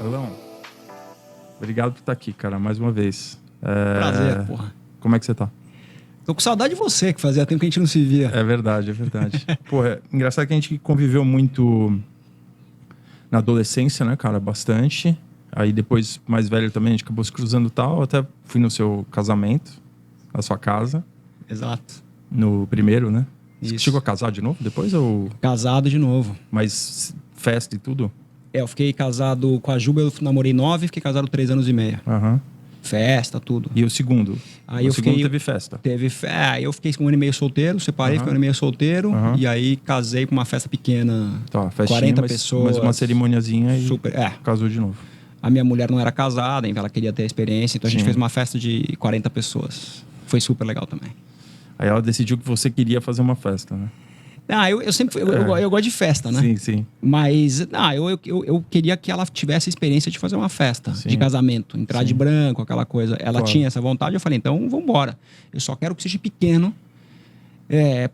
Carlão, obrigado por estar aqui, cara, mais uma vez. Prazer, porra. Como é que você tá? Tô com saudade de você, que fazia tempo que a gente não se via. É verdade, é verdade. Porra, engraçado que a gente conviveu muito na adolescência, né, cara, bastante. Aí depois, mais velho também, a gente acabou se cruzando e tal. Até fui no seu casamento, na sua casa. Exato. No primeiro, né? Isso. Você chegou a casar de novo depois? Ou... Casado de novo. Mas festa e tudo? Eu fiquei casado com a Juba, eu namorei 9, fiquei casado 3 anos e meio. Aham. Festa, tudo. E o segundo? Aí o eu segundo fiquei, teve festa? Aí eu fiquei com 1 ano e meio solteiro, separei, fiquei 1 ano e meio solteiro. E aí casei com uma festa pequena, Tá, festinha, 40 mas, pessoas. mas uma cerimoniazinha e super, casou de novo. A minha mulher não era casada, então ela queria ter a experiência. Então a gente Sim. fez uma festa de 40 pessoas. Foi super legal também. Aí ela decidiu que você queria fazer uma festa, né? Eu sempre eu gosto de festa, né? Sim, sim. Mas eu queria que ela tivesse a experiência de fazer uma festa de casamento, entrar de branco, aquela coisa. Ela tinha essa vontade, eu falei, então vamos embora. Eu só quero que seja pequeno,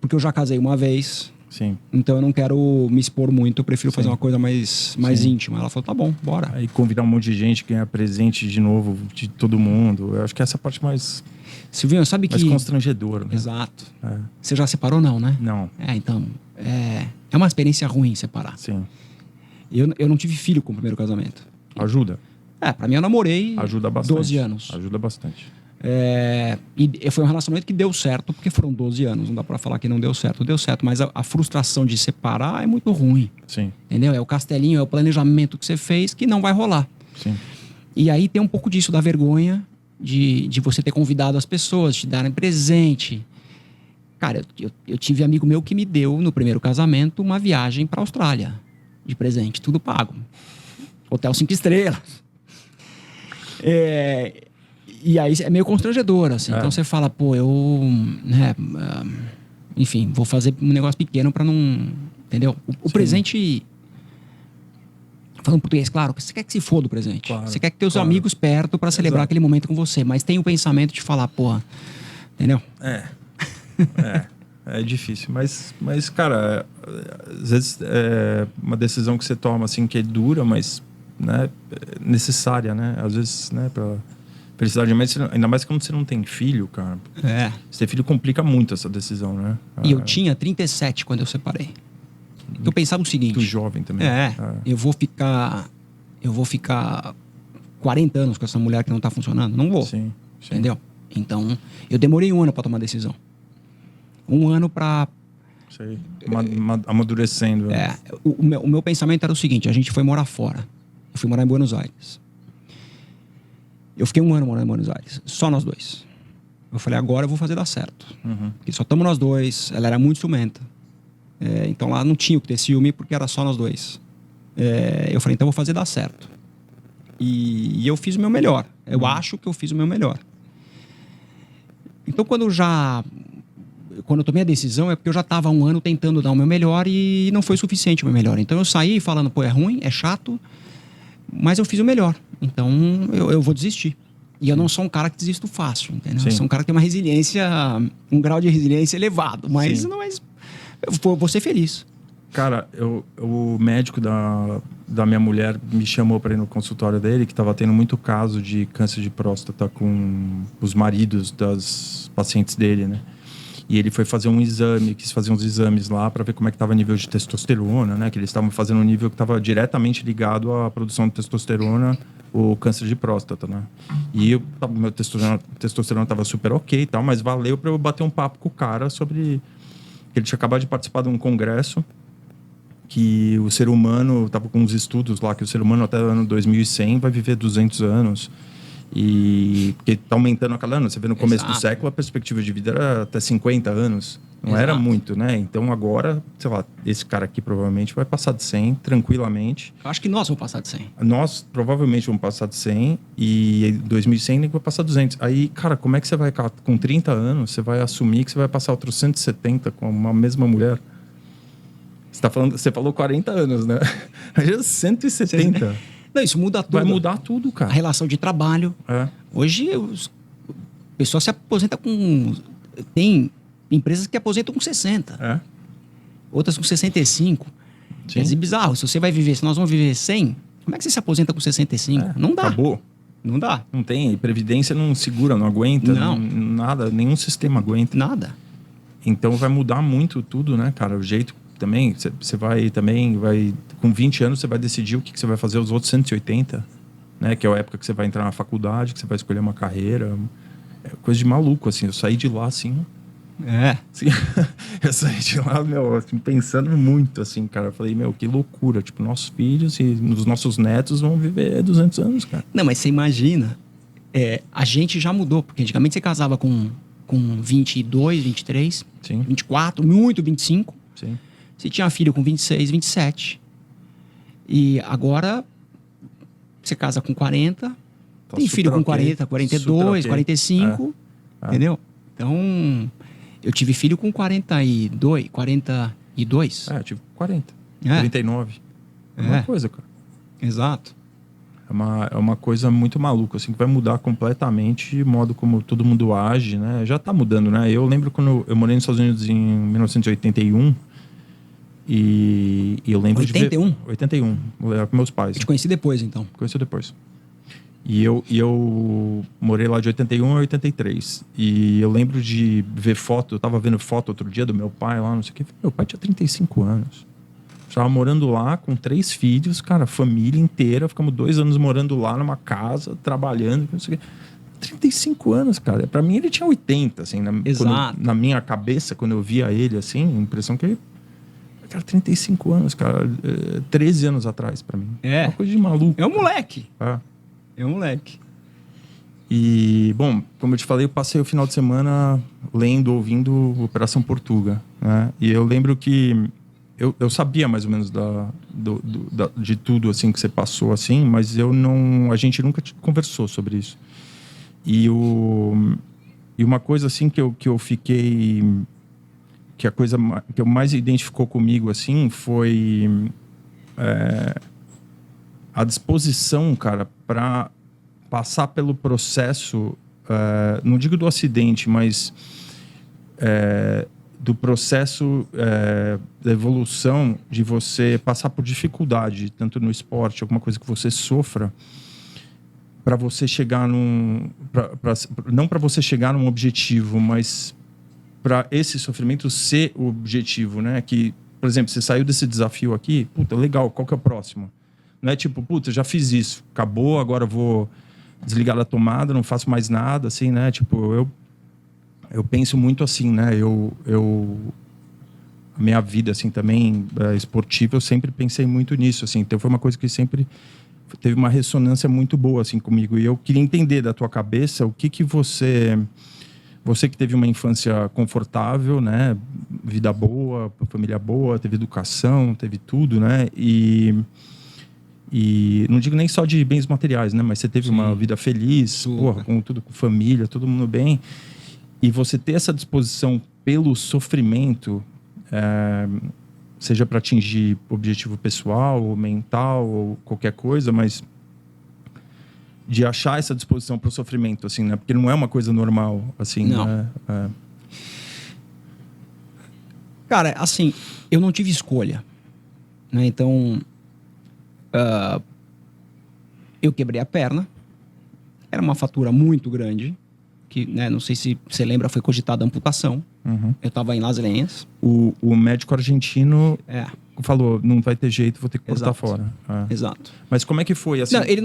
porque eu já casei uma vez. Sim. Então eu não quero me expor muito, eu prefiro fazer uma coisa mais íntima. Ela falou, tá bom, bora. Aí convidar um monte de gente, ganhar presente de novo de todo mundo. Eu acho que essa é a parte mais Silvinho, sabe que... constrangedora, né? Exato. Você já separou, não, né? Não. Então, é uma experiência ruim separar. Sim. Eu não tive filho com o primeiro casamento. Ajuda? Pra mim eu namorei Ajuda bastante. 12 anos. Ajuda bastante. E foi um relacionamento que deu certo, porque foram 12 anos. Não dá pra falar que não deu certo. Deu certo, mas a frustração de separar é muito ruim. Sim. Entendeu? É o castelinho, é o planejamento que você fez que não vai rolar. Sim. E aí tem um pouco disso, da vergonha de você ter convidado as pessoas, te darem presente. Cara, eu tive amigo meu que me deu, no primeiro casamento, uma viagem pra Austrália. De presente, tudo pago. Hotel 5 estrelas. E aí é meio constrangedor, assim. Então você fala, pô, enfim, vou fazer um negócio pequeno pra não... Entendeu? O presente... Falando português, claro, você quer que se foda o presente. Claro, você quer que teus amigos perto pra celebrar aquele momento com você. Mas tem o pensamento de falar, porra... Entendeu? É difícil. Mas, cara, às vezes é uma decisão que você toma, assim, que é dura, mas, né, necessária, né? Às vezes, né, pra... felicidade, mas ainda mais quando você não tem filho, cara. Você ter filho complica muito essa decisão, né? E eu tinha 37 quando eu separei. Eu pensava o seguinte... Muito jovem também. Eu vou ficar 40 anos com essa mulher que não tá funcionando? Não vou. Sim. Entendeu? Então, eu demorei 1 ano pra tomar decisão. 1 ano pra... Sei. Amadurecendo. O meu pensamento era o seguinte, a gente foi morar fora. Eu fui morar em Buenos Aires. Eu fiquei 1 ano morando em Buenos Aires. Só nós dois. Eu falei, agora eu vou fazer dar certo. Porque só estamos nós dois. Ela era muito ciumenta. Então lá não tinha o que ter ciúme, porque era só nós dois. Eu falei, então eu vou fazer dar certo. E eu fiz o meu melhor. Eu acho que eu fiz o meu melhor. Então quando eu tomei a decisão, é porque eu já estava 1 ano tentando dar o meu melhor e não foi suficiente o meu melhor. Então eu saí falando, pô, é ruim, é chato, mas eu fiz o melhor. Então eu vou desistir. E eu não sou um cara que desisto fácil, entendeu? Sim. Eu sou um cara que tem uma resiliência, um grau de resiliência elevado, mas eu vou ser feliz. Cara, o médico da minha mulher me chamou para ir no consultório dele, que estava tendo muito caso de câncer de próstata com os maridos das pacientes dele, né? E ele foi fazer um exame, quis fazer uns exames lá para ver como é que estava o nível de testosterona, né? Que eles estavam fazendo um nível que estava diretamente ligado à produção de testosterona, o câncer de próstata, né? E meu testosterona estava super ok e tal, mas valeu para eu bater um papo com o cara sobre... Ele tinha acabado de participar de um congresso que o ser humano, estava com uns estudos lá, que o ser humano até o ano 2100 vai viver 200 anos. E porque tá aumentando a cada ano. Você vê no começo do século, a perspectiva de vida era até 50 anos. Não era muito, né? Então agora, sei lá, esse cara aqui provavelmente vai passar de 100 tranquilamente. Eu acho que nós vamos passar de 100. Nós provavelmente vamos passar de 100 e em 2100 nem vai passar 200. Aí, cara, como é que você vai, com 30 anos, você vai assumir que você vai passar outros 170 com uma mesma mulher? Você falou 40 anos, né? Aí é 170. Não, isso muda tudo. Vai mudar tudo, cara. A relação de trabalho. Hoje, o pessoal se aposenta com... Tem empresas que aposentam com 60. Outras com 65. Quer dizer, bizarro. Se você vai viver, se nós vamos viver 100, Como é que você se aposenta com 65? Não dá. Acabou. Não dá. Não tem. Previdência não segura, não aguenta. Não. Nada, nenhum sistema aguenta. Nada. Então vai mudar muito tudo, né, cara? O jeito também, você vai também, com 20 anos você vai decidir o que você vai fazer os outros 180, né? Que é a época que você vai entrar na faculdade, que você vai escolher uma carreira. É coisa de maluco, assim. Eu saí de lá, assim... Assim, eu saí de lá, meu, assim, pensando muito, assim, cara. Eu falei, meu, que loucura. Tipo, nossos filhos e os nossos netos vão viver 200 anos, cara. Não, mas você imagina, a gente já mudou, porque antigamente você casava com 22, 23, Sim. 24, muito 25. Sim. Você tinha filho com 26, 27. E agora você casa com 40, Tá tem filho com super 40, ok. 42, Super ok. 45, entendeu? Então, eu tive filho com 42. Eu tive 40, É. 39. É uma É. coisa, cara. Exato. É uma coisa muito maluca, assim, que vai mudar completamente o modo como todo mundo age, né? Já tá mudando, né? Eu lembro quando eu morei nos Estados Unidos em 1981 e eu lembro 81? de ver... 81? Era com meus pais. Eu te conheci depois, então. Conheci depois. E eu morei lá de 81 a 83. E eu lembro de ver foto, eu tava vendo foto outro dia do meu pai lá, não sei o que. Meu pai tinha 35 anos. Estava morando lá com 3 filhos, cara, família inteira. Ficamos 2 anos morando lá numa casa, trabalhando, não sei o quê. 35 anos, cara. Pra mim ele tinha 80, assim. Exato. Na minha cabeça, quando eu via ele, assim, a impressão que ele... Cara, 35 anos, cara. 13 anos atrás, pra mim. É. Uma coisa de maluco. É um moleque. É. É um moleque. E, bom, como eu te falei, eu passei o final de semana lendo, ouvindo Operação Portuga, né? E eu lembro que eu sabia mais ou menos de tudo, assim, que você passou, assim, mas a gente nunca conversou sobre isso. E uma coisa, assim, que eu fiquei... Que a coisa que eu mais identificou comigo, assim, foi a disposição, cara, para passar pelo processo, não digo do acidente, mas do processo da evolução de você passar por dificuldade, tanto no esporte, alguma coisa que você sofra, para você chegar não para você chegar num objetivo, mas para esse sofrimento ser o objetivo, né? Que, por exemplo, você saiu desse desafio aqui, puta, legal, qual que é o próximo? Não é tipo, puta, já fiz isso, acabou, agora eu vou desligar da tomada, não faço mais nada, assim, né? Tipo, eu penso muito assim, né? A minha vida, assim, também esportiva, eu sempre pensei muito nisso, assim. Então, foi uma coisa que sempre teve uma ressonância muito boa, assim, comigo. E eu queria entender da tua cabeça o que você que teve uma infância confortável, né? Vida boa, família boa, teve educação, teve tudo, né? E não digo nem só de bens materiais, né? Mas você teve uma vida feliz, porra, com tudo, com família, todo mundo bem. E você ter essa disposição pelo sofrimento, seja para atingir objetivo pessoal, ou mental, ou qualquer coisa, mas de achar essa disposição para o sofrimento, assim, né? Porque não é uma coisa normal, assim, não. Né? Cara, assim, eu não tive escolha, né? Então, eu quebrei a perna. Era uma fratura muito grande, que, né, não sei se você lembra, foi cogitada a amputação. Uhum. Eu estava em Las Lenhas. O médico argentino falou, não vai ter jeito, vou ter que cortar fora. Exato. Mas como é que foi? Assim, não, ele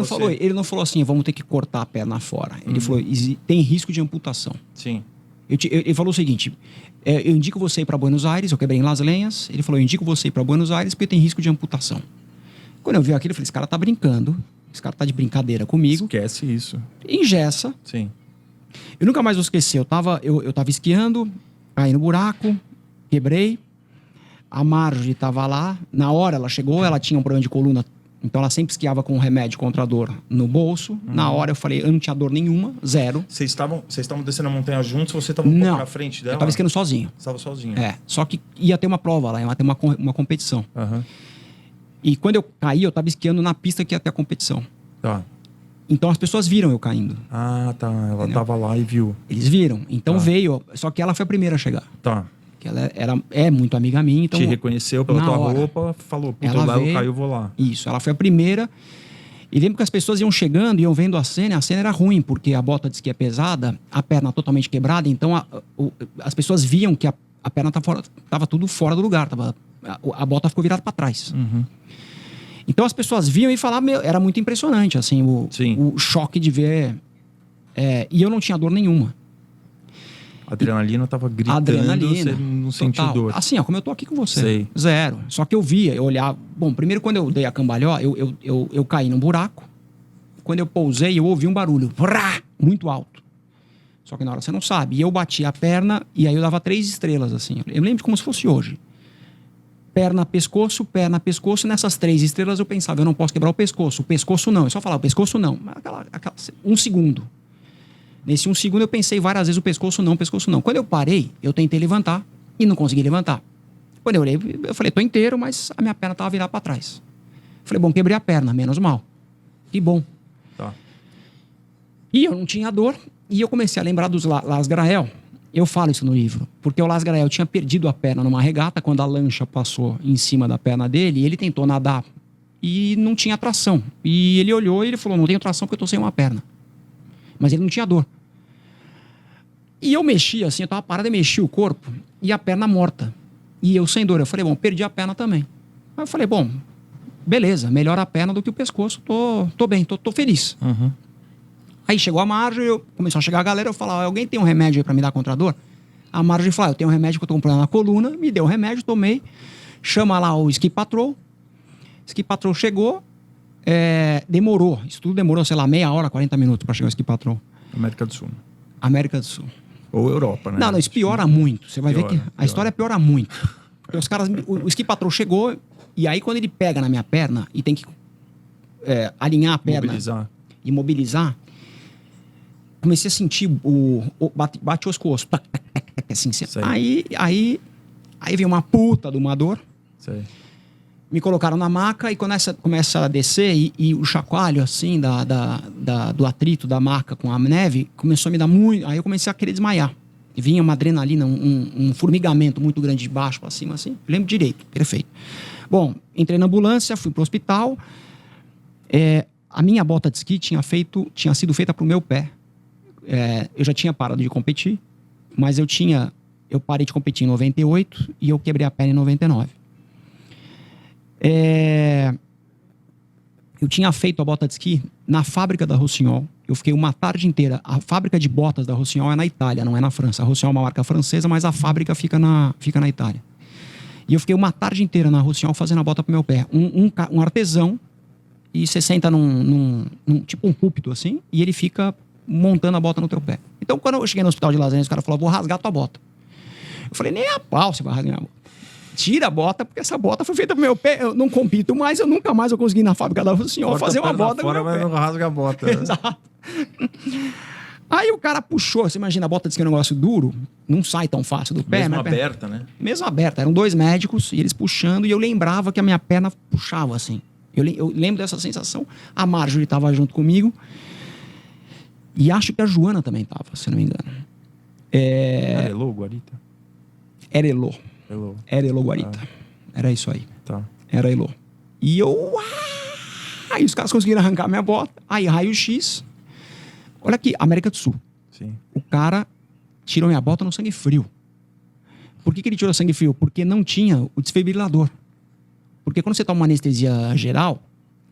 não falou assim, vamos ter que cortar a perna fora. Ele falou, tem risco de amputação. Sim. Ele falou o seguinte, eu indico você ir para Buenos Aires, eu quebrei em Las Lenhas. Ele falou, eu indico você ir para Buenos Aires porque tem risco de amputação. Quando eu vi aquilo, eu falei, esse cara tá brincando. Esse cara tá de brincadeira comigo. Esquece isso. Engessa. Sim. Eu nunca mais vou esquecer. Eu tava esquiando, caí no buraco, quebrei. A Marjorie tava lá. Na hora ela chegou, ela tinha um problema de coluna. Então ela sempre esquiava com um remédio contra a dor no bolso. Na hora eu falei, eu não tinha dor nenhuma, zero. Vocês estavam descendo a montanha juntos ou você estava um pouco na frente dela? Eu tava esquiando sozinho. Você estava sozinho. Só que ia ter uma prova lá, ia ter uma competição. Uhum. E quando eu caí, eu tava esquiando na pista que ia ter a competição. Tá. Então as pessoas viram eu caindo. Ah, tá. Ela tava lá e viu. Eles viram. Então veio. Só que ela foi a primeira a chegar. Tá. Que ela é muito amiga minha. Então, te reconheceu pela tua hora, roupa, falou, puta, ela o Léo caiu, vou lá. Isso. Ela foi a primeira. E lembro que as pessoas iam chegando, iam vendo a cena era ruim, porque a bota de esqui é pesada, a perna totalmente quebrada, então as pessoas viam que a perna tava tudo fora do lugar, a bota ficou virada para trás. Uhum. Então as pessoas viam e falavam, era muito impressionante, assim, o choque de ver. E eu não tinha dor nenhuma. A adrenalina tava gritando, você não sentiu dor. Assim, ó, como eu tô aqui com você. Sei. Zero. Só que eu via, eu olhava. Bom, primeiro quando eu dei a cambalhota, eu caí num buraco. Quando eu pousei, eu ouvi um barulho. Vrá, muito alto. Só que na hora você não sabe. E eu bati a perna e aí eu dava 3 estrelas, assim. Eu lembro como se fosse hoje. Perna, pescoço, e nessas 3 estrelas eu pensava, eu não posso quebrar o pescoço não. Eu só falava, o pescoço não. Um segundo. Nesse 1 segundo eu pensei várias vezes o pescoço não. Quando eu parei, eu tentei levantar e não consegui levantar. Quando eu olhei, eu falei, tô inteiro, mas a minha perna tava virada para trás. Falei, bom, quebrei a perna, menos mal. Que bom. Tá. E eu não tinha dor, e eu comecei a lembrar dos Las Grael. Eu falo isso no livro, porque o Las Grael tinha perdido a perna numa regata, quando a lancha passou em cima da perna dele, e ele tentou nadar e não tinha tração. E ele olhou e ele falou, não tenho tração porque eu tô sem uma perna. Mas ele não tinha dor. E eu mexi assim, eu tava parado e mexi o corpo e a perna morta. E eu sem dor. Eu falei, bom, perdi a perna também. Aí eu falei, bom, beleza, melhor a perna do que o pescoço. Tô bem, tô feliz. Uhum. Aí chegou a Marjorie, começou a chegar a galera, eu falava, alguém tem um remédio aí pra me dar contra a dor? A Marjorie falou, eu tenho um remédio que eu tô comprando na coluna, me deu um remédio, tomei, chama lá o Ski Patrol. Ski Patrol chegou, demorou, isso tudo demorou, sei lá, meia hora, 40 minutos pra chegar o Ski Patrol. América do Sul. América do Sul. Ou Europa, né? Não, isso piora muito. Você vai ver que a história piora muito. Porque os caras, o Ski Patrol chegou, e aí quando ele pega na minha perna e tem que alinhar a perna e mobilizar, comecei a sentir bate osso com osso. Assim, aí veio uma puta de uma dor. Sei. Me colocaram na maca e quando começa a descer e o chacoalho assim do atrito da maca com a neve começou a me dar muito. Aí eu comecei a querer desmaiar. E vinha uma adrenalina, um formigamento muito grande de baixo para cima assim. Lembro direito, perfeito. Bom, entrei na ambulância, fui pro hospital. A minha bota de esqui tinha sido feita pro meu pé. Eu já tinha parado de competir, mas eu parei de competir em 98 e eu quebrei a perna em 99. Eu tinha feito a bota de esqui na fábrica da Rossignol. Eu fiquei uma tarde inteira. A fábrica de botas da Rossignol é na Itália, não é na França. A Rossignol é uma marca francesa, mas a fábrica fica na Itália. E eu fiquei uma tarde inteira na Rossignol fazendo a bota pro meu pé. Um artesão, e você senta num tipo um púlpito assim, e ele fica montando a bota no teu pé. Então, quando eu cheguei no hospital de Las Vegas, o cara falou, vou rasgar tua bota. Eu falei, nem a pau você vai rasgar a bota. Tira a bota, porque essa bota foi feita pro meu pé. Eu não compito mais, eu nunca mais vou conseguir ir na fábrica da Rossignol fazer uma bota fora, mas não rasga a bota. Né? Exato. Aí o cara puxou, você imagina, a bota de esqui é um negócio duro, não sai tão fácil do pé. Mesmo aberta, né? Mesmo aberta. Eram 2 médicos e eles puxando e eu lembrava que a minha perna puxava assim. Eu lembro dessa sensação. A Marjorie estava junto comigo e acho que a Joana também estava, se não me engano. Era Elô, Guarita? Era Elô. Era Elô Guarita. Era isso aí. Tá. Era Elô. E eu... Aí os caras conseguiram arrancar minha bota. Aí raio-x. Olha aqui, América do Sul. Sim. O cara tirou minha bota no sangue frio. Por que ele tirou sangue frio? Porque não tinha o desfibrilador. Porque quando você toma uma anestesia geral,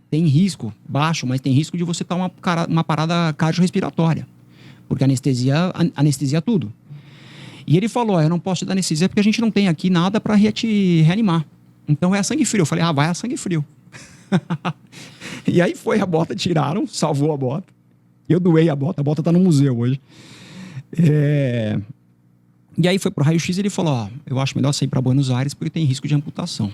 tem risco baixo, mas tem risco de você tomar uma parada cardiorrespiratória. Porque anestesia tudo. E ele falou, eu não posso te dar anestesia porque a gente não tem aqui nada para te reanimar. Então é a sangue frio. Eu falei, vai a sangue frio. E aí foi a bota, tiraram, salvou a bota. Eu doei a bota tá no museu hoje. E aí foi pro raio-x e ele falou, eu acho melhor você ir para Buenos Aires porque tem risco de amputação.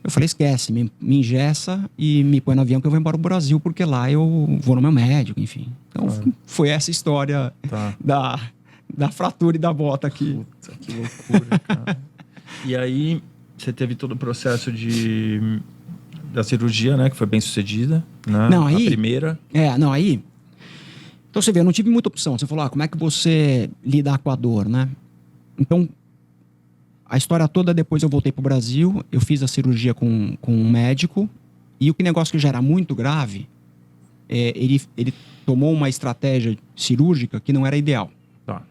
Eu falei, esquece, me engessa e me põe no avião que eu vou embora pro Brasil porque lá eu vou no meu médico, enfim. Então foi essa história da fratura e da bota aqui. Puta, que loucura, cara. E aí, você teve todo o processo da cirurgia, né? Que foi bem sucedida, né? Não, aí... A primeira. Aí... Então, você vê, eu não tive muita opção. Você falou, como é que você lidar com a dor, né? Então, a história toda, depois eu voltei pro Brasil, eu fiz a cirurgia com um médico, E o negócio que já era muito grave, ele tomou uma estratégia cirúrgica que não era ideal. Tá.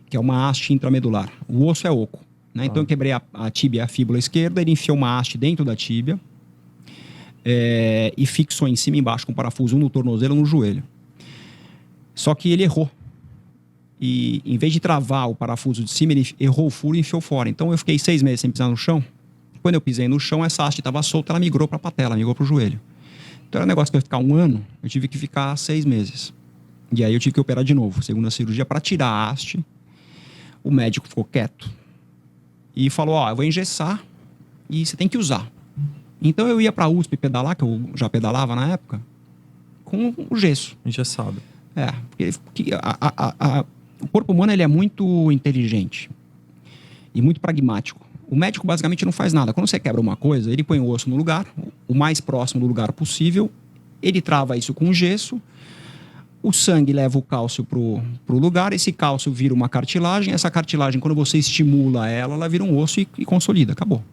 Que é uma haste intramedular. O osso é oco, né? Então eu quebrei a tíbia e a fíbula esquerda, ele enfiou uma haste dentro da tíbia e fixou em cima e embaixo com um parafuso, um no tornozelo e um no joelho. Só que ele errou. E em vez de travar o parafuso de cima, ele errou o furo e enfiou fora. Então eu fiquei 6 meses sem pisar no chão. Quando eu pisei no chão, essa haste estava solta, ela migrou para a patela, migrou para o joelho. Então era um negócio que eu ia ficar 1 ano, eu tive que ficar 6 meses. E aí eu tive que operar de novo, segunda cirurgia, para tirar a haste. O médico ficou quieto e falou, eu vou engessar e você tem que usar. Então eu ia para a USP pedalar, que eu já pedalava na época, com o gesso. Engessado. Porque o corpo humano ele é muito inteligente e muito pragmático. O médico basicamente não faz nada. Quando você quebra uma coisa, ele põe o osso no lugar, o mais próximo do lugar possível, ele trava isso com gesso, o sangue leva o cálcio pro lugar, esse cálcio vira uma cartilagem, essa cartilagem, quando você estimula ela vira um osso e consolida, acabou.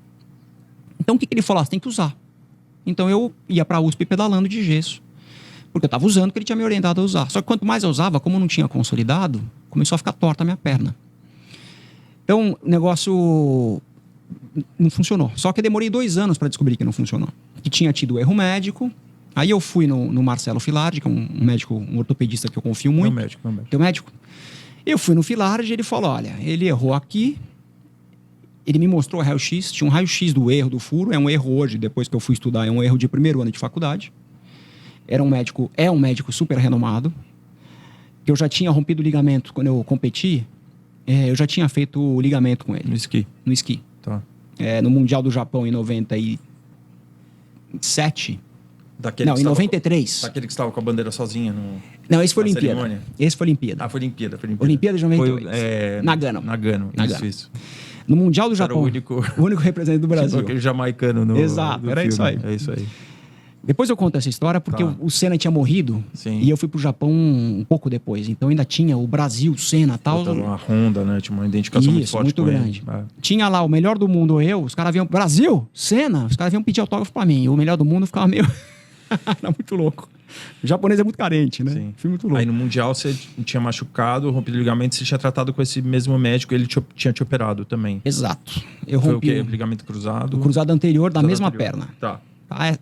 Então o que ele falou? Você tem que usar. Então eu ia para a USP pedalando de gesso, porque eu estava usando o que ele tinha me orientado a usar. Só que quanto mais eu usava, como não tinha consolidado, começou a ficar torta a minha perna. Então o negócio não funcionou. Só que eu demorei 2 anos para descobrir que não funcionou. Que tinha tido erro médico. Aí eu fui no Marcelo Filardi, que é um médico, um ortopedista que eu confio muito. Meu médico. Eu fui no Filardi e ele falou, olha, ele errou aqui. Ele me mostrou o raio-x. Tinha um raio-x do erro do furo. É um erro hoje, depois que eu fui estudar, é um erro de 1º ano de faculdade. É um médico super renomado. Que eu já tinha rompido o ligamento quando eu competi. Eu já tinha feito o ligamento com ele. No esqui? No esqui. Tá. No Mundial do Japão em 97. Em 93. Daquele que estava com a bandeira sozinha no... Não, esse foi Olimpíada. Cerimônia. Esse foi Olimpíada. Foi Olimpíada. Olimpíada de 92. Foi, Nagano. Isso. No Mundial do Japão. O único representante do Brasil. Tipo aquele jamaicano no... Exato, era filme. isso aí. É isso aí. Depois eu conto essa história porque o Senna tinha morrido. Sim. E eu fui pro Japão um pouco depois. Então ainda tinha o Brasil, o Senna e tal. Uma Honda, né? Tinha uma identificação muito forte muito grande. Tinha lá o melhor do mundo, os caras vinham... Brasil, Senna, os caras vinham pedir autógrafo pra mim. E o melhor do mundo ficava meio... Era muito louco. O japonês é muito carente, né? Sim. Foi muito louco. Aí no Mundial você tinha machucado, rompido o ligamento, você tinha tratado com esse mesmo médico, ele tinha te operado também. Exato. Eu Foi rompi o quê? Ligamento cruzado? O cruzado anterior da mesma perna. Tá.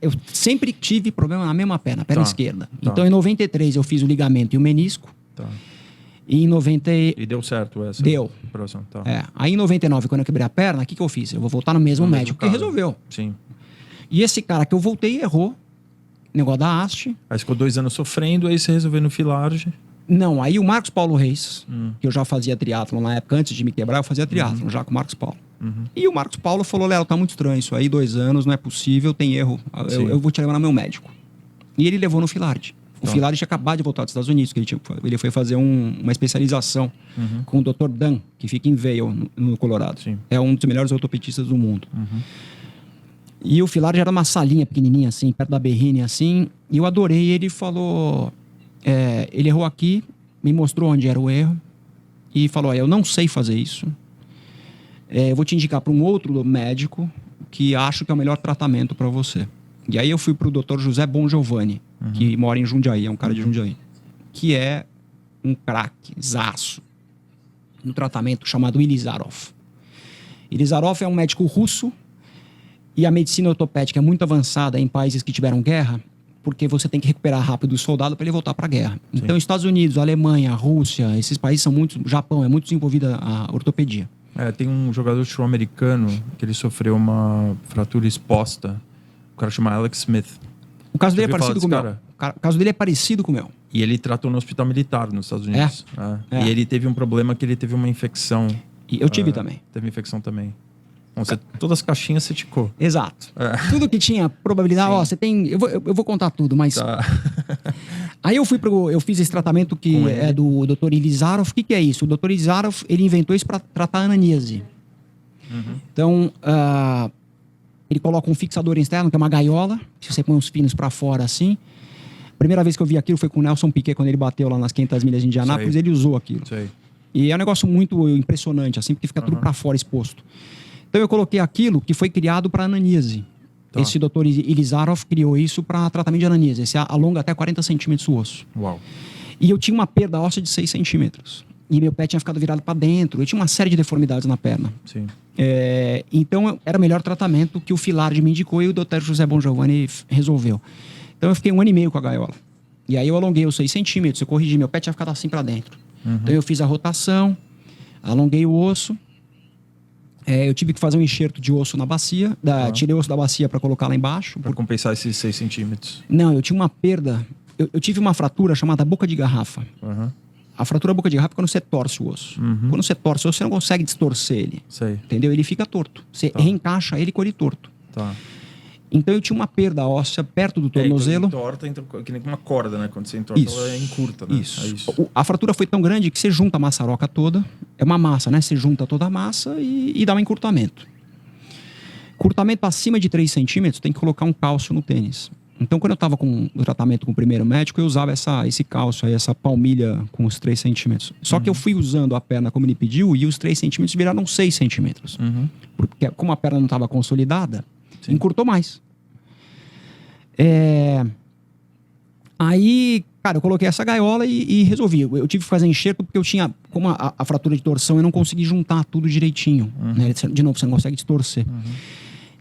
Eu sempre tive problema na mesma perna esquerda. Então em 93 eu fiz o ligamento e o menisco. Tá. E em 90... E deu certo essa? Deu. Operação. Tá. Aí em 99, quando eu quebrei a perna, o que eu fiz? Eu vou voltar no mesmo médico que resolveu. Sim. E esse cara que eu voltei errou. Negócio da haste. Aí ficou 2 anos sofrendo, aí você resolveu no Filardi. Não, aí o Marcos Paulo Reis, que eu já fazia triatlon na época, antes de me quebrar, eu fazia triatlon já com o Marcos Paulo. E o Marcos Paulo falou, Léo, tá muito estranho isso aí, 2 anos, não é possível, tem erro, eu vou te levar no meu médico. E ele levou no Filardi. O Filardi tinha acabado de voltar dos Estados Unidos, que ele foi fazer uma especialização com o Dr. Dan, que fica em Vail, no Colorado. Sim. É um dos melhores ortopedistas do mundo. E o Filardi era uma salinha pequenininha, assim, perto da Berrine, assim. E eu adorei. Ele falou... ele errou aqui, me mostrou onde era o erro. E falou, eu não sei fazer isso. Eu vou te indicar para um outro médico que acho que é o melhor tratamento para você. E aí eu fui para o Dr. José Bongiovanni, que mora em Jundiaí, é um cara de Jundiaí. Que é um craque, zaço, no tratamento chamado Ilizarov. Ilizarov é um médico russo. E a medicina ortopédica é muito avançada em países que tiveram guerra, porque você tem que recuperar rápido o soldado para ele voltar para a guerra. Sim. Então, Estados Unidos, Alemanha, Rússia, esses países são muito... Japão, é muito desenvolvida a ortopedia. Tem um jogador sul-americano que ele sofreu uma fratura exposta. O cara chama Alex Smith. O caso dele é parecido com o meu. O caso dele é parecido com o meu. E ele tratou no hospital militar nos Estados Unidos. E ele teve um problema que ele teve uma infecção. E eu tive também. Teve infecção também. Bom, todas as caixinhas você ticou. Exato. Tudo que tinha probabilidade, você tem... Eu vou contar tudo, mas... Tá. Aí eu fiz esse tratamento que é do Dr. Ilizarov. O que é isso? O Dr. Ilizarov, ele inventou isso para tratar a ananíase. Então, ele coloca um fixador externo, que é uma gaiola. Se você põe os pinos para fora assim. A primeira vez que eu vi aquilo foi com o Nelson Piquet, quando ele bateu lá nas 500 milhas de Indianápolis, ele usou aquilo. E é um negócio muito impressionante, assim, porque fica tudo para fora exposto. Então eu coloquei aquilo que foi criado para ananíase. Tá. Esse doutor Ilizarov criou isso para tratamento de ananias. Esse alonga até 40 centímetros o osso. Uau. E eu tinha uma perda óssea de 6 centímetros. E meu pé tinha ficado virado para dentro. Eu tinha uma série de deformidades na perna. Sim. Então, era o melhor tratamento que o Filardi me indicou e o Dr. José Bongiovanni resolveu. Então, eu fiquei 1 ano e meio com a gaiola. E aí, eu alonguei os 6 centímetros, eu corrigi. Meu pé tinha ficado assim para dentro. Então, eu fiz a rotação, alonguei o osso. Eu tive que fazer um enxerto de osso na bacia. Tirei o osso da bacia para colocar lá embaixo. Para compensar esses 6 centímetros. Não, eu tinha uma perda. Eu tive uma fratura chamada boca de garrafa. A fratura boca de garrafa é quando você torce o osso. Quando você torce o osso, você não consegue distorcer ele. Sei. Entendeu? Ele fica torto. Você reencaixa ele com ele torto. Tá. Então eu tinha uma perda óssea perto do tornozelo. Então, entorta, que nem uma corda, né? Quando você entorta, ela encurta, né? Isso. A fratura foi tão grande que você junta a maçaroca toda. É uma massa, né? Você junta toda a massa e dá um encurtamento. Curtamento acima de 3 centímetros, tem que colocar um cálcio no tênis. Então, quando eu estava no tratamento com o primeiro médico, eu usava esse cálcio aí, essa palmilha com os 3 centímetros. Só que eu fui usando a perna como ele pediu e os 3 centímetros viraram 6 centímetros. Porque como a perna não estava consolidada, encurtou mais. Aí, cara, eu coloquei essa gaiola e resolvi. Eu tive que fazer enxerto porque eu tinha, como a fratura de torção, eu não consegui juntar tudo direitinho. Né? De novo, você não consegue distorcer.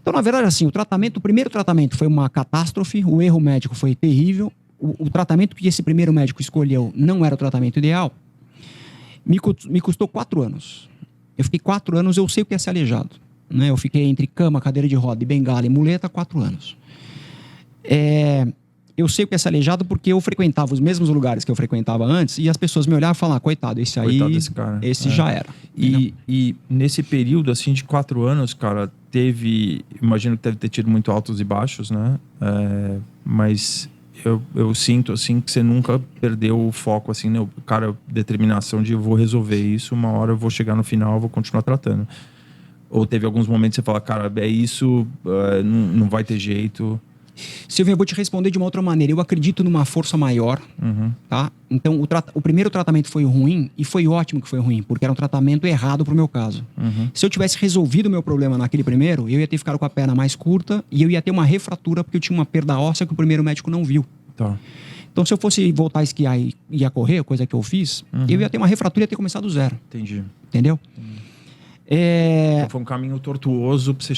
Então, na verdade, assim, o primeiro tratamento foi uma catástrofe, o erro médico foi terrível, o tratamento que esse primeiro médico escolheu não era o tratamento ideal, me custou 4 anos. Eu fiquei 4 anos, eu sei o que é ser aleijado. Né? Eu fiquei entre cama, cadeira de roda, bengala e muleta 4 anos. Eu sei o que é ser aleijado porque eu frequentava os mesmos lugares que eu frequentava antes e as pessoas me olhavam e falavam, coitado, esse aí, desse cara. Esse já era. E nesse período, assim, de 4 anos, cara, imagino que deve ter tido muito altos e baixos, né? Mas eu sinto, assim, que você nunca perdeu o foco, assim, né? Cara, determinação de eu vou resolver isso, uma hora eu vou chegar no final, eu vou continuar tratando. Ou teve alguns momentos que você fala, cara, é isso, não vai ter jeito... Silvio, eu vou te responder de uma outra maneira. Eu acredito numa força maior, tá? Então, o primeiro tratamento foi ruim e foi ótimo que foi ruim, porque era um tratamento errado pro meu caso. Se eu tivesse resolvido o meu problema naquele primeiro, eu ia ter ficado com a perna mais curta e eu ia ter uma refratura porque eu tinha uma perda óssea que o primeiro médico não viu. Tá. Então, se eu fosse voltar a esquiar e ia correr, coisa que eu fiz, eu ia ter uma refratura e ia ter começado do zero. Entendi. Entendeu? Então foi um caminho tortuoso para você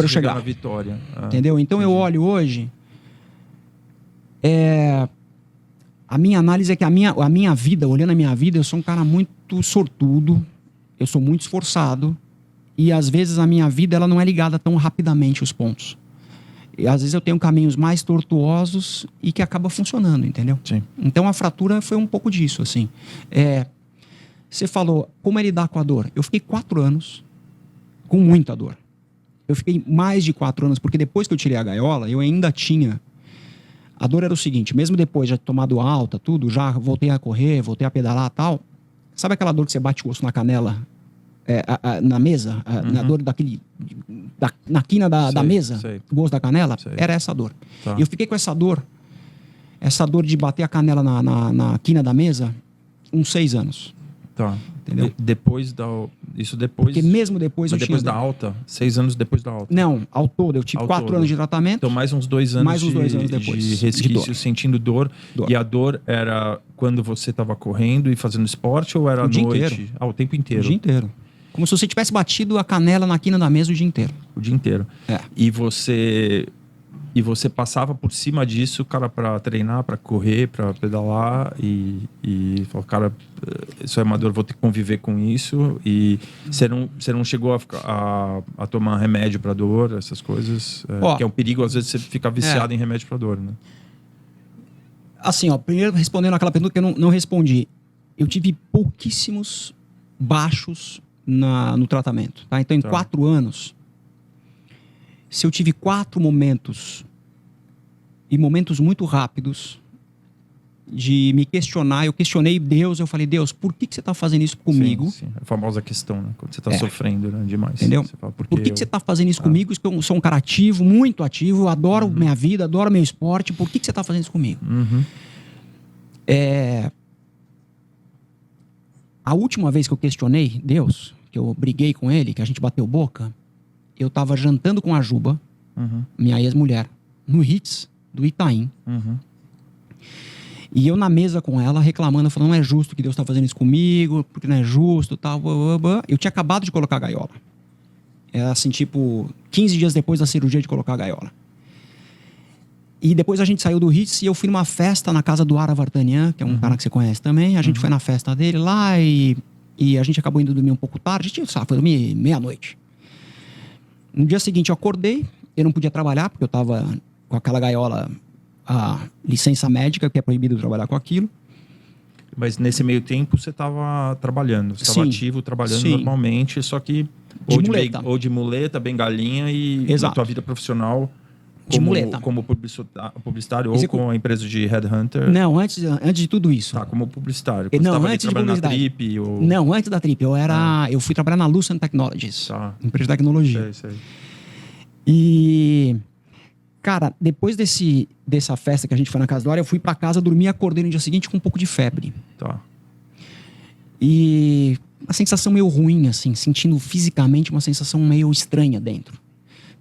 chegar na vitória. Entendeu? Então eu olho hoje. A minha análise é que a minha vida, olhando a minha vida, eu sou um cara muito sortudo, eu sou muito esforçado, e às vezes a minha vida ela não é ligada tão rapidamente aos pontos. E às vezes eu tenho caminhos mais tortuosos e que acaba funcionando, entendeu? Sim. Então a fratura foi um pouco disso, assim. Você falou, como é lidar com a dor? Eu fiquei 4 anos com muita dor. Eu fiquei mais de 4 anos, porque depois que eu tirei a gaiola, eu ainda tinha... A dor era o seguinte, mesmo depois de tomado alta, tudo, já voltei a correr, voltei a pedalar e tal. Sabe aquela dor que você bate o osso na canela, na mesa? Na dor na quina da mesa? Sei. O osso da canela? Sei. Era essa dor. Tá. E eu fiquei com essa dor de bater a canela na quina da mesa, uns 6 anos. Tá. Entendeu? Isso depois... Porque mesmo depois eu depois tinha... da alta? 6 anos depois da alta? Não, ao todo. Eu tive 4 anos de tratamento. Então mais uns 2 anos, mais uns 2 anos depois, de resquício, sentindo dor. E a dor era quando você estava correndo e fazendo esporte ou era à noite? Inteiro. O tempo inteiro? O dia inteiro. Como se você tivesse batido a canela na quina da mesa o dia inteiro. O dia inteiro. E você passava por cima disso, cara, para treinar, para correr, para pedalar e falou, cara, isso é uma dor, vou ter que conviver com isso. E você não chegou a tomar remédio para dor, essas coisas? Que é um perigo, às vezes, você ficar viciado em remédio para dor, né? Assim, primeiro respondendo aquela pergunta que eu não respondi. Eu tive pouquíssimos baixos no tratamento, tá? Então, em 4 anos... Se eu tive 4 momentos, e momentos muito rápidos, de me questionar, eu questionei Deus, eu falei, Deus, por que você está fazendo isso comigo? Sim. A famosa questão, né? Quando você está sofrendo, né? Demais. Entendeu? Você fala, por que você está fazendo isso comigo? Eu sou um cara ativo, muito ativo, adoro minha vida, adoro meu esporte, por que você está fazendo isso comigo? A última vez que eu questionei Deus, que eu briguei com ele, que a gente bateu boca, eu estava jantando com a Juba, minha ex-mulher, no Hits do Itaim. E eu na mesa com ela, reclamando, falando, não é justo que Deus está fazendo isso comigo, porque não é justo, tal, Eu tinha acabado de colocar a gaiola. Era assim, tipo, 15 dias depois da cirurgia de colocar a gaiola. E depois a gente saiu do Hits e eu fui numa festa na casa do Ara Vartanian, que é um cara que você conhece também. A gente foi na festa dele lá e a gente acabou indo dormir um pouco tarde. A gente, sabe, foi dormir meia-noite. No dia seguinte eu acordei, eu não podia trabalhar, porque eu tava com aquela gaiola, a licença médica, que é proibido trabalhar com aquilo. Mas nesse meio tempo você estava trabalhando, você estava ativo, trabalhando normalmente, só que ou de muleta, bengalinha e na tua vida profissional como publicitário ou com a empresa de headhunter? Não, antes de tudo isso. Tá, como publicitário. Não, antes de publicidade. Na Trip, ou... Não, antes da Trip. Eu fui trabalhar na Lucent Technologies, empresa de tecnologia. Sei. E... Cara, depois dessa festa que a gente foi na casa do Ara, eu fui pra casa, dormi e acordei no dia seguinte com um pouco de febre. Tá. E uma sensação meio ruim, assim, sentindo fisicamente uma sensação meio estranha dentro.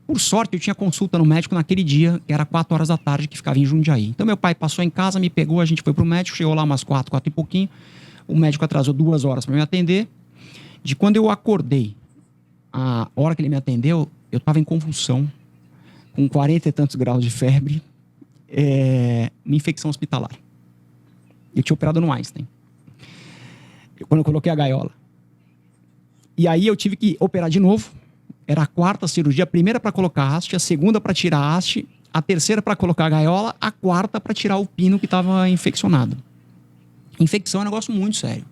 Por sorte, eu tinha consulta no médico naquele dia, que era 4 horas da tarde, que ficava em Jundiaí. Então, meu pai passou em casa, me pegou, a gente foi pro médico, chegou lá umas 4 e pouquinho. O médico atrasou 2 horas para me atender. De quando eu acordei, a hora que ele me atendeu, eu tava em convulsão, com 40 e tantos graus de febre, uma infecção hospitalar. Eu tinha operado no Einstein. Quando eu coloquei a gaiola. E aí eu tive que operar de novo. Era a 4ª cirurgia, a primeira para colocar a haste, a segunda para tirar a haste, a terceira para colocar a gaiola, a 4ª para tirar o pino que estava infeccionado. Infecção é um negócio muito sério.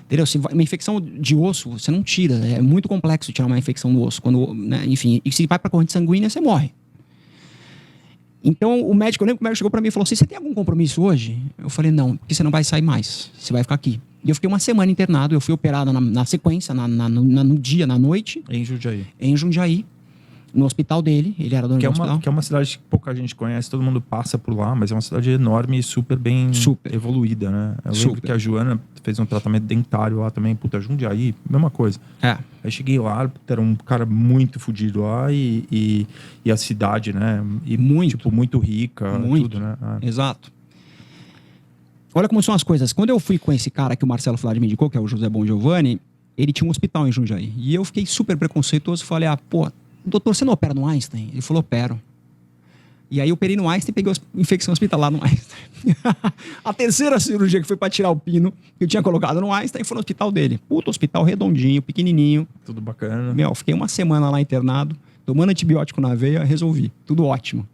Entendeu? Se uma infecção de osso, você não tira. É muito complexo tirar uma infecção no osso. Né? Enfim, e se vai para corrente sanguínea, você morre. Então, eu lembro que o médico chegou para mim e falou assim, você tem algum compromisso hoje? Eu falei, não, porque você não vai sair mais. Você vai ficar aqui. E eu fiquei uma semana internado. Eu fui operado na sequência, no dia, na noite. Em Jundiaí. Em Jundiaí. No hospital dele. Ele era dono do hospital. Que é uma cidade que pouca gente conhece. Todo mundo passa por lá. Mas é uma cidade enorme e super bem evoluída, né? Eu lembro que a Joana fez um tratamento dentário lá também. Puta, Jundiaí, mesma coisa. Aí cheguei lá, era um cara muito fodido lá. E a cidade, né? E muito rica. Muito. Tudo, né? Exato. Olha como são as coisas. Quando eu fui com esse cara que o Marcelo Flávio me indicou, que é o José Bon Giovanni, ele tinha um hospital em Jundiaí. E eu fiquei super preconceituoso. Falei, doutor, você não opera no Einstein? Ele falou, opero. E aí eu operei no Einstein e peguei infecção hospitalar no Einstein. A terceira cirurgia que foi para tirar o pino que eu tinha colocado no Einstein foi no hospital dele. Puta, hospital redondinho, pequenininho. Tudo bacana. Fiquei uma semana lá internado, tomando antibiótico na veia, resolvi. Tudo ótimo.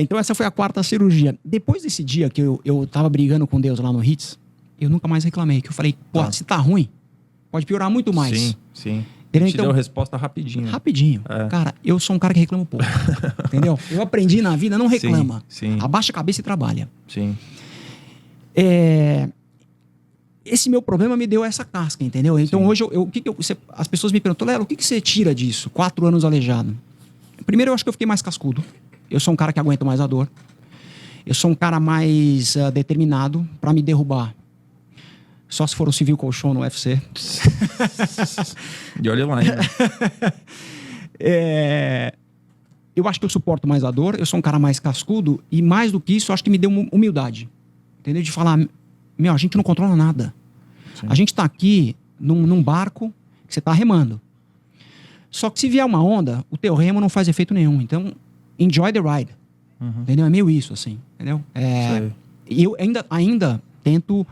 Então essa foi a 4ª cirurgia. Depois desse dia que eu tava brigando com Deus lá no Hits, eu nunca mais reclamei. Que eu falei, se tá ruim, pode piorar muito mais. Sim. Entendeu? Te deu resposta rapidinho. Rapidinho. Cara, eu sou um cara que reclama pouco. Entendeu? Eu aprendi na vida, não reclama. Sim. Abaixa a cabeça e trabalha. Sim. Esse meu problema me deu essa casca, entendeu? Então hoje, as pessoas me perguntam, Lelo, o que você tira disso? 4 anos aleijado. Primeiro, eu acho que eu fiquei mais cascudo. Eu sou um cara que aguenta mais a dor. Eu sou um cara mais determinado para me derrubar. Só se for o Civil Colchão no UFC. E olha lá, hein? Eu acho que eu suporto mais a dor. Eu sou um cara mais cascudo. E mais do que isso, eu acho que me deu humildade. Entendeu? De falar, a gente não controla nada. Sim. A gente tá aqui num barco que você tá remando. Só que se vier uma onda, o teu remo não faz efeito nenhum. Então, enjoy the ride. Entendeu? É meio isso, assim. Entendeu? E eu ainda tento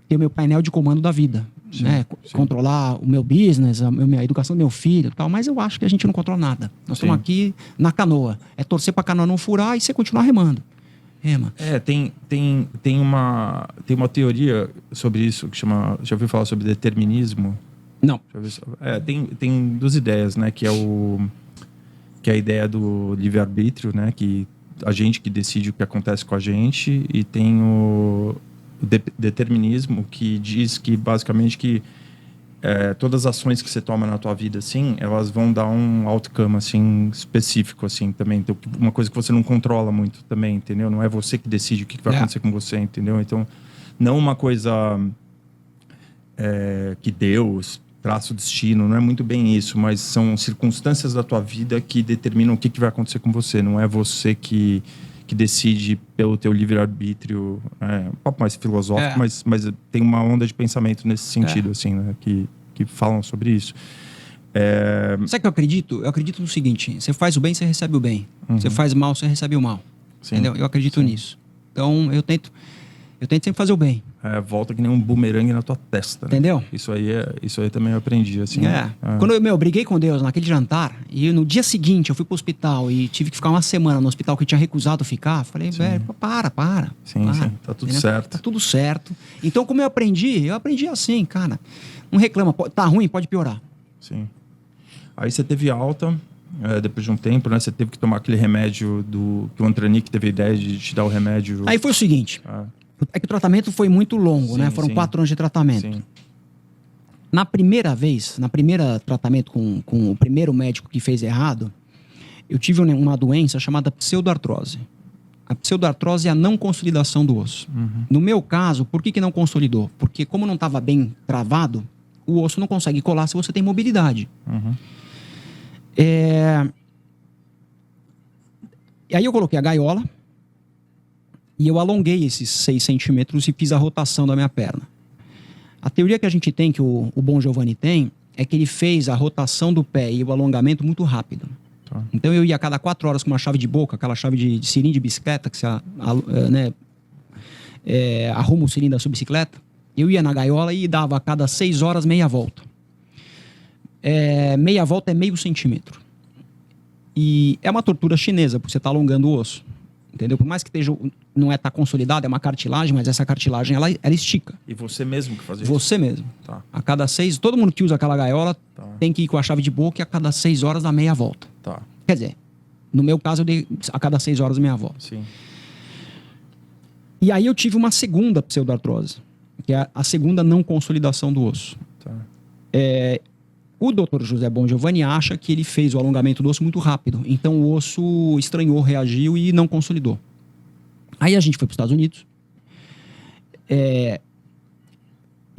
ter o meu painel de comando da vida. Sim, né? Controlar o meu business, a educação do meu filho e tal. Mas eu acho que a gente não controla nada. Nós estamos aqui na canoa. É torcer pra canoa não furar e você continuar remando. Rema. Tem uma teoria sobre isso que chama... Já ouviu falar sobre determinismo? Não. Tem 2 ideias, né? Que é a ideia do livre-arbítrio, né? Que a gente que decide o que acontece com a gente, e tem o determinismo, que diz que basicamente que todas as ações que você toma na tua vida, assim, elas vão dar um outcome, assim, específico, assim, também. Então, uma coisa que você não controla muito também, entendeu? Não é você que decide o que vai acontecer com você, entendeu? Então, não uma coisa que Deus traça o destino, não é muito bem isso, mas são circunstâncias da tua vida que determinam o que vai acontecer com você. Não é você que decide pelo teu livre-arbítrio. É um papo mais filosófico, mas tem uma onda de pensamento nesse sentido, assim, né? Que falam sobre isso. Sabe o que eu acredito? Eu acredito no seguinte: você faz o bem, você recebe o bem. Você faz mal, você recebe o mal. Sim. Entendeu? Eu acredito nisso. Então, eu tento sempre fazer o bem. Volta que nem um bumerangue na tua testa. Né? Entendeu? Isso aí também eu aprendi, assim. Quando eu briguei com Deus naquele jantar, e no dia seguinte eu fui pro hospital e tive que ficar uma semana no hospital que eu tinha recusado ficar, falei, velho, para. Sim. Tá tudo certo. Tá tudo certo. Então, como eu aprendi assim, cara. Não reclama, tá ruim, pode piorar. Sim. Aí você teve alta, depois de um tempo, né? Você teve que tomar aquele remédio que o Antranic teve a ideia de te dar o remédio. Aí foi o seguinte, é que o tratamento foi muito longo, né? Foram 4 anos de tratamento. Sim. Na primeira tratamento com o primeiro médico que fez errado, eu tive uma doença chamada pseudoartrose. A pseudoartrose é a não consolidação do osso. No meu caso, por que não consolidou? Porque como não estava bem travado, o osso não consegue colar se você tem mobilidade. E aí eu coloquei a gaiola e eu alonguei esses 6 centímetros e fiz a rotação da minha perna. A teoria que a gente tem, que o Bon Giovanni tem, é que ele fez a rotação do pé e o alongamento muito rápido. Tá. Então eu ia a cada 4 horas com uma chave de boca, aquela chave de cilindro de bicicleta, que você arruma o cilindro da sua bicicleta. Eu ia na gaiola e dava a cada 6 horas meia volta. Meia volta é meio centímetro. E é uma tortura chinesa, porque você está alongando o osso. Entendeu? Por mais que não tá consolidado, é uma cartilagem, mas essa cartilagem, ela estica. E você mesmo que faz isso? Você mesmo. Tá. A cada 6, todo mundo que usa aquela gaiola tem que ir com a chave de boca e a cada 6 horas dá meia volta. Tá. Quer dizer, no meu caso, eu dei a cada 6 horas meia volta. Sim. E aí eu tive uma segunda pseudoartrose, que é a segunda não consolidação do osso. Tá. O Dr. José Bon Giovanni acha que ele fez o alongamento do osso muito rápido. Então o osso estranhou, reagiu e não consolidou. Aí a gente foi para os Estados Unidos.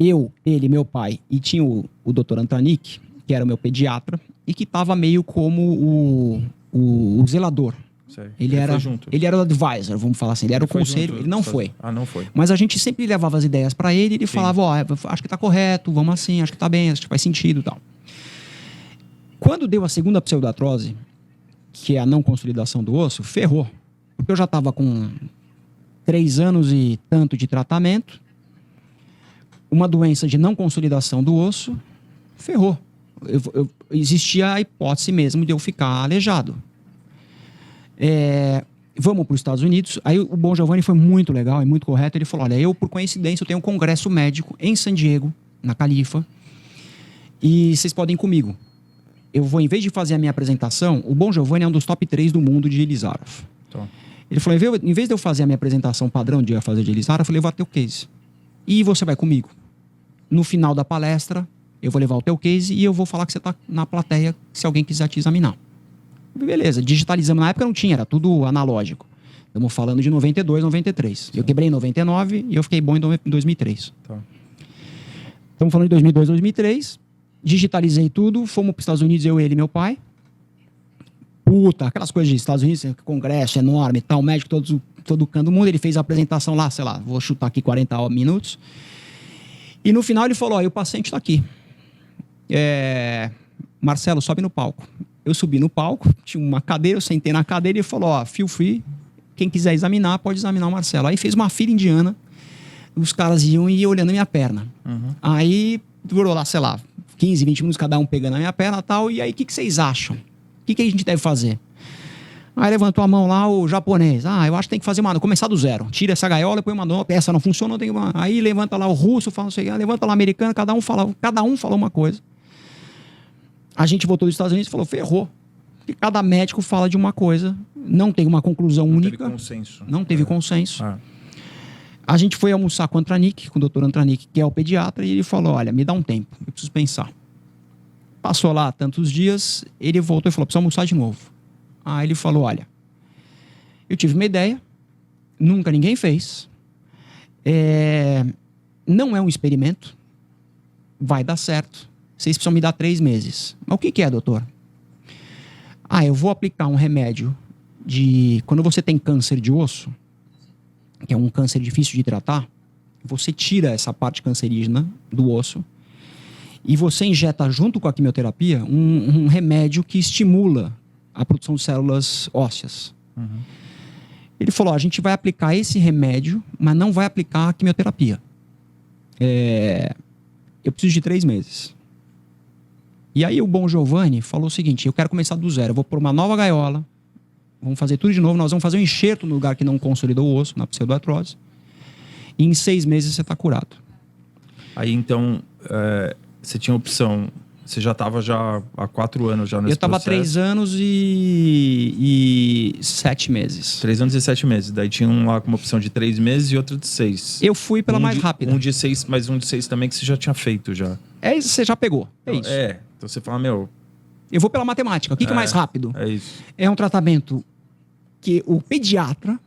Ele, meu pai, e tinha o Dr. Antranic, que era o meu pediatra, e que estava meio como o zelador. Ele era o advisor, vamos falar assim. Ele era o conselho, ele não foi. Não foi. Mas a gente sempre levava as ideias para ele e ele falava, acho que tá correto, vamos assim, acho que tá bem, acho que faz sentido e tal. Quando deu a segunda pseudoartrose, que é a não consolidação do osso, ferrou. Porque eu já estava com 3 anos e tanto de tratamento, uma doença de não consolidação do osso, ferrou. Existia a hipótese mesmo de eu ficar aleijado. Vamos para os Estados Unidos. Aí o Bon Giovanni foi muito legal e muito correto. Ele falou, olha, por coincidência, eu tenho um congresso médico em San Diego, na Califa, e vocês podem ir comigo. Eu vou, em vez de fazer a minha apresentação, o Bon Giovanni é um dos top 3 do mundo de Elizarov. Tá. Ele falou, em vez de eu fazer a minha apresentação padrão de fazer de Elizarov, eu falei, eu vou até o case. E você vai comigo. No final da palestra, eu vou levar o teu case e eu vou falar que você está na plateia se alguém quiser te examinar. Beleza, digitalizamos. Na época não tinha, era tudo analógico. Estamos falando de 92, 93. Sim. Eu quebrei em 99 e eu fiquei bom em 2003. Tá. Estamos falando de 2002, 2003. Digitalizei tudo, fomos para os Estados Unidos, eu, ele e meu pai. Puta, aquelas coisas de Estados Unidos, congresso enorme e tal, médico todo canto do mundo. Ele fez a apresentação lá, sei lá, vou chutar aqui 40 minutos. E no final ele falou, o paciente está aqui. Marcelo, sobe no palco. Eu subi no palco, tinha uma cadeira, eu sentei na cadeira e ele falou, feel free, quem quiser examinar, pode examinar o Marcelo. Aí fez uma fila indiana, os caras iam e olhando a minha perna. Aí durou lá, sei lá, 15, 20 minutos, cada um pegando a minha perna e tal. E aí, o que vocês acham? O que a gente deve fazer? Aí levantou a mão lá o japonês. Eu acho que tem que fazer começar do zero. Tira essa gaiola, põe uma peça, não funciona, tem uma... Aí levanta lá o russo, fala, não sei, levanta lá o americano, cada um falou uma coisa. A gente voltou dos Estados Unidos e falou, ferrou. Porque cada médico fala de uma coisa, não tem uma conclusão única. Não teve consenso. Não teve consenso. A gente foi almoçar com o Antranic, com o Dr. Antranic, que é o pediatra, e ele falou, olha, me dá um tempo, eu preciso pensar. Passou lá tantos dias, ele voltou e falou, preciso almoçar de novo. Aí ele falou, olha, eu tive uma ideia, nunca ninguém fez, não é um experimento, vai dar certo. vocês precisam me dar 3 meses. Mas o que é, doutor? Eu vou aplicar um remédio de... Quando você tem câncer de osso, que é um câncer difícil de tratar, você tira essa parte cancerígena do osso e você injeta junto com a quimioterapia um remédio que estimula a produção de células ósseas. Ele falou, a gente vai aplicar esse remédio, mas não vai aplicar a quimioterapia. Eu preciso de 3 meses. E aí o Bon Giovanni falou o seguinte, eu quero começar do zero, eu vou pôr uma nova gaiola, vamos fazer tudo de novo, nós vamos fazer um enxerto no lugar que não consolidou o osso, na pseudoartrose, e em 6 meses você está curado. Aí então, você tinha opção, você já estava há 4 anos já nesse processo? Eu estava 3 anos e 7 meses. 3 anos e 7 meses. Daí tinha um lá com uma opção de 3 meses e outra de 6. Eu fui pela mais rápida. Um de 6, mas um de 6 também que você já tinha feito já. Isso, você já pegou. Isso. Então você fala, meu... Eu vou pela matemática. O que é mais rápido? É isso. É um tratamento que o pediatra,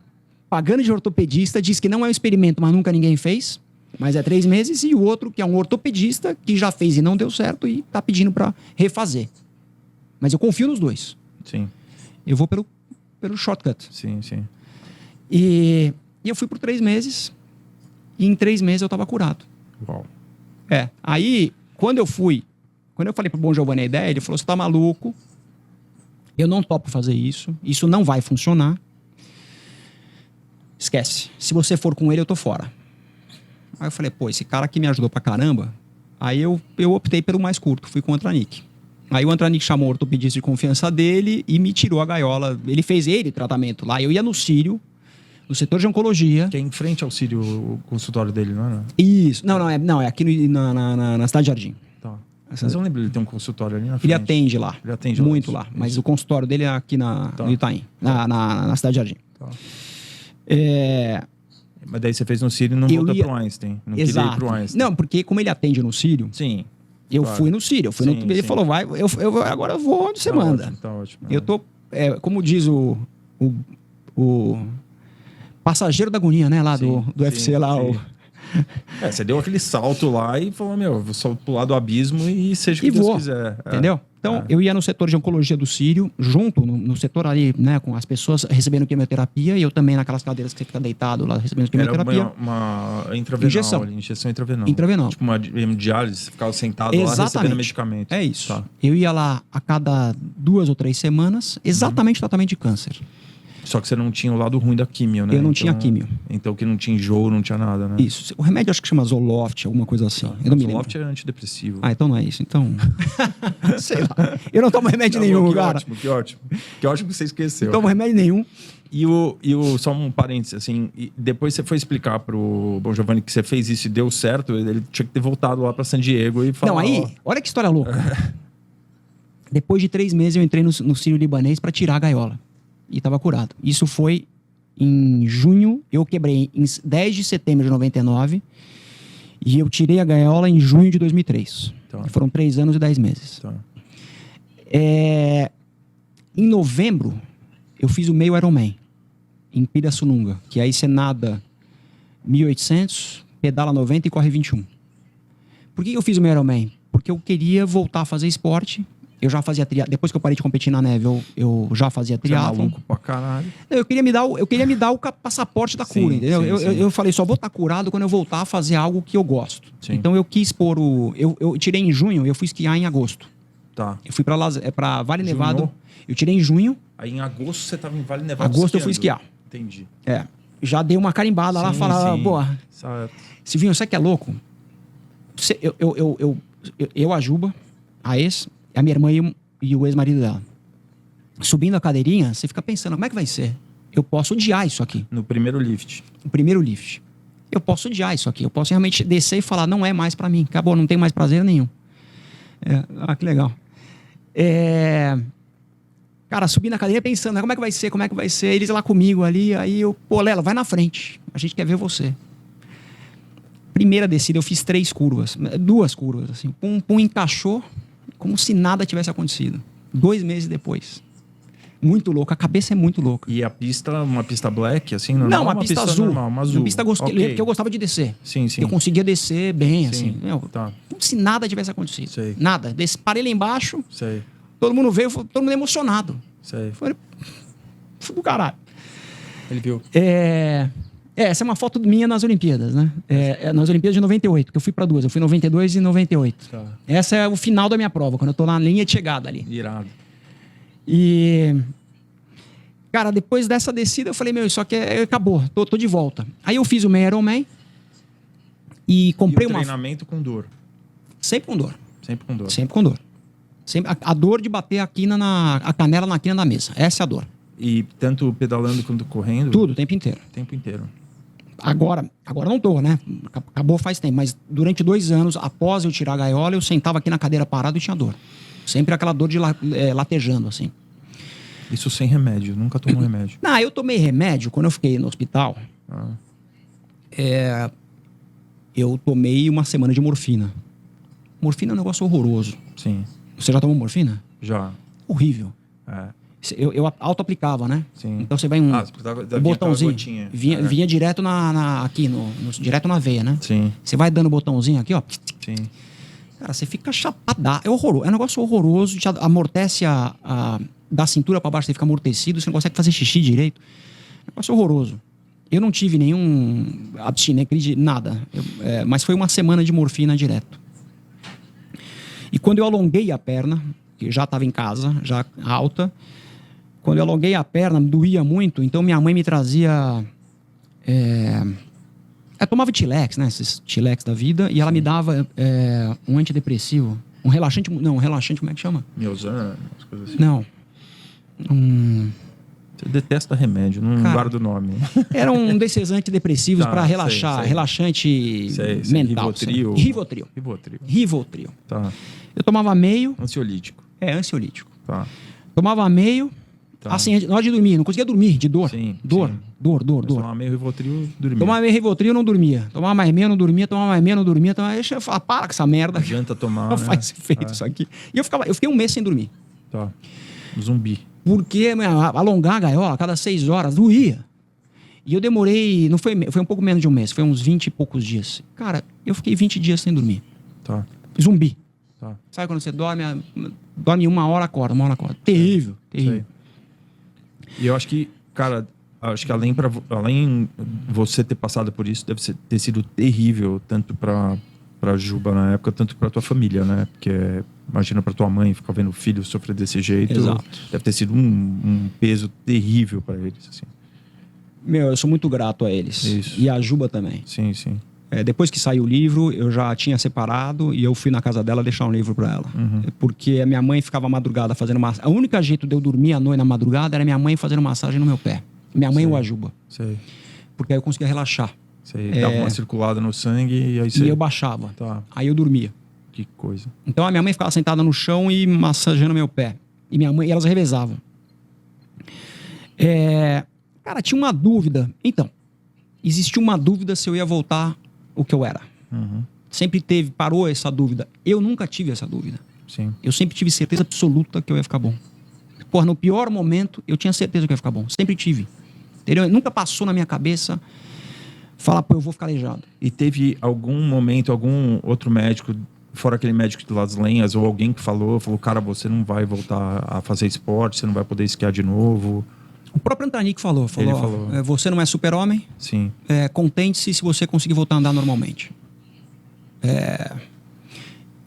pagando de ortopedista, diz que não é um experimento, mas nunca ninguém fez. Mas é 3 meses. E o outro, que é um ortopedista, que já fez e não deu certo e tá pedindo para refazer. Mas eu confio nos dois. Sim. Eu vou pelo shortcut. Sim. E eu fui por 3 meses. E em 3 meses eu tava curado. Uau. Aí, quando eu falei pro Bon Giovanni a ideia, ele falou, você tá maluco? Eu não topo fazer isso. Isso não vai funcionar. Esquece. Se você for com ele, eu tô fora. Aí eu falei, esse cara aqui me ajudou pra caramba. Aí eu optei pelo mais curto, fui com o Antranik. Aí o Antranik chamou o ortopedista de confiança dele e me tirou a gaiola. Ele fez tratamento lá. Eu ia no Sírio, no setor de oncologia. Que é em frente ao Sírio, o consultório dele, não é? Isso. Não, é aqui na Cidade Jardim. Tá. Mas eu não lembro, ele tem um consultório ali na frente. Ele atende lá. Ele atende muito lá. lá. Mas o consultório dele é aqui no Itaim, na Cidade Jardim. Tá. Mas daí você fez no Sírio e não voltou pro Einstein. Não queria ir pro Einstein. Não, porque como ele atende no Sírio... Sim. Eu fui no Sírio. Ele falou, agora eu vou onde você manda. Ótimo, tá ótimo. Eu tô... como diz o passageiro da agonia, né? Lá do UFC lá. Você deu aquele salto lá e falou, vou só pular do abismo e seja o que Deus quiser. Entendeu? Então, eu ia no setor de oncologia do Sírio, junto no setor ali, né, com as pessoas recebendo quimioterapia, e eu também naquelas cadeiras que você fica deitado lá recebendo quimioterapia. Era uma intravenal, injeção intravenal. Tipo uma hemodiálise, você ficava sentado lá recebendo medicamento. É isso. Tá. Eu ia lá a cada 2 ou 3 semanas, exatamente tratamento de câncer. Só que você não tinha o lado ruim da químio, né? Eu não tinha químio. Então que não tinha enjoo, não tinha nada, né? Isso. O remédio acho que chama Zoloft, alguma coisa assim. Eu não me lembro. Zoloft é antidepressivo. Então não é isso. Então... sei lá. Eu não tomo remédio nenhum, cara. Que ótimo. Que ótimo que você esqueceu. Não tomo remédio nenhum. Só um parênteses, assim, depois você foi explicar pro Bon Giovanni que você fez isso e deu certo, ele tinha que ter voltado lá pra San Diego e falar... Não, olha que história louca. Depois de 3 meses eu entrei no Sírio Libanês pra tirar a gaiola. E estava curado. Isso foi em junho, eu quebrei em 10 de setembro de 99 e eu tirei a gaiola em junho de 2003. Tá. Foram 3 anos e 10 meses. Tá. Em novembro, eu fiz o meio Ironman em Pirassununga, que aí você nada 1.800, pedala 90 e corre 21. Por que eu fiz o meio Ironman? Porque eu queria voltar a fazer esporte. Eu já fazia triatlon. Depois que eu parei de competir na neve, eu já fazia triatlon. Você é maluco pra caralho. Eu queria me dar o passaporte da cura, entendeu? Eu falei, só vou estar curado quando eu voltar a fazer algo que eu gosto. Sim. Então eu quis pôr eu tirei em junho, eu fui esquiar em agosto. Tá. Eu fui pra Vale Nevado. Eu tirei em junho. Aí em agosto você tava em Vale Nevado agosto eu fui esquiar. Entendi. Já dei uma carimbada lá, falava, boa. Silvinho, sabe que é louco? Eu, a Juba, a ex... a minha irmã e o ex-marido dela. Subindo a cadeirinha, você fica pensando, como é que vai ser? Eu posso odiar isso aqui. No primeiro lift. No primeiro lift. Eu posso odiar isso aqui. Eu posso realmente descer e falar, não é mais pra mim. Acabou, não tem mais prazer nenhum. Que legal. Cara, subindo na cadeirinha pensando, como é que vai ser? Como é que vai ser? Eles lá comigo ali, aí eu... Lela, vai na frente. A gente quer ver você. Primeira descida, eu fiz 3 curvas. 2 curvas, assim. Pum, encaixou... como se nada tivesse acontecido. 2 meses depois. Muito louca. A cabeça é muito louca. E a pista, uma pista black, assim, normal? Não, uma pista azul. Normal, uma azul. Uma pista Okay. que eu gostava de descer. Sim, sim. Eu conseguia descer bem, Sim, assim. Meu, tá. como se nada tivesse acontecido. Sei. Nada. Parei lá embaixo, Sei, todo mundo veio, todo mundo emocionado. sei. Falei, do caralho. Ele viu. Essa é uma foto minha nas Olimpíadas, né? Nas Olimpíadas de 98, que eu fui para duas. Eu fui em 92 e 98. Tá. Essa é o final da minha prova, quando eu tô na linha de chegada ali. Irado. E... Cara, depois dessa descida, eu falei, meu, isso aqui acabou, tô de volta. Aí eu fiz o meio Ironman e comprei uma... treinamento com dor. Sempre com dor. Sempre com dor. Sempre com dor. Sempre, a dor de bater a canela na quina da mesa. Essa é a dor. E tanto pedalando quanto correndo? Tudo, o tempo inteiro. O tempo inteiro. Agora não tô, né? Acabou faz tempo. Mas durante 2 anos, após eu tirar a gaiola, eu sentava aqui na cadeira parado e tinha dor. Sempre aquela dor de latejando, assim. Isso sem remédio? Nunca tomou remédio? Não, eu tomei remédio quando eu fiquei no hospital. Eu tomei uma semana de morfina. Morfina é um negócio horroroso. Sim. Você já tomou morfina? Já. Horrível. É. Eu auto-aplicava, né? Sim. Então você vai um botãozinho. Vinha direto aqui, direto na veia, né? Sim. Você vai dando o botãozinho aqui, ó. Sim. Cara, você fica chapadá. É horroroso. É um negócio horroroso. Te amortece da cintura pra baixo, você fica amortecido, você não consegue fazer xixi direito. É um negócio horroroso. Eu não tive nenhum abstinência, nada. Mas foi uma semana de morfina direto. E quando eu alonguei a perna, que já estava em casa, já alta, quando eu alonguei a perna, doía muito, então minha mãe me trazia... tomava Tilex, né? Esses Tilex da vida, e ela me dava um antidepressivo, um relaxante, como é que chama? Miozan, as coisas assim. Não. Você detesta remédio, não guarda o nome. Era um desses antidepressivos para relaxar, sei. relaxante mental. Rivotril. Tá. Eu tomava meio. Ansiolítico. Ansiolítico. Tá. Tomava meio. Tá. Assim, na hora de dormir, não conseguia dormir, de dor. Sim, dor. Tomava meio Rivotril, dormia. Tomava meio Rivotril, não dormia. Tomava mais meio, não dormia. Tomava mais meio, não dormia. Deixa eu falar, para com essa merda. Não adianta tomar, não faz efeito isso aqui. E eu fiquei 1 mês sem dormir. Tá. Zumbi. Porque alongar a gaiola a cada 6 horas doía. E eu demorei, não foi um pouco menos de 1 mês, foi uns 20 e poucos dias. Cara, eu fiquei 20 dias sem dormir. Tá. Zumbi. Tá. Sabe quando você dorme 1 hora, acorda, 1 hora, acorda. Terrível, terrível. Sei. E eu acho que, cara, além você ter passado por isso, deve ter sido terrível, tanto pra Juba na época, tanto pra tua família, né? Porque imagina pra tua mãe ficar vendo o filho sofrer desse jeito. Exato. Deve ter sido um peso terrível pra eles, assim. Meu, eu sou muito grato a eles. Isso. E a Juba também. Sim, sim. Depois que saiu o livro, eu já tinha separado e eu fui na casa dela deixar um livro pra ela. Uhum. Porque a minha mãe ficava madrugada fazendo massagem. O único jeito de eu dormir à noite na madrugada era minha mãe fazendo massagem no meu pé. Minha mãe ou a Juba. Sei. Porque aí eu conseguia relaxar. Você dava uma circulada no sangue e aí E eu baixava. Tá. Aí eu dormia. Que coisa. Então a minha mãe ficava sentada no chão e massageando meu pé. E minha mãe, elas revezavam. Cara, tinha uma dúvida. Então, existia uma dúvida se eu ia voltar o que eu era. Uhum. Sempre parou essa dúvida. Eu nunca tive essa dúvida. Sim. Eu sempre tive certeza absoluta que eu ia ficar bom. Porra, no pior momento, eu tinha certeza que eu ia ficar bom. Sempre tive. Entendeu? Nunca passou na minha cabeça falar, pô, eu vou ficar aleijado. E teve algum momento, algum outro médico, fora aquele médico de Las Lenhas, ou alguém que falou, cara, você não vai voltar a fazer esporte, você não vai poder esquiar de novo? O próprio Antanik falou. Ele falou. Você não é super-homem. Sim. Contente-se se você conseguir voltar a andar normalmente.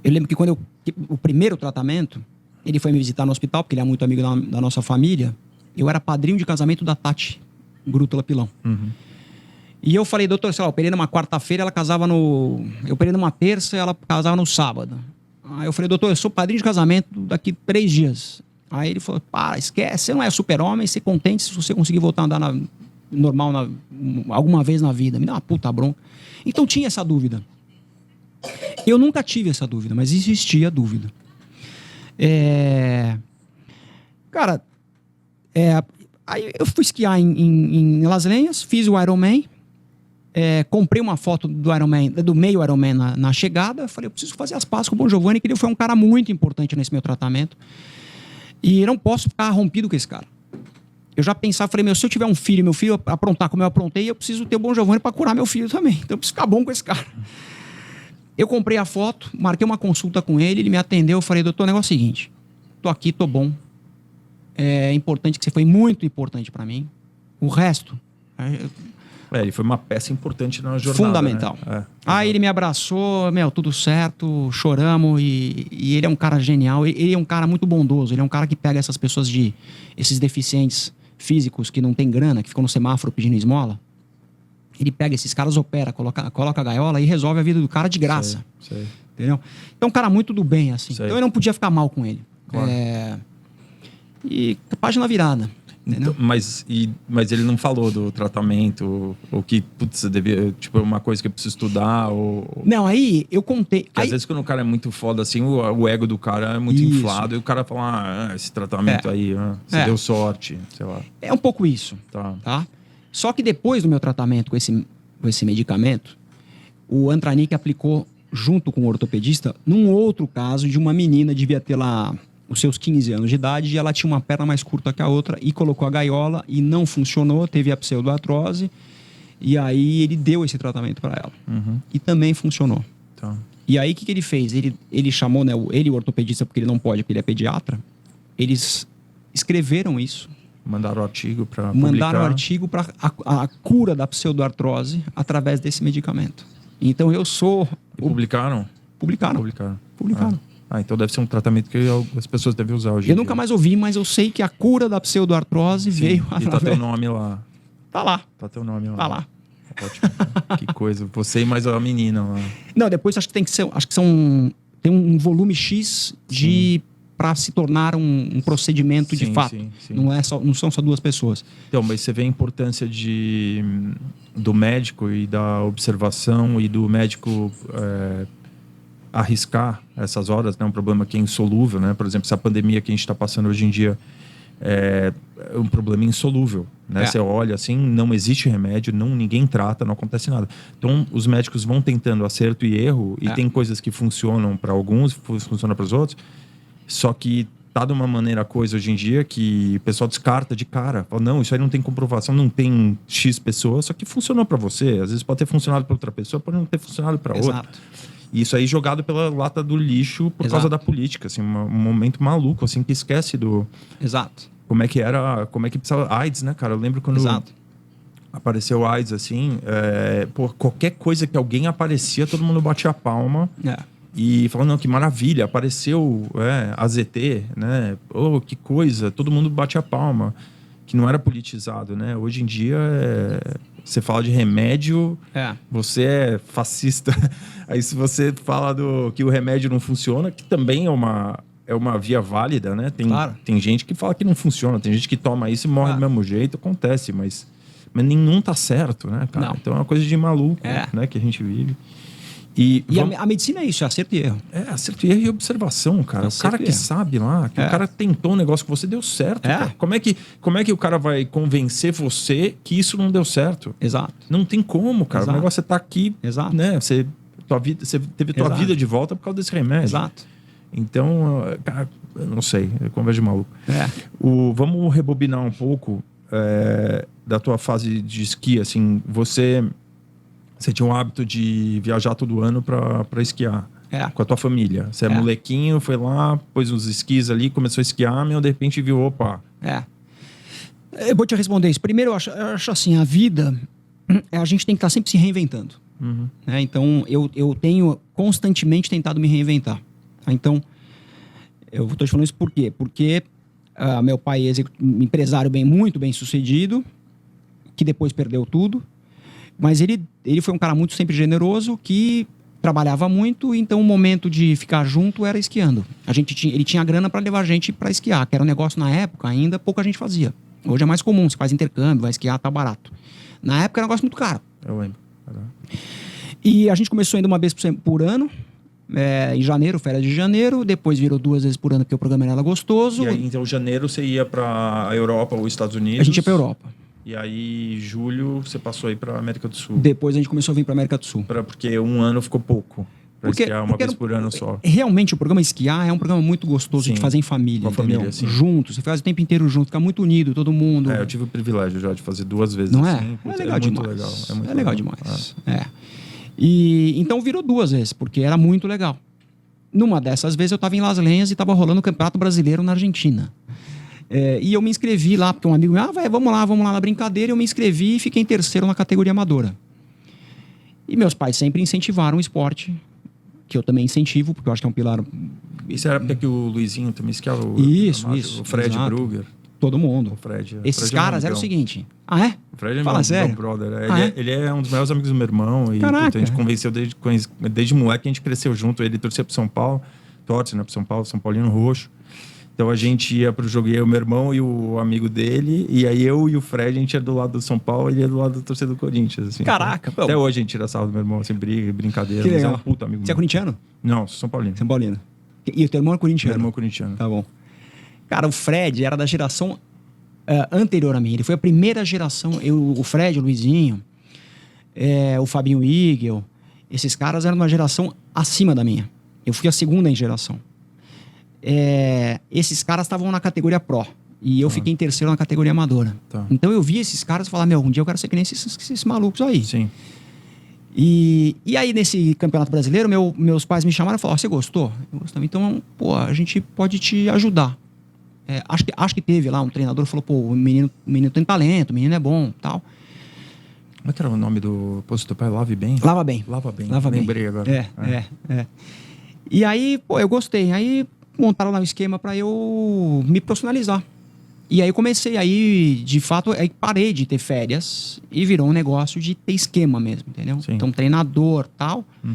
Eu lembro que o primeiro tratamento, ele foi me visitar no hospital, porque ele é muito amigo da nossa família. Eu era padrinho de casamento da Tati Grútula Pilão. Uhum. E eu falei, doutor, sei lá, eu operei numa quarta-feira, ela casava eu operei numa terça, ela casava no sábado. Aí eu falei, doutor, eu sou padrinho de casamento daqui 3 dias. Aí ele falou, para, esquece, você não é super-homem, você contente se você conseguir voltar a andar normal alguma vez na vida. Me dá uma puta bronca. Então tinha essa dúvida. Eu nunca tive essa dúvida, mas existia a dúvida. Cara, aí eu fui esquiar em Las Lenhas, fiz o Ironman, comprei uma foto do meio Ironman na chegada, falei, eu preciso fazer as pazes com o Bon Giovanni, que ele foi um cara muito importante nesse meu tratamento. E não posso ficar rompido com esse cara. eu já pensava, falei, se eu tiver um filho, meu filho aprontar como eu aprontei, eu preciso ter o Bon Giovanni para curar meu filho também. Então eu preciso ficar bom com esse cara. Eu comprei a foto, marquei uma consulta com ele, ele me atendeu, eu falei, doutor, o negócio é o seguinte, tô aqui, tô bom. É importante que você foi muito importante para mim. O resto... Ele foi uma peça importante na jornada. Fundamental. Né? Aí ele me abraçou, tudo certo, choramos e ele é um cara genial. Ele é um cara muito bondoso. Ele é um cara que pega essas pessoas esses deficientes físicos que não tem grana, que ficam no semáforo pedindo esmola. Ele pega esses caras, opera, coloca a gaiola e resolve a vida do cara de graça. Sei. Entendeu? Então é um cara muito do bem, assim. Então eu não podia ficar mal com ele. Claro. E página virada. Então, mas ele não falou do tratamento, ou que, putz, devia, tipo, uma coisa que eu preciso estudar, ou... Não, aí eu contei... Porque às vezes quando o cara é muito foda, assim, o ego do cara é muito inflado, e o cara fala, esse tratamento aí, você deu sorte, sei lá. É um pouco isso, tá? Só que depois do meu tratamento com esse medicamento, o Antranik aplicou junto com o ortopedista num outro caso de uma menina, devia ter lá... os seus 15 anos de idade, e ela tinha uma perna mais curta que a outra e colocou a gaiola e não funcionou, teve a pseudoartrose, e aí ele deu esse tratamento para ela. E também funcionou. Tá. E aí o que ele fez? Ele chamou, né, ele, o ortopedista, porque ele não pode, porque ele é pediatra, eles escreveram isso. Mandaram o artigo para publicar. Mandaram o artigo para a cura da pseudoartrose através desse medicamento. Então eu sou... E publicaram? Publicaram. Então deve ser um tratamento que as pessoas devem usar hoje em dia. Eu nunca mais ouvi, mas eu sei que a cura da pseudoartrose veio através... E tá teu nome lá. Tá lá. Tá teu nome lá. Tá lá. Ótimo. Que coisa. Você e mais a menina lá. Não, depois acho que tem que ser... Acho que tem um volume X para se tornar um procedimento de fato. Sim. Não são só duas pessoas. Então, mas você vê a importância do médico e da observação e do médico... arriscar essas horas, né? Um problema que é insolúvel, né? Por exemplo, essa pandemia que a gente está passando hoje em dia é um problema insolúvel, né? Você olha assim, não existe remédio, ninguém trata, não acontece nada. Então, os médicos vão tentando acerto e erro, e tem coisas que funcionam para alguns, funcionam para os outros, só que tá de uma maneira a coisa hoje em dia que o pessoal descarta de cara. Fala, não, isso aí não tem comprovação, não tem X pessoas, só que funcionou para você. Às vezes pode ter funcionado para outra pessoa, pode não ter funcionado para outra. E isso aí jogado pela lata do lixo por causa da política, assim, um momento maluco, assim, que esquece do... Exato. Como é que precisava... AIDS, né, cara? Eu lembro quando apareceu AIDS, assim, qualquer coisa que alguém aparecia, todo mundo batia a palma. E falando, não, que maravilha, apareceu AZT, né? Oh, que coisa, todo mundo bate a palma. Que não era politizado, né? Hoje em dia, você fala de remédio, você é fascista. Aí se você fala que o remédio não funciona, que também é uma via válida, né? Tem gente que fala que não funciona, tem gente que toma isso e morre do mesmo jeito, acontece, mas nenhum tá certo, né, cara? Não. Então é uma coisa de maluco, né, que a gente vive. E a medicina é isso, é acerto e erro. Acerto e erro e observação, cara. O cara que sabe lá, que o cara tentou um negócio que você deu certo. Cara. Como é que o cara vai convencer você que isso não deu certo? Exato. Não tem como, cara. O negócio é tá aqui, né? Você teve tua vida de volta por causa desse remédio. Exato. Então, cara, eu não sei, é conversa de maluco. Vamos rebobinar um pouco da tua fase de esqui, assim, você tinha o hábito de viajar todo ano para esquiar com a tua família. Você é molequinho, foi lá, pôs uns esquis ali, começou a esquiar, de repente viu, opa. Eu vou te responder isso. Primeiro, eu acho assim, a vida, a gente tem que estar sempre se reinventando. Então, eu tenho constantemente tentado me reinventar. Então, eu estou te falando isso por quê? Porque meu pai é empresário muito bem sucedido, que depois perdeu tudo. Mas ele foi um cara muito sempre generoso, que trabalhava muito, então o momento de ficar junto era esquiando. Ele tinha grana para levar a gente para esquiar, que era um negócio na época ainda pouca gente fazia. Hoje é mais comum, você faz intercâmbio, vai esquiar, tá barato. Na época era um negócio muito caro. Eu lembro. E a gente começou indo uma vez por ano, em janeiro, férias de janeiro, depois virou 2 vezes por ano porque o programa era gostoso. E aí, então, janeiro você ia para a Europa ou Estados Unidos? A gente ia para Europa. E aí, julho, você passou aí para América do Sul. Depois a gente começou a vir para América do Sul. Porque um ano ficou pouco. Pra esquiar uma vez por ano só. Realmente, o programa esquiar é um programa muito gostoso Sim, de fazer em família, com a entendeu? família, sim. Junto, você faz o tempo inteiro junto, fica muito unido, todo mundo. Eu tive o privilégio já de fazer 2 vezes. Não assim. é? É legal muito demais. legal. É muito legal demais. E então virou 2 vezes, porque era muito legal. Numa dessas vezes eu estava em Las Lenhas e estava rolando o Campeonato Brasileiro na Argentina. E eu me inscrevi lá, porque um amigo meu, vamos lá na brincadeira. Eu me inscrevi e fiquei em terceiro na categoria amadora. E meus pais sempre incentivaram o esporte, que eu também incentivo, porque eu acho que é um pilar... Isso era porque o Luizinho também esquiava? Isso. O Fred exato. Brugger. Todo mundo. O Fred. Esses Fred caras eram o seguinte... Ah, é? O Fred é Fala sério? meu brother. É? Ele é um dos melhores amigos do meu irmão. E Caraca. A gente convenceu desde moleque, a gente cresceu junto. Ele torcia pro São Paulo, torce, né, pro São Paulo, São Paulino roxo. Então a gente ia pro jogo, eu, meu irmão e o amigo dele. E aí eu e o Fred, a gente ia do lado do São Paulo e ele ia do lado do torcedor do Corinthians. Assim. Caraca. Então, até hoje a gente tira sarro do meu irmão, assim, brincadeira. Que mas legal. é um puta amigo Você é corintiano? Não, sou São Paulino. São Paulino. E o teu irmão é corintiano? Meu irmão é corintiano. Tá bom. Cara, o Fred era da geração anterior a mim. Ele foi a primeira geração. O Fred, o Luizinho, o Fabinho Igel, esses caras eram uma geração acima da minha. Eu fui a segunda em geração. Esses caras estavam na categoria Pro. E eu fiquei em terceiro na categoria amadora. Tá. Então eu vi esses caras e falava, um dia eu quero ser que nem esses malucos aí. Sim. E aí, nesse Campeonato Brasileiro, meus pais me chamaram e falaram, você gostou? Eu gostei. Então, pô, a gente pode te ajudar. Acho que teve lá um treinador que falou, pô, o menino tem talento, o menino é bom, tal. Como é que era o nome do... Pô, seu pai Lave Bem? Lava bem. Lembrei agora. E aí, pô, eu gostei. Aí montaram lá um esquema pra eu me profissionalizar. E aí comecei, aí de fato, aí parei de ter férias e virou um negócio de ter esquema mesmo, entendeu? Sim. Então, treinador, tal. Uhum.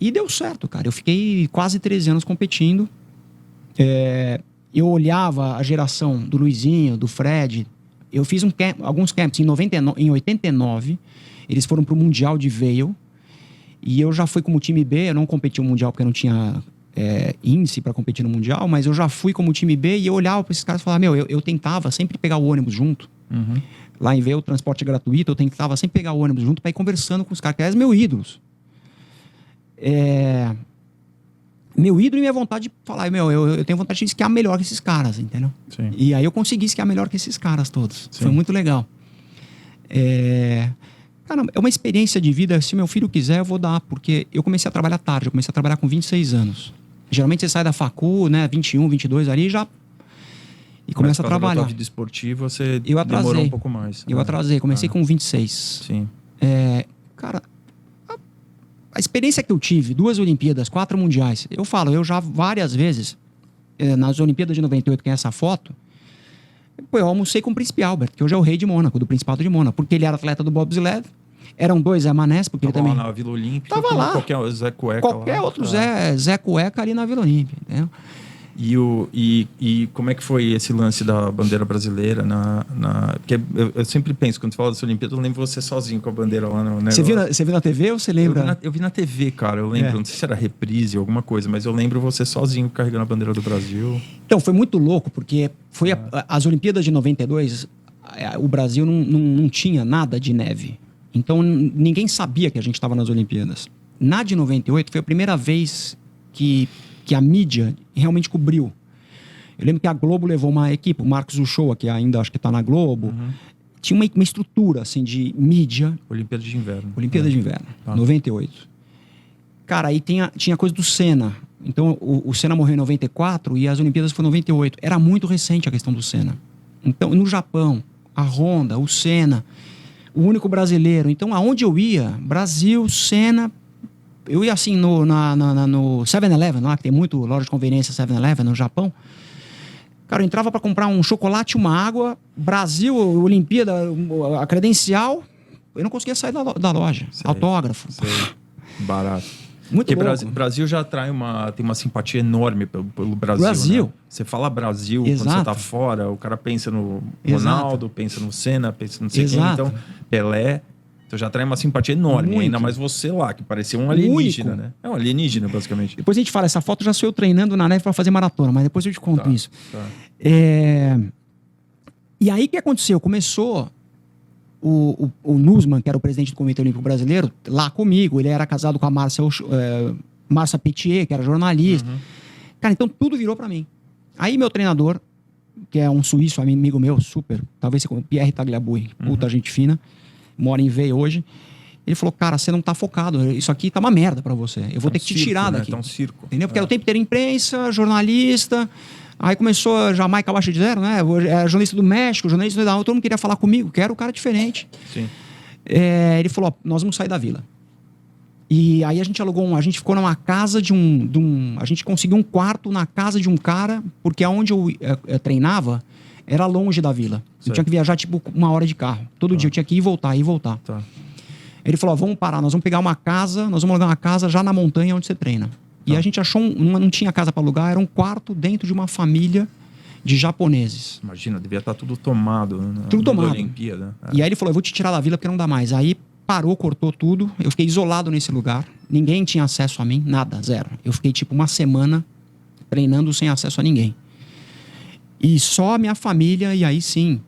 E deu certo, cara. Eu fiquei quase 13 anos competindo. Eu olhava a geração do Luizinho, do Fred. Eu fiz alguns camps em 89. Eles foram pro Mundial de Vail. E eu já fui como time B. Eu não competi no Mundial porque eu não tinha índice para competir no Mundial. Mas eu já fui como time B e eu olhava para esses caras e falava, eu tentava sempre pegar o ônibus junto. Uhum. Lá em Vail, o transporte gratuito. Eu tentava sempre pegar o ônibus junto para ir conversando com os caras, que eram meus ídolos. Meu ídolo e minha vontade de falar, eu tenho vontade de esquiar melhor que esses caras, entendeu? Sim. E aí eu consegui esquiar melhor que esses caras todos. Sim. Foi muito legal. Cara, é uma experiência de vida, se meu filho quiser, eu vou dar, porque eu comecei a trabalhar tarde, eu comecei a trabalhar com 26 anos. Geralmente você sai da facu, né, 21, 22 ali e começa a trabalhar. Mas vida esportiva, você eu atrasei. Demorou um pouco mais. Eu atrasei, comecei com 26. Sim. Cara, a experiência que eu tive, 2 Olimpíadas, 4 Mundiais, eu já várias vezes, nas Olimpíadas de 98, que é essa foto, eu almocei com o Príncipe Albert, que hoje é o rei de Mônaco, do Principado de Mônaco, porque ele era atleta do bobsled, eram 2 Zé Manés, porque tava ele também... lá na Vila Olímpica. Tava lá. Qualquer Zé Cueca qualquer lá. outro Zé Cueca ali na Vila Olímpica, entendeu? E como é que foi esse lance da bandeira brasileira? Porque eu sempre penso, quando você fala dessa Olimpíada, eu lembro você sozinho com a bandeira lá no negócio. Você viu na TV ou você lembra? Eu vi na TV, cara. Eu lembro, não sei se era reprise ou alguma coisa, mas eu lembro você sozinho carregando a bandeira do Brasil. Então, foi muito louco, porque foi as Olimpíadas de 92, o Brasil não tinha nada de neve. Então, ninguém sabia que a gente estava nas Olimpíadas. Na de 98, foi a primeira vez que a mídia realmente cobriu. Eu lembro que a Globo levou uma equipe, o Marcos Uchoa, que ainda acho que está na Globo. Uhum. Tinha uma estrutura, assim, de mídia. Olimpíada de Inverno. Olimpíada de Inverno, 98. Cara, aí tinha coisa do Senna. Então, o Senna morreu em 94 e as Olimpíadas foram em 98. Era muito recente a questão do Senna. Então, no Japão, a Honda, o Senna, o único brasileiro. Então, aonde eu ia, Brasil, Senna... Eu ia assim no 7-Eleven, lá que tem muito loja de conveniência 7-Eleven no Japão. Cara, eu entrava para comprar um chocolate, uma água, Brasil, Olimpíada, a credencial, eu não conseguia sair da loja. Sei, autógrafo. Sei. Barato. Muito Porque louco. Brasil já tem uma simpatia enorme pelo Brasil. Né? Você fala Brasil, exato, quando você tá fora, o cara pensa no Ronaldo, exato, pensa no Senna, pensa no não sei quem. Então, Pelé. Então já atrai uma simpatia enorme. Ainda mais você lá, que parecia um alienígena, né? É um alienígena, basicamente. Depois a gente fala, essa foto já sou eu treinando na neve para fazer maratona, mas depois eu te conto isso. Tá. E aí o que aconteceu? Começou o Nussmann, que era o presidente do Comitê Olímpico Brasileiro, lá comigo. Ele era casado com a Márcia Petier, que era jornalista. Cara, então tudo virou pra mim. Aí meu treinador, que é um suíço, amigo meu, super, talvez você conheça, Pierre Tagliabue, puta gente fina, mora em Veio hoje. Ele falou, cara, você não tá focado, isso aqui tá uma merda pra você. Eu vou ter que te tirar daqui. Tá um circo. Entendeu? Porque era o tempo inteiro imprensa, jornalista. Aí começou a Jamaica abaixo de zero, né? Era jornalista do México, jornalista da... Todo mundo queria falar comigo, que era o cara diferente. Sim. Ele falou, ó, nós vamos sair da vila. E aí a gente alugou a gente ficou numa casa a gente conseguiu um quarto na casa de um cara, porque aonde eu treinava era longe da vila. Certo. Eu tinha que viajar tipo 1 hora de carro. Todo dia eu tinha que ir e voltar, ir e voltar. Tá. Ele falou, ó, vamos parar, nós vamos pegar uma casa, nós vamos alugar uma casa já na montanha onde você treina. E a gente achou, não tinha casa para alugar, era um quarto dentro de uma família de japoneses. Imagina, devia estar tudo tomado. Tudo tomado. Olimpíada. E aí ele falou, eu vou te tirar da vila porque não dá mais. Aí parou, cortou tudo. Eu fiquei isolado nesse lugar. Ninguém tinha acesso a mim, nada, zero. Eu fiquei tipo 1 semana treinando sem acesso a ninguém. E só a minha família, e aí sim,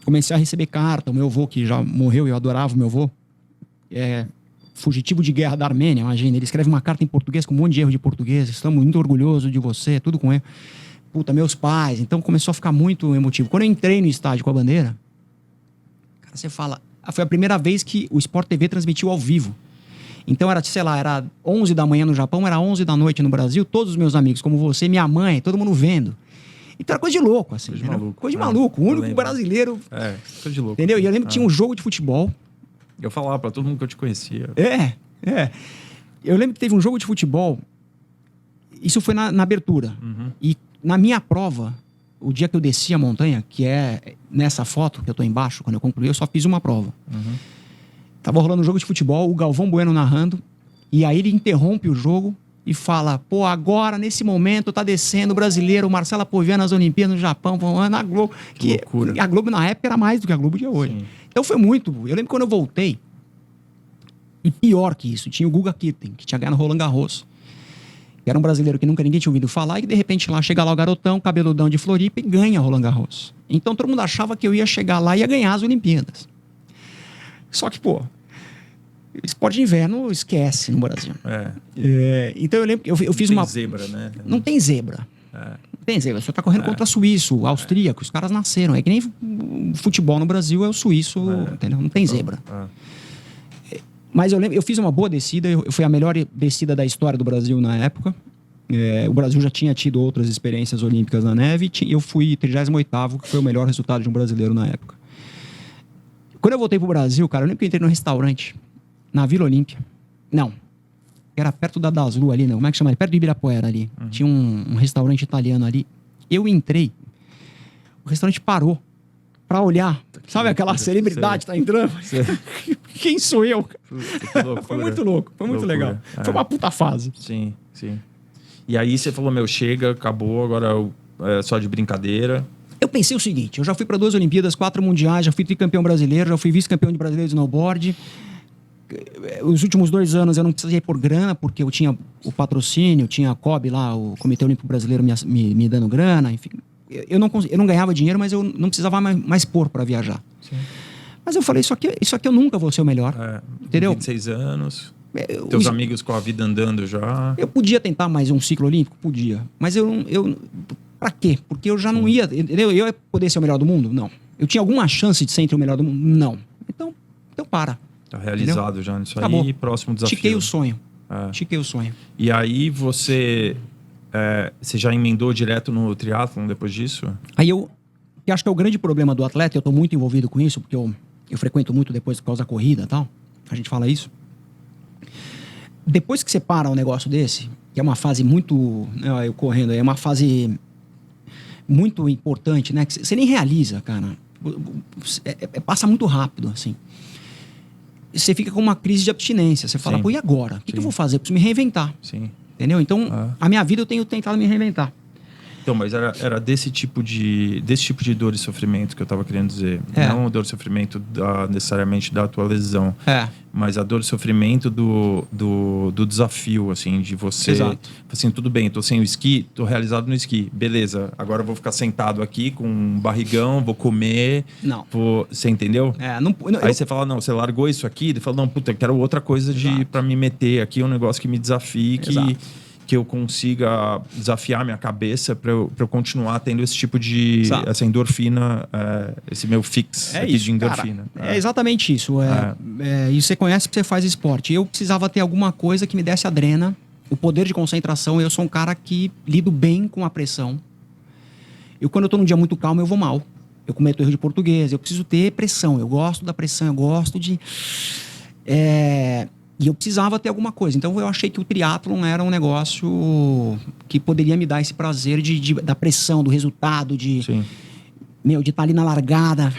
comecei a receber carta. O meu avô, que já morreu, eu adorava o meu avô, fugitivo de guerra da Armênia, imagina. Ele escreve uma carta em português com um monte de erro de português. Estamos muito orgulhosos de você, tudo com erro. Puta, meus pais. Então começou a ficar muito emotivo. Quando eu entrei no estádio com a bandeira, cara, você fala... Foi a primeira vez que o Sport TV transmitiu ao vivo. Então era, sei lá, era 11 da manhã no Japão, era 11 da noite no Brasil. Todos os meus amigos, como você, minha mãe, todo mundo vendo. Então era coisa de louco, assim. Coisa de maluco. Coisa de maluco. O único brasileiro... Coisa de louco. Entendeu? E eu lembro que tinha um jogo de futebol. Eu falava pra todo mundo que eu te conhecia. Eu lembro que teve um jogo de futebol. Isso foi na abertura. E na minha prova, o dia que eu desci a montanha, que é nessa foto que eu tô embaixo, quando eu concluí, eu só fiz uma prova. Tava rolando um jogo de futebol, o Galvão Bueno narrando, e aí ele interrompe o jogo e fala, pô, agora, nesse momento, tá descendo o brasileiro, o Marcelo Apovian nas Olimpíadas no Japão, na Globo. Que loucura. A Globo, na época, era mais do que a Globo de hoje. Sim. Então foi muito... Eu lembro quando eu voltei, e pior que isso, tinha o Guga Kirten, que tinha ganhado no Roland Garros. Que era um brasileiro que nunca ninguém tinha ouvido falar, e que de repente lá chega lá o garotão, cabeludão de Floripa, e ganha Roland Garros. Então todo mundo achava que eu ia chegar lá e ia ganhar as Olimpíadas. Só que, pô, esporte de inverno esquece no Brasil. Então eu lembro que eu fiz uma... Não tem zebra, né? Não tem zebra. Não tem zebra. Você tá correndo contra suíço, austríaco, os caras nasceram. É que nem futebol no Brasil é o suíço, entendeu? Não tem zebra. Mas eu lembro, eu fiz uma boa descida, foi a melhor descida da história do Brasil na época. O Brasil já tinha tido outras experiências olímpicas na neve, e eu fui 38º, que foi o melhor resultado de um brasileiro na época. Quando eu voltei pro Brasil, cara, eu lembro que eu entrei num restaurante, na Vila Olímpia. Não, era perto da Daslu ali, não. Como é que chama ali? Perto do Ibirapuera ali. Tinha um restaurante italiano ali. Eu entrei, o restaurante parou pra olhar. Sabe aquela celebridade tá entrando? Quem sou eu? Puta, foi muito louco, foi muito legal. Foi uma puta fase. Sim. E aí você falou, chega, acabou, agora é só de brincadeira. Eu pensei o seguinte, eu já fui para 2 Olimpíadas, 4 mundiais, já fui tricampeão brasileiro, já fui vice-campeão de brasileiro de snowboard. Os últimos 2 anos eu não precisei por grana, porque eu tinha o patrocínio, tinha a COB lá, o Comitê Olímpico Brasileiro me dando grana, enfim. Eu não ganhava dinheiro, mas eu não precisava mais pôr para viajar. Sim. Mas eu falei, isso aqui eu nunca vou ser o melhor. Entendeu? 26 anos, teus amigos com a vida andando já. Eu podia tentar mais um ciclo olímpico? Podia. Mas pra quê? Porque eu já não ia... Entendeu? Eu ia poder ser o melhor do mundo? Não. Eu tinha alguma chance de ser entre o melhor do mundo? Não. Então para. Tá realizado, entendeu? Já nisso. Acabou. Aí, próximo desafio. Tiquei o sonho. E aí você já emendou direto no triatlon depois disso? Aí eu acho que é o grande problema do atleta, eu tô muito envolvido com isso, porque eu frequento muito depois por causa da corrida e tal. A gente fala isso. Depois que você para um negócio desse, que é uma fase muito... eu correndo, é uma fase muito importante, né? Que você nem realiza, cara. Passa muito rápido, assim. Você fica com uma crise de abstinência. Você fala, pô, e agora? O que eu vou fazer? Eu preciso me reinventar. Sim. Entendeu? Então, a minha vida eu tenho tentado me reinventar. Então, mas era desse tipo de dor e sofrimento que eu tava querendo dizer. É. Não a dor e sofrimento necessariamente da tua lesão. É. Mas a dor e sofrimento do desafio, assim, de você... Exato. Assim, tudo bem, tô sem o esqui, tô realizado no esqui. Beleza, agora eu vou ficar sentado aqui com um barrigão, vou comer... Não. Você entendeu? Aí você fala, não, você largou isso aqui, ele fala, não, puta, eu quero outra coisa pra me meter aqui, um negócio que me desafie, que eu consiga desafiar minha cabeça para eu continuar tendo esse tipo de essa endorfina, esse meu fix de endorfina. Cara, é exatamente isso. E você conhece porque você faz esporte. Eu precisava ter alguma coisa que me desse adrena, o poder de concentração. Eu sou um cara que lido bem com a pressão. Quando eu tô num dia muito calmo, eu vou mal. Eu cometo erro de português. Eu preciso ter pressão. Eu gosto da pressão, eu gosto de... E eu precisava ter alguma coisa. Então eu achei que o triatlon era um negócio que poderia me dar esse prazer da pressão, do resultado, de estar ali na largada.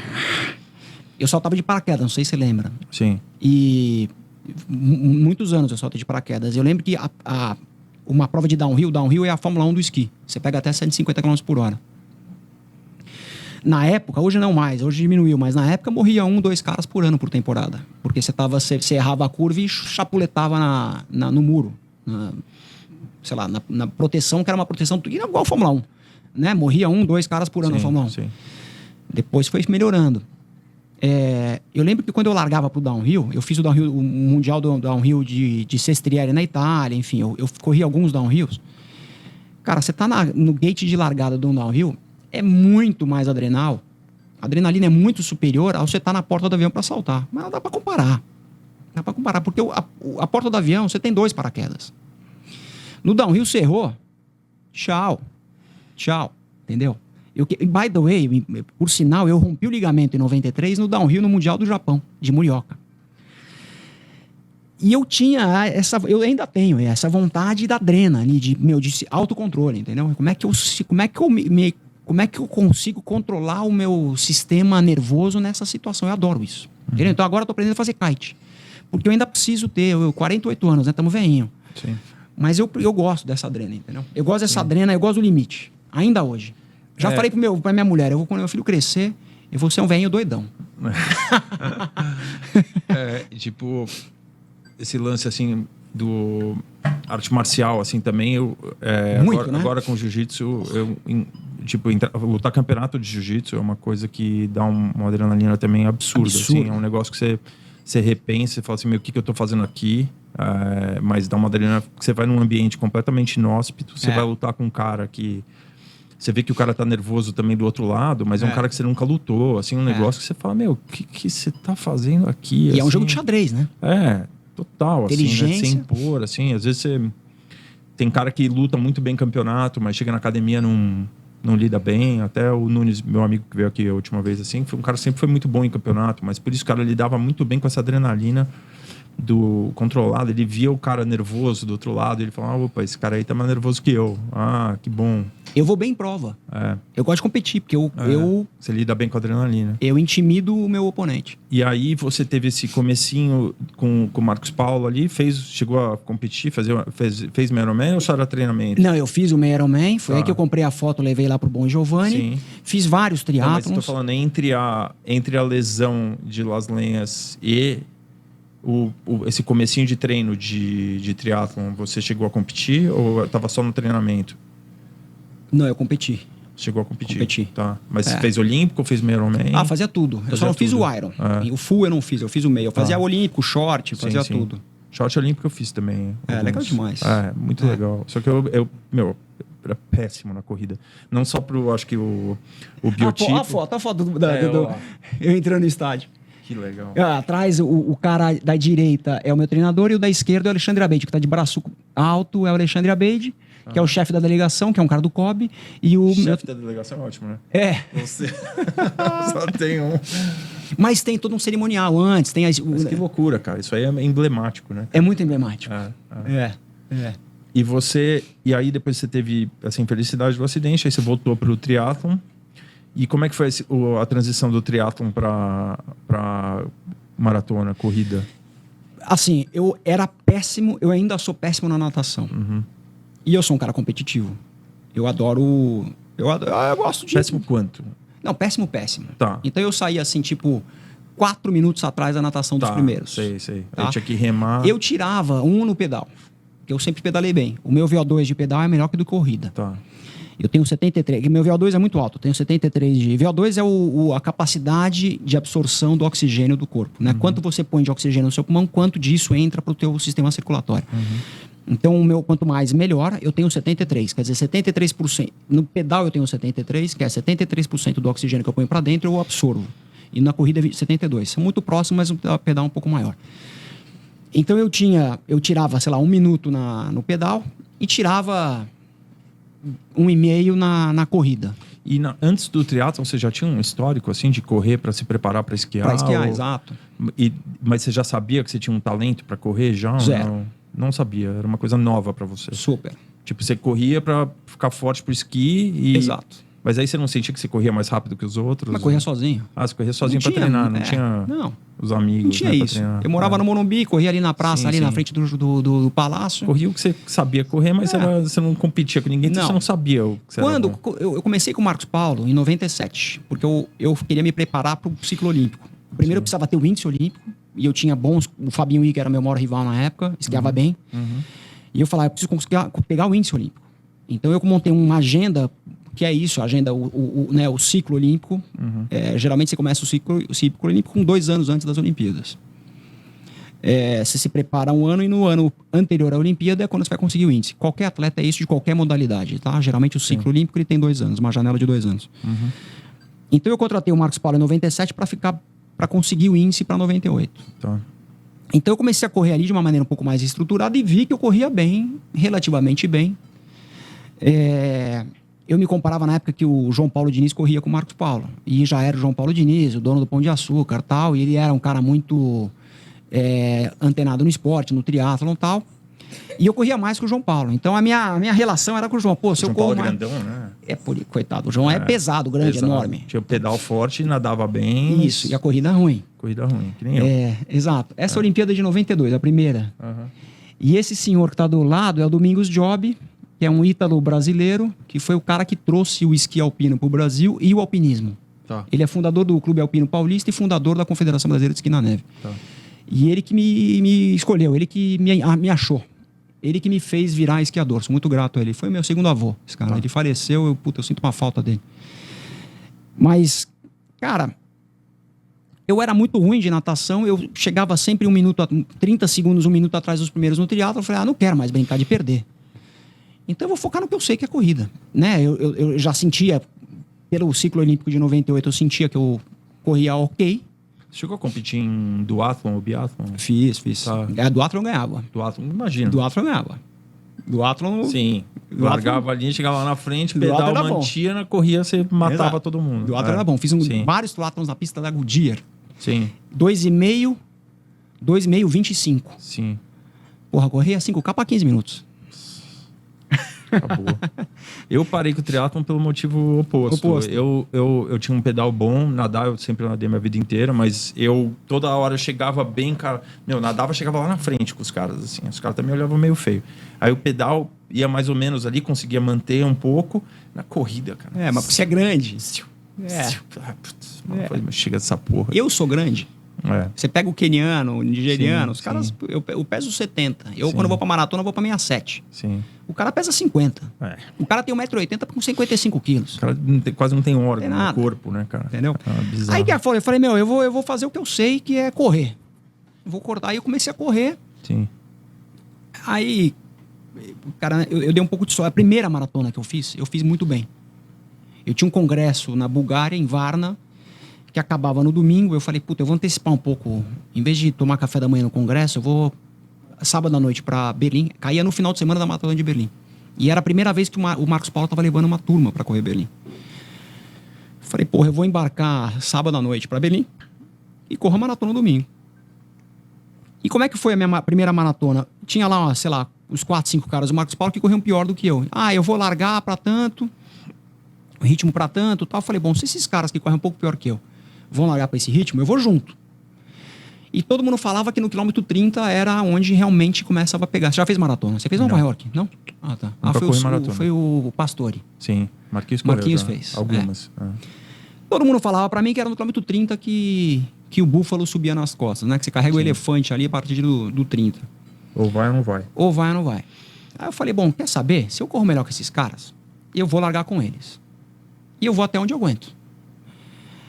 Eu saltava de paraquedas, não sei se você lembra. Sim. E muitos anos eu saltei de paraquedas. Eu lembro que uma prova de downhill é a Fórmula 1 do esqui. Você pega até 150 km por hora. Na época, hoje não mais, hoje diminuiu, mas na época morria 1, 2 caras por ano por temporada. Porque você errava a curva e chapuletava no muro. Na proteção, que era uma proteção igual a Fórmula 1. Né? Morria 1, 2 caras por ano na Fórmula 1. Sim. Depois foi melhorando. Eu lembro que quando eu largava pro downhill, eu fiz o Mundial do Downhill de Sestriere na Itália, enfim, eu corri alguns downhills. Cara, você tá no gate de largada do downhill, é muito mais adrenal. A adrenalina é muito superior ao você estar na porta do avião para saltar. Mas não dá para comparar. Dá para comparar, porque a porta do avião, você tem 2 paraquedas. No downhill, você errou. Tchau. Entendeu? By the way, por sinal, eu rompi o ligamento em 93 no downhill no Mundial do Japão, de Morioka. E eu tinha eu ainda tenho essa vontade da adrena ali, de autocontrole, entendeu? Como é que eu consigo controlar o meu sistema nervoso nessa situação? Eu adoro isso. Entendeu? Então agora eu tô aprendendo a fazer kite. Porque eu ainda preciso ter 48 anos, né? Estamos velhinho. Sim. Mas eu gosto dessa adrena, entendeu? Eu gosto dessa adrena, eu gosto do limite. Ainda hoje. Já falei pra minha mulher, quando meu filho crescer, eu vou ser um velhinho doidão. Tipo, esse lance assim do arte marcial, assim, também agora com jiu-jitsu, lutar campeonato de jiu-jitsu é uma coisa que dá uma adrenalina também absurda. Assim, é um negócio que você repensa e fala assim, o que eu tô fazendo aqui? Mas dá uma adrenalina, porque você vai num ambiente completamente inóspito, você vai lutar com um cara que você vê que o cara tá nervoso também do outro lado, mas é um cara que você nunca lutou, assim, um negócio que você fala, o que você tá fazendo aqui? E assim, é um jogo de xadrez, né? Total, assim, né? Inteligência. Sem impor, assim, às vezes você tem cara que luta muito bem campeonato, mas chega na academia não lida bem. Até o Nunes, meu amigo que veio aqui a última vez, assim, foi um cara que sempre foi muito bom em campeonato, mas por isso o cara lidava muito bem com essa adrenalina do controlado. Ele via o cara nervoso do outro lado, ele falava, opa, esse cara aí tá mais nervoso que eu. Ah, que bom. Eu vou bem em prova. Eu gosto de competir, porque você lida bem com a adrenalina. Eu intimido o meu oponente. E aí você teve esse comecinho com o Marcos Paulo ali, chegou a competir, fez meio Ironman ou só era treinamento? Não, eu fiz o meio Ironman, foi aí que eu comprei a foto, levei lá pro Bom Giovanni. Sim. Fiz vários triatlons. Mas eu tô falando entre a lesão de Las Lenhas e esse comecinho de treino de triatlon, você chegou a competir ou estava só no treinamento? Não, eu competi. Chegou a competir? Competi. Tá. Mas você fez olímpico ou fez meio Ironman? Fazia tudo. Eu só não fiz o Iron. O full eu não fiz, eu fiz o meio. Eu fazia olímpico, short, fazia tudo. Short olímpico eu fiz também. Legal demais. Muito legal. Só que eu era péssimo na corrida. Não só acho que o biotipo... A foto eu entrando no estádio. Que legal. Atrás, o cara da direita é o meu treinador e o da esquerda é o Alexandre Abeide, que tá de braço alto é o Alexandre Abeide, que é o chefe da delegação, que é um cara do COB. E o chefe da delegação é ótimo, né? Você só tem um. Mas tem todo um cerimonial antes. Mas que loucura, cara. Isso aí é emblemático, né? É muito emblemático. E aí depois você teve essa infelicidade do acidente, aí você voltou pro triatlon. E como é que foi a transição do triatlon para maratona, corrida? Assim, eu era péssimo, eu ainda sou péssimo na natação. Uhum. E eu sou um cara competitivo. Eu adoro... Eu gosto de... Péssimo quanto? Não, péssimo. Tá. Então eu saía assim, tipo, 4 minutos atrás da natação dos primeiros. Sei. Tá? Aí tinha que remar. Eu tirava no pedal, que eu sempre pedalei bem. O meu VO2 de pedal é melhor que do corrida. Tá. Eu tenho 73, meu VO2 é muito alto, eu tenho 73 de... VO2 é a capacidade de absorção do oxigênio do corpo, né? Quanto você põe de oxigênio no seu pulmão, quanto disso entra para o teu sistema circulatório. Então, quanto mais, melhor. Eu tenho 73, quer dizer, 73%. No pedal eu tenho 73, que é 73% do oxigênio que eu ponho para dentro, eu absorvo. E na corrida, 72. São muito próximos, mas o pedal é um pouco maior. Então, eu tirava, sei lá, 1 minuto no pedal e tirava 1,5 na corrida. E antes do triatlon, você já tinha um histórico, assim, de correr para se preparar para esquiar? Para esquiar, exato. Mas você já sabia que você tinha um talento para correr já? Zero. Não sabia, era uma coisa nova para você. Super. Tipo, você corria para ficar forte pro esqui e... Exato. Mas aí você não sentia que você corria mais rápido que os outros? Mas corria sozinho. Ah, você corria sozinho para treinar, não tinha os amigos? Não tinha isso. Eu morava no Morumbi, corria ali na praça, na frente do palácio. Corria o que você sabia correr, mas você não competia com ninguém, então você não sabia o que você Quando era bom. eu comecei com o Marcos Paulo, em 97, porque eu queria me preparar para o ciclo olímpico. Primeiro eu precisava ter o índice olímpico, e eu tinha bons... O Fabinho Ig era meu maior rival na época, esquiava bem. E eu falava, eu preciso conseguir pegar o índice olímpico. Então eu montei uma agenda, que é isso, a agenda, o ciclo olímpico. Geralmente você começa o ciclo olímpico com 2 anos antes das Olimpíadas. Você se prepara um ano e no ano anterior à Olimpíada é quando você vai conseguir o índice. Qualquer atleta é isso de qualquer modalidade, tá? Geralmente o ciclo olímpico ele tem 2 anos, uma janela de 2 anos. Então eu contratei o Marcos Paulo em 97 para conseguir o índice para 98. Tá. Então eu comecei a correr ali de uma maneira um pouco mais estruturada e vi que eu corria bem, relativamente bem. Eu me comparava na época que o João Paulo Diniz corria com o Marcos Paulo. E já era o João Paulo Diniz, o dono do Pão de Açúcar e tal. E ele era um cara muito antenado no esporte, no triatlon e tal. E eu corria mais que o João Paulo. Então a minha relação era com o João. Pô, se eu corro mais... grandão, né? Coitado, o João é pesado, grande, enorme. Tinha o pedal forte, nadava bem. Isso, e a corrida ruim. Corrida ruim, que nem eu. Exato. Essa Olimpíada de 92, a primeira. E esse senhor que está do lado é o Domingos Job, que é um ítalo brasileiro, que foi o cara que trouxe o esqui alpino para o Brasil e o alpinismo. Tá. Ele é fundador do Clube Alpino Paulista e fundador da Confederação Brasileira de Esqui na Neve. Tá. E ele que me escolheu, ele que me achou. Ele que me fez virar esquiador. Sou muito grato a ele. Foi meu segundo avô, esse cara. Tá. Ele faleceu, eu sinto uma falta dele. Mas, cara, eu era muito ruim de natação. Eu chegava sempre 30 segundos, 1 minuto atrás dos primeiros no triatlo. Eu falei, não quero mais brincar de perder. Então eu vou focar no que eu sei, que é corrida. Né? Eu já sentia, pelo ciclo olímpico de 98, eu sentia que eu corria ok. Chegou a competir em duatlon ou biatlon? Fiz. Tá. Duatlon eu ganhava. Duatlon, imagina. Duatlon eu ganhava. Duatlon... Sim. Largava ali, chegava lá na frente, pedal mantia, corria, você matava todo mundo. Duatlon era bom. Fiz vários duatlons na pista da Goodyear. Sim. 2,5, 25. Sim. Porra, corria 5K para 15 minutos. Acabou. Eu parei com o triatlon pelo motivo oposto. Eu tinha um pedal bom, nadar eu sempre nadei minha vida inteira, mas toda hora eu chegava bem, cara, nadava, chegava lá na frente com os caras, assim, os caras também olhavam meio feio. Aí o pedal ia mais ou menos ali, conseguia manter um pouco na corrida, cara. Mas você é grande. Chega dessa porra. Eu sou grande. Você pega o queniano, o nigeriano, os caras, eu peso 70. Quando eu vou pra maratona, eu vou pra 67. Sim. O cara pesa 50. O cara tem 1,80 m com 55 quilos. O cara quase não tem órgão no corpo, né, cara? Entendeu? Aí que eu falei, eu vou fazer o que eu sei, que é correr. Eu vou cortar. Aí eu comecei a correr. Sim. Aí, cara, eu dei um pouco de sorte. A primeira maratona que eu fiz muito bem. Eu tinha um congresso na Bulgária, em Varna, que acabava no domingo. Eu falei, eu vou antecipar um pouco. Em vez de tomar café da manhã no congresso, eu vou sábado à noite para Berlim. Caía no final de semana da maratona de Berlim. E era a primeira vez que o Marcos Paulo estava levando uma turma para correr Berlim. Falei, eu vou embarcar sábado à noite para Berlim e corro a maratona no domingo. E como é que foi a minha primeira maratona? Tinha lá, sei lá, os 4, 5 caras do Marcos Paulo que corriam pior do que eu. Eu vou largar para tanto, ritmo para tanto, tal. Eu falei, se esses caras que correm um pouco pior que eu vão largar para esse ritmo, eu vou junto. E todo mundo falava que no quilômetro 30 era onde realmente começava a pegar. Você já fez maratona? Você fez Nova York? Não? Ah, tá. Nunca corri foi maratona. foi o Pastore. Sim, Marquinhos fez. Algumas. Todo mundo falava pra mim que era no quilômetro 30 que o búfalo subia nas costas, né? Que você carrega o elefante ali a partir do 30. Ou vai ou não vai. Ou vai ou não vai. Aí eu falei, bom, quer saber? Se eu corro melhor que esses caras, eu vou largar com eles. E eu vou até onde eu aguento.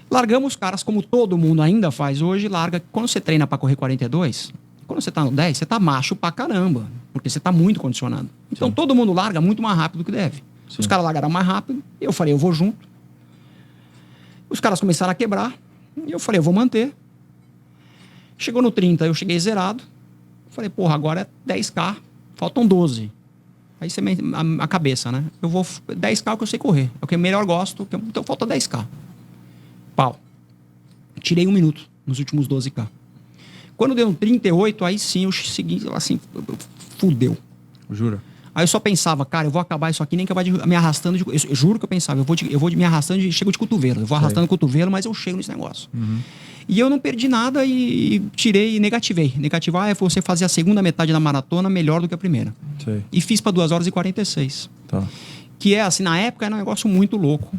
Largamos os caras, como todo mundo ainda faz hoje, larga. Quando você treina pra correr 42, quando você tá no 10, você tá macho pra caramba. Porque você tá muito condicionado. Então todo mundo larga muito mais rápido do que deve. Sim. Os caras largaram mais rápido, eu falei, eu vou junto. Os caras começaram a quebrar, e eu falei, eu vou manter. Chegou no 30, eu cheguei zerado. Falei, porra, agora é 10K, faltam 12. Aí você a cabeça, né? Eu vou 10K é o que eu sei correr. É o que eu melhor gosto, então falta 10K. Pau. Tirei 1 minuto nos últimos 12K. Quando deu um 38, aí sim eu segui, assim, fudeu. Jura? Aí eu só pensava, cara, eu vou acabar isso aqui, nem que eu vá me arrastando. Eu juro que eu pensava, eu vou me arrastando e chego de cotovelo. Eu vou arrastando o cotovelo, mas eu chego nesse negócio. Uhum. E eu não perdi nada e tirei e negativei. Negativar é você fazer a segunda metade da maratona melhor do que a primeira. Sei. E fiz pra 2 horas e 46. Tá. Que é, assim, na época era um negócio muito louco.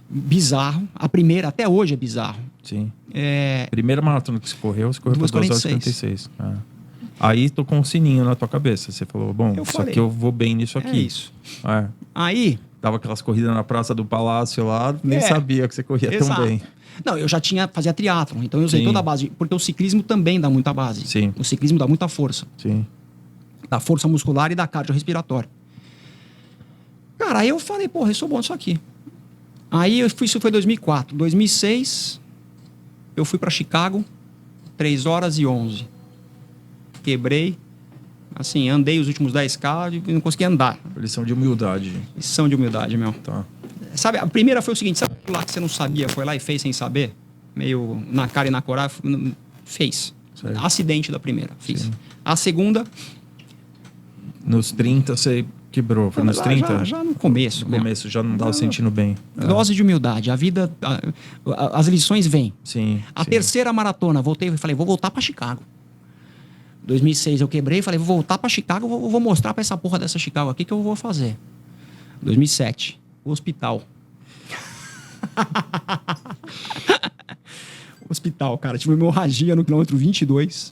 Bizarro. A primeira, até hoje, é bizarro. Sim. Primeira maratona que você correu por 2 horas e 46. Aí tocou um sininho na tua cabeça. Você falou, bom, isso aqui eu vou bem nisso aqui. É isso. Aí... Dava aquelas corridas na Praça do Palácio lá, nem sabia que você corria tão bem. Não, eu já fazia triatlon, então eu usei toda a base. Porque o ciclismo também dá muita base. Sim. O ciclismo dá muita força. Sim. Da força muscular e da cardiorrespiratória. Cara, aí eu falei, porra, eu sou bom nisso aqui. Aí isso foi 2004. 2006, eu fui pra Chicago, 3 horas e 11. Quebrei. Assim, andei os últimos 10K e não consegui andar. Lição de humildade. Lição de humildade, meu. Tá. Sabe, a primeira foi o seguinte, sabe lá que você não sabia, foi lá e fez sem saber? Meio na cara e na coragem, fez. Sério? Acidente da primeira, fiz. Sim. A segunda... Nos 30 você quebrou, foi nos 30? Já no começo. No começo, já não estava sentindo bem. Dose de humildade, a vida, as lições vêm. Sim. A terceira maratona, voltei e falei, vou voltar pra Chicago. 2006 eu quebrei, falei, vou voltar pra Chicago, vou mostrar pra essa porra dessa Chicago aqui que eu vou fazer. 2007, hospital. Hospital, cara. Tive uma hemorragia no quilômetro 22.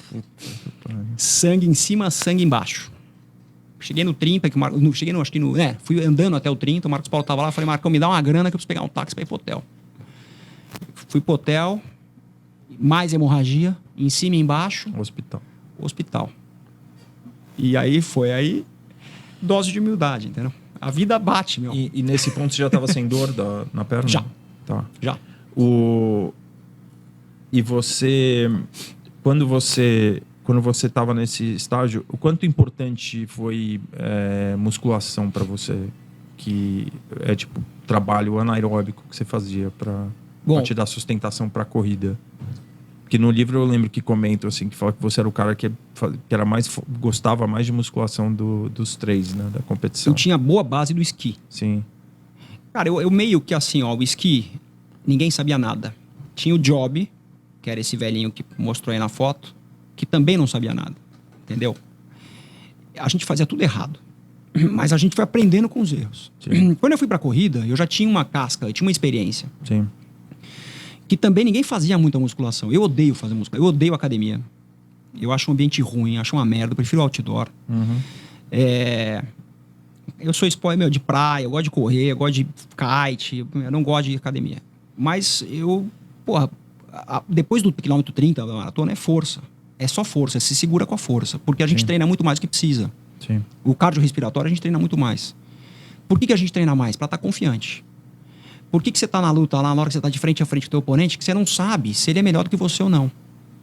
Sangue em cima, sangue embaixo. Cheguei no 30, fui andando até o 30, o Marcos Paulo tava lá, falei, Marcão, me dá uma grana que eu preciso pegar um táxi pra ir pro hotel. Fui pro hotel, mais hemorragia, em cima e embaixo. Hospital. E aí dose de humildade, entendeu? A vida bate, meu. E nesse ponto você já estava sem dor na perna? Já. Tá. Já. E você... Quando você estava nesse estágio, o quanto importante foi musculação para você? Que é tipo trabalho anaeróbico que você fazia para te dar sustentação para a corrida? Porque no livro eu lembro que comentam assim, que fala que você era o cara que era gostava mais de musculação dos 3, né, da competição. Eu tinha boa base do esqui. Sim. Cara, eu meio que assim, o esqui, ninguém sabia nada. Tinha o Job, que era esse velhinho que mostrou aí na foto, que também não sabia nada, entendeu? A gente fazia tudo errado, mas a gente foi aprendendo com os erros. Sim. Quando eu fui pra corrida, eu já tinha uma casca, eu tinha uma experiência. Sim. Que também ninguém fazia muita musculação. Eu odeio fazer musculação. Eu odeio academia. Eu acho um ambiente ruim, acho uma merda. Eu prefiro outdoor. Uhum. Eu sou spoiler de praia, eu gosto de correr, eu gosto de kite, eu não gosto de academia. Mas depois do quilômetro 30 da maratona é força. É só força, se segura com a força. Porque a gente treina muito mais do que precisa. Sim. O cardiorrespiratório a gente treina muito mais. Por que a gente treina mais? Pra estar confiante. Por que você tá na luta lá, na hora que você tá de frente a frente com o teu oponente, que você não sabe se ele é melhor do que você ou não?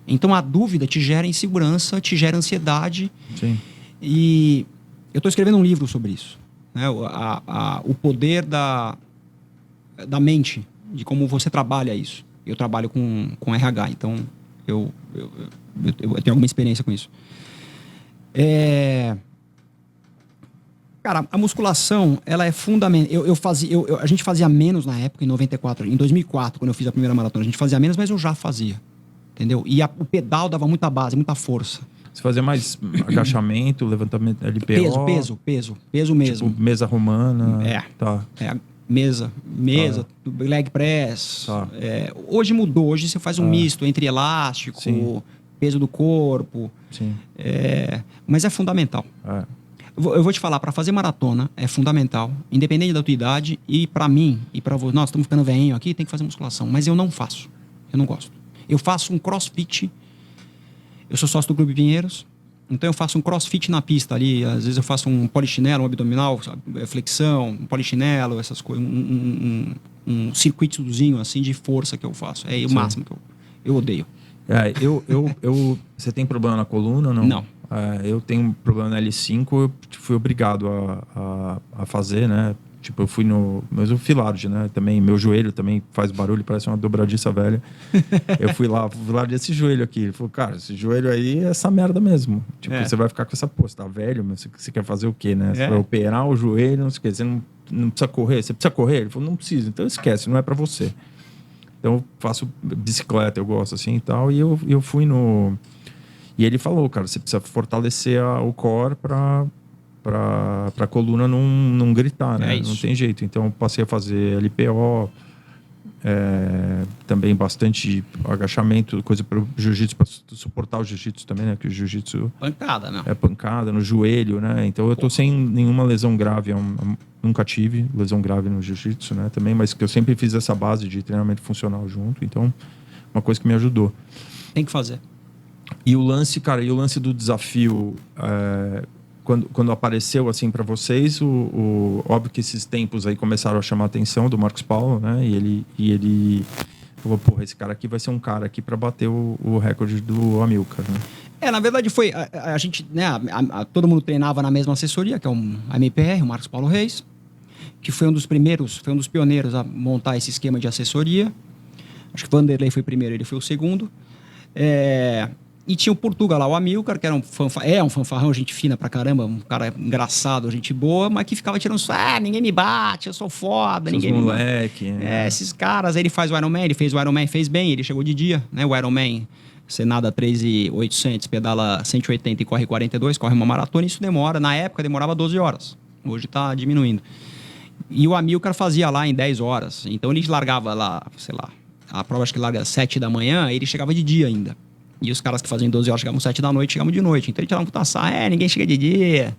Então a dúvida te gera insegurança, te gera ansiedade. Sim. E eu tô escrevendo um livro sobre isso. Né? O poder da mente, de como você trabalha isso. Eu trabalho com RH, então eu tenho alguma experiência com isso. Cara, a musculação, ela é fundamental. A gente fazia menos na época, em 94. Em 2004, quando eu fiz a primeira maratona, a gente fazia menos, mas eu já fazia. Entendeu? E o pedal dava muita base, muita força. Você fazia mais agachamento, levantamento LPO? Peso mesmo. Tipo, mesa romana? Tá. Mesa, leg press. Tá. Hoje mudou, hoje você faz um misto entre elástico, Sim. peso do corpo. Sim. Mas é fundamental. Eu vou te falar, para fazer maratona é fundamental, independente da tua idade, e para mim, e para você, nós estamos ficando velhinho aqui, tem que fazer musculação, mas eu não faço, eu não gosto. Eu faço um crossfit, eu sou sócio do Clube Pinheiros, então eu faço um crossfit na pista ali, às vezes eu faço um polichinelo, um abdominal, flexão, um polichinelo, essas coisas, um circuitozinho assim de força que eu faço, é o máximo que eu odeio. Você tem problema na coluna ou não? Não. Eu tenho problema na L5, eu fui obrigado a fazer, né? Tipo, eu fui mas o Filardi, né? Também, meu joelho também faz barulho, parece uma dobradiça velha. Eu fui lá, esse joelho aqui. Ele falou, cara, esse joelho aí é essa merda mesmo. Tipo, você vai ficar com essa você tá velho, mas você quer fazer o quê, né? Você vai operar o joelho, não sei o quê. Você não precisa correr. Você precisa correr? Ele falou, não precisa. Então esquece, não é pra você. Então eu faço bicicleta, eu gosto assim e tal. E eu fui no... E ele falou, cara, você precisa fortalecer o core pra coluna não gritar, né? Não tem jeito. Então, eu passei a fazer LPO, também bastante agachamento, coisa para o jiu-jitsu, para suportar o jiu-jitsu também, né? Que o jiu-jitsu... Pancada, né? É pancada no joelho, né? Então, eu tô sem nenhuma lesão grave. Nunca tive lesão grave no jiu-jitsu, né? Também, mas que eu sempre fiz essa base de treinamento funcional junto. Então, uma coisa que me ajudou. Tem que fazer. E o lance, cara, do desafio, quando apareceu assim para vocês, óbvio que esses tempos aí começaram a chamar a atenção do Marcos Paulo, né? E ele falou, porra, esse cara aqui vai ser um cara aqui para bater o recorde do Amilcar, né? Na verdade foi, a gente, né, todo mundo treinava na mesma assessoria, que é a MPR, o Marcos Paulo Reis, que foi um dos pioneiros a montar esse esquema de assessoria. Acho que o Vanderlei foi o primeiro, ele foi o segundo. E tinha o Portuga lá, o Amilcar, que era um fanfarrão, gente fina pra caramba, um cara engraçado, gente boa, mas que ficava tirando ninguém me bate, eu sou foda, ninguém me moleque. Esses caras, aí ele faz o Ironman, ele fez o Ironman, fez bem, ele chegou de dia, né? O Ironman, você nada 3.800, pedala 180 e corre 42, corre uma maratona, isso demora, na época demorava 12 horas, hoje tá diminuindo. E o Amilcar fazia lá em 10 horas, então ele largava lá, sei lá, a prova acho que larga às 7 da manhã, ele chegava de dia ainda. E os caras que faziam 12 horas chegavam às 7 da noite, chegavam de noite. Então ele tirava um puta ninguém chega de dia.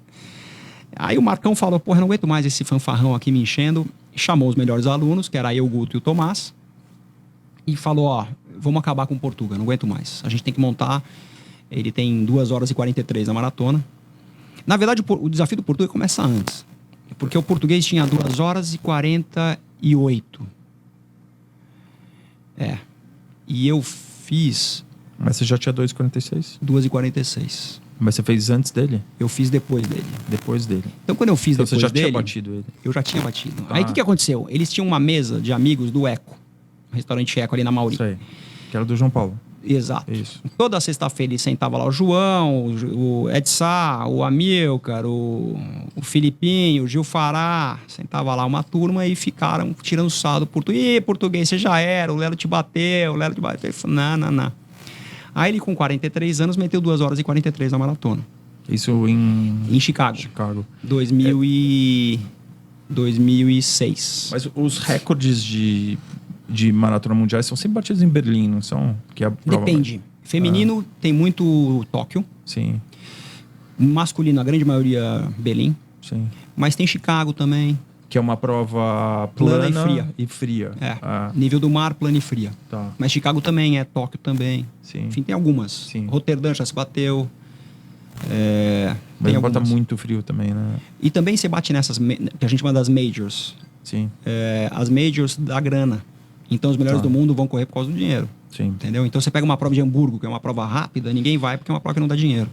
Aí o Marcão falou, porra, eu não aguento mais esse fanfarrão aqui me enchendo. E chamou os melhores alunos, que era eu, o Guto e o Tomás. E falou, vamos acabar com o Portuga, não aguento mais. A gente tem que montar, ele tem 2 horas e 43 na maratona. Na verdade, o desafio do Portuga começa antes. Porque o português tinha 2 horas e 48. E eu fiz... Mas você já tinha 2,46? 2,46. Mas você fez antes dele? Eu fiz depois dele. Depois dele. Então, quando eu fiz depois dele... Você já tinha batido ele? Eu já tinha batido. Aí, o que aconteceu? Eles tinham uma mesa de amigos do Eco. Um restaurante Eco ali na Mauri. Isso aí. Que era do João Paulo. Exato. Isso. Toda sexta-feira ele sentava lá o João, o Edsá, o Amilcar, o Filipinho, o Gil Fará. Sentava lá uma turma e ficaram tirando sarro do português. Português, você já era, o Lelo te bateu, Ele falou, não. Aí ele, com 43 anos, meteu 2 horas e 43 na maratona. Isso em Chicago. 2006. Mas os recordes de maratona mundiais são sempre batidos em Berlim, não são? Que é a prova Depende. Feminino tem muito Tóquio. Sim. Masculino, a grande maioria, Berlim. Sim. Mas tem Chicago também. Que é uma prova plana e fria. Nível do mar, plana e fria. Tá. Mas Chicago também, Tóquio também. Sim. Enfim, tem algumas. Sim. Roterdã já se bateu. Mas não bota muito frio também, né? E também você bate nessas, que a gente chama das majors. Sim. As majors dá grana. Então os melhores do mundo vão correr por causa do dinheiro. Sim. Entendeu? Então você pega uma prova de Hamburgo, que é uma prova rápida, ninguém vai porque é uma prova que não dá dinheiro.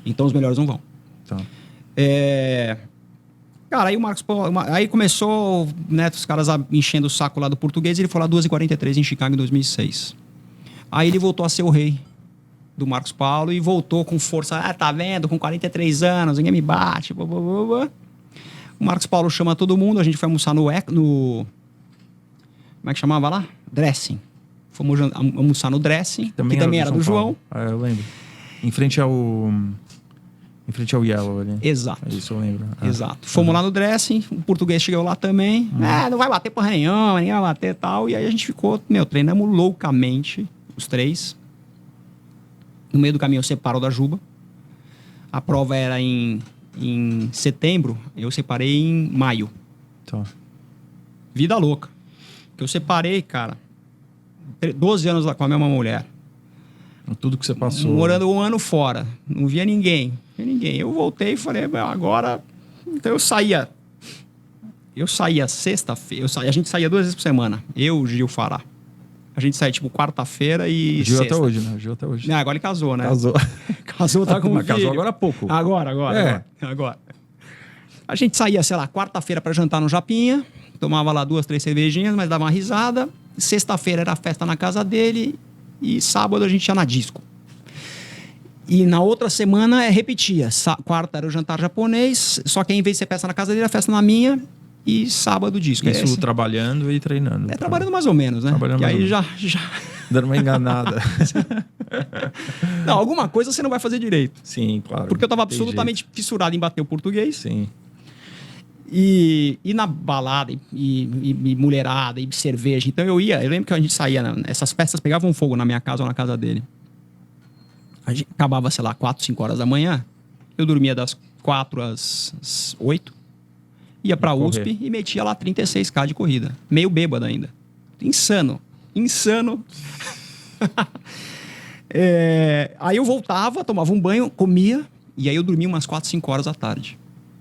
Então os melhores não vão. Tá. Cara, aí o Marcos Paulo... Aí começou, né, os caras enchendo o saco lá do português, e ele foi lá 2h43 em Chicago em 2006. Aí ele voltou a ser o rei do Marcos Paulo e voltou com força. Tá vendo? Com 43 anos, ninguém me bate. Blá, blá, blá, blá. O Marcos Paulo chama todo mundo, a gente foi almoçar no... Como é que chamava lá? Dressing. Fomos almoçar no Dressing, que também era do João. Eu lembro. Em frente ao Yellow ali. Exato. Isso eu lembro. Exato. Fomos lá no Dressing, o português chegou lá também. Não vai bater porra nenhuma, ninguém vai bater e tal. E aí a gente ficou, treinamos loucamente, os três. No meio do caminho eu separo da Juba. A prova era em setembro, eu separei em maio. Tá. Vida louca. Eu separei, cara, 12 anos lá com a mesma mulher. Tudo que você passou. Morando um ano fora. Não via ninguém. Eu voltei e falei, agora... Então eu saía sexta-feira. A gente saía 2 vezes por semana. Eu e o Gil Fará. A gente saía tipo quarta-feira e Gil sexta. até hoje, né? Gil até hoje. Agora ele casou, né? Casou, tá com um Mas casou filho. agora há pouco. Agora. A gente saía, sei lá, quarta-feira pra jantar no Japinha. Tomava lá 2, 3 cervejinhas, mas dava uma risada. Sexta-feira era festa na casa dele. E sábado a gente ia na disco. E na outra semana repetia. Quarta era o jantar japonês, só que em vez de ser festa na casa dele, era festa na minha. E sábado disco. Isso trabalhando e treinando. Trabalhando mais ou menos, né? Trabalhando e aí já... Dando uma enganada. Não, alguma coisa você não vai fazer direito. Sim, claro. Porque eu tava absolutamente fissurado em bater o português. Sim. E na balada, e mulherada, e cerveja. Então eu lembro que a gente saía, essas festas pegavam fogo na minha casa ou na casa dele. A gente acabava, sei lá, 4, 5 horas da manhã. Eu dormia das 4 às 8. Ia pra USP e metia lá 36K de corrida. Meio bêbado ainda. Insano. Aí eu voltava, tomava um banho, comia. E aí eu dormia umas 4, 5 horas da tarde.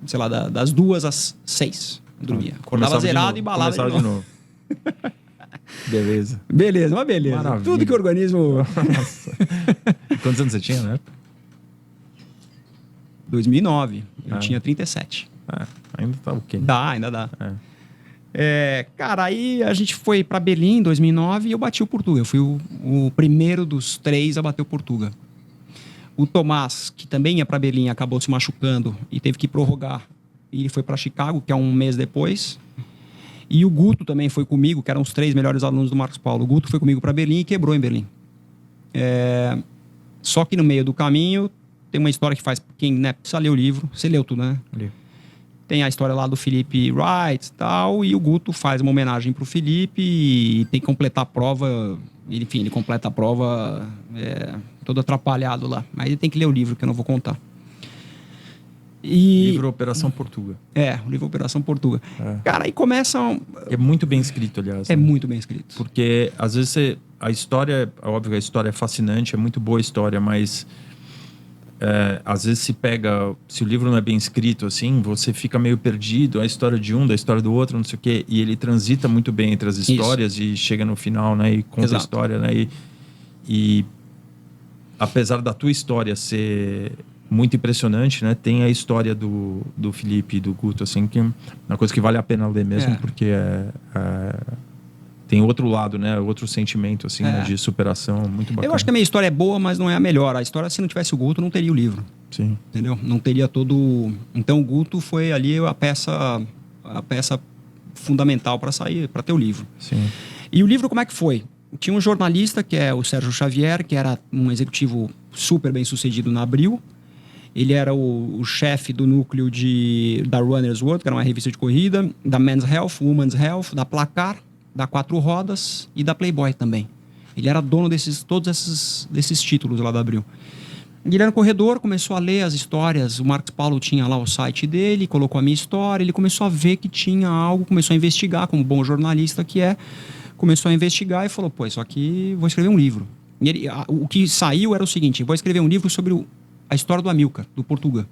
Sei lá, das 2 às 6. Dormia. Acordava zerado e balada de novo. Beleza. Beleza. Maravilha. Tudo que o organismo... Nossa. Quantos anos você tinha, né? 2009. Eu tinha 37. Ainda tá ok. Ainda dá. Cara, aí a gente foi pra Berlim em 2009 e eu bati o Portuga. Eu fui o primeiro dos 3 a bater o Portuga. O Tomás, que também ia pra Berlim, acabou se machucando e teve que prorrogar. E ele foi pra Chicago, que é um mês depois. E o Guto também foi comigo, que eram os 3 melhores alunos do Marcos Paulo. O Guto foi comigo pra Berlim e quebrou em Berlim. Só que no meio do caminho tem uma história que faz... Quem precisa ler o livro. Você leu tudo, né? Li. Tem a história lá do Felipe Wright e tal, e o Guto faz uma homenagem pro Felipe e tem que completar a prova. Enfim, ele completa a prova todo atrapalhado lá. Mas ele tem que ler o livro, que eu não vou contar. Livro Operação Portuga. O livro Operação Portuga. Cara, aí começa... É muito bem escrito, aliás. É muito bem escrito. Porque, às vezes, a história... Óbvio que a história é fascinante, é muito boa a história, mas... às vezes se o livro não é bem escrito assim, você fica meio perdido, a história de um, da história do outro, não sei o quê, e ele transita muito bem entre as histórias. Isso. E chega no final, né, e conta Exato. A história, né, e apesar da tua história ser muito impressionante, né, tem a história do Felipe e do Guto, assim, que é uma coisa que vale a pena ler mesmo, porque tem outro lado, né? Outro sentimento, assim, né? De superação, muito bacana. Eu acho que a minha história é boa, mas não é a melhor. A história, se não tivesse o Guto, não teria o livro. Sim. Entendeu? Não teria todo... Então, o Guto foi ali a peça fundamental para sair, para ter o livro. Sim. E o livro, como é que foi? Tinha um jornalista, que é o Sérgio Xavier, que era um executivo super bem sucedido na Abril. Ele era o chefe do núcleo da Runner's World, que era uma revista de corrida, da Men's Health, Women's Health, da Placar, da 4 Rodas e da Playboy também. Ele era dono todos desses títulos lá da Abril. Ele era no corredor, começou a ler as histórias. O Marcos Paulo tinha lá o site dele, colocou a minha história. Ele começou a ver que tinha algo, começou a investigar, como bom jornalista que é. Começou a investigar e falou, isso aqui, vou escrever um livro. E o que saiu era o seguinte, vou escrever um livro sobre a história do Amilcar, do Portuga.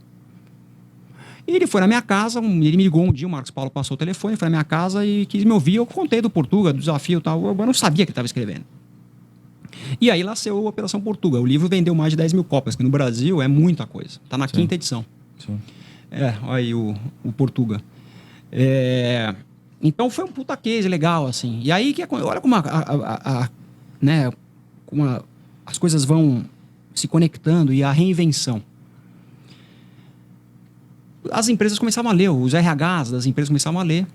E ele foi na minha casa, ele me ligou um dia, o Marcos Paulo passou o telefone, foi na minha casa e quis me ouvir. Eu contei do Portuga, do desafio e tal. Eu não sabia que ele estava escrevendo. E aí nasceu a Operação Portuga. O livro vendeu mais de 10 mil cópias, que no Brasil é muita coisa. Está na 5ª edição. Sim. Olha aí o Portuga. Então foi um puta case legal, assim. E aí, olha como como as coisas vão se conectando e a reinvenção. As empresas começavam a ler, os RHs das empresas começavam a ler.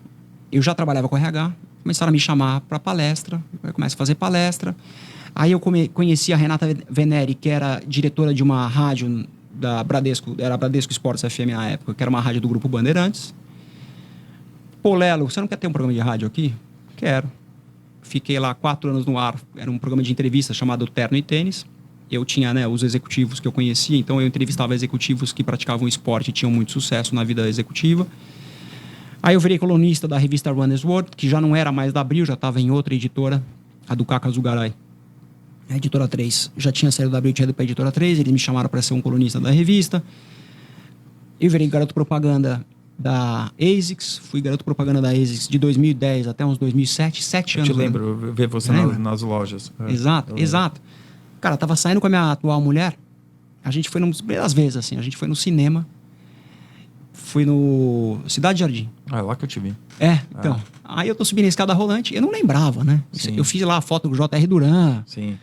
Eu já trabalhava com RH, Começaram a me chamar para palestra, eu começo a fazer palestra. Aí eu conheci a Renata Veneri, que era diretora de uma rádio da Bradesco, era a Bradesco Esportes FM na época, que era uma rádio do Grupo Bandeirantes. Pô, Lelo, você não quer ter um programa de rádio aqui? Quero. Fiquei lá 4 anos no ar, era um programa de entrevista chamado Terno e Tênis. Eu tinha, né, os executivos que eu conhecia, então eu entrevistava executivos que praticavam esporte e tinham muito sucesso na vida executiva. Aí eu virei colunista da revista Runner's World, que já não era mais da Abril, já estava em outra editora, a do Kaka Zugaray. A editora 3 já tinha saído da Abril, tinha ido para a editora 3, eles me chamaram para ser um colunista da revista. Eu virei garoto propaganda da ASICS, fui garoto propaganda da ASICS de 2010 até uns 2007, 7 anos. Eu te lembro, ver você nas lojas. Exato. Cara, tava saindo com a minha atual mulher, a gente foi nas primeiras vezes, assim, a gente foi no cinema, fui no Cidade Jardim. Ah, é lá que eu te vi. Então. Aí eu tô subindo a escada rolante, eu não lembrava, né? Sim. Eu fiz lá a foto do J.R. Duran. Sim.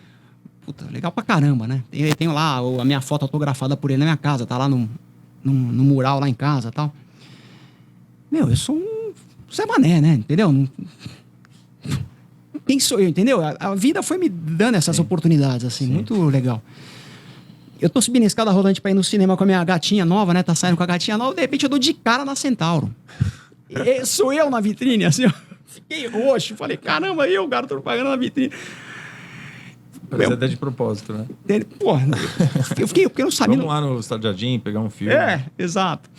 Puta, legal pra caramba, né? Eu tenho lá a minha foto autografada por ele na minha casa, tá lá no mural lá em casa e tal. Meu, eu sou um Zé Mané, né? Entendeu? Quem sou eu, entendeu? A vida foi me dando essas oportunidades, assim, muito legal. Eu tô subindo a escada rolante pra ir no cinema com a minha gatinha nova, né? Tá saindo com a gatinha nova, de repente eu dou de cara na Centauro. Sou eu na vitrine, assim, ó. Fiquei roxo, falei, caramba, eu, garoto propaganda na vitrine. Parece até de propósito, né? Porra, eu fiquei, porque eu não sabia. Vamos lá no Estado Jardim, pegar um filme. Exato.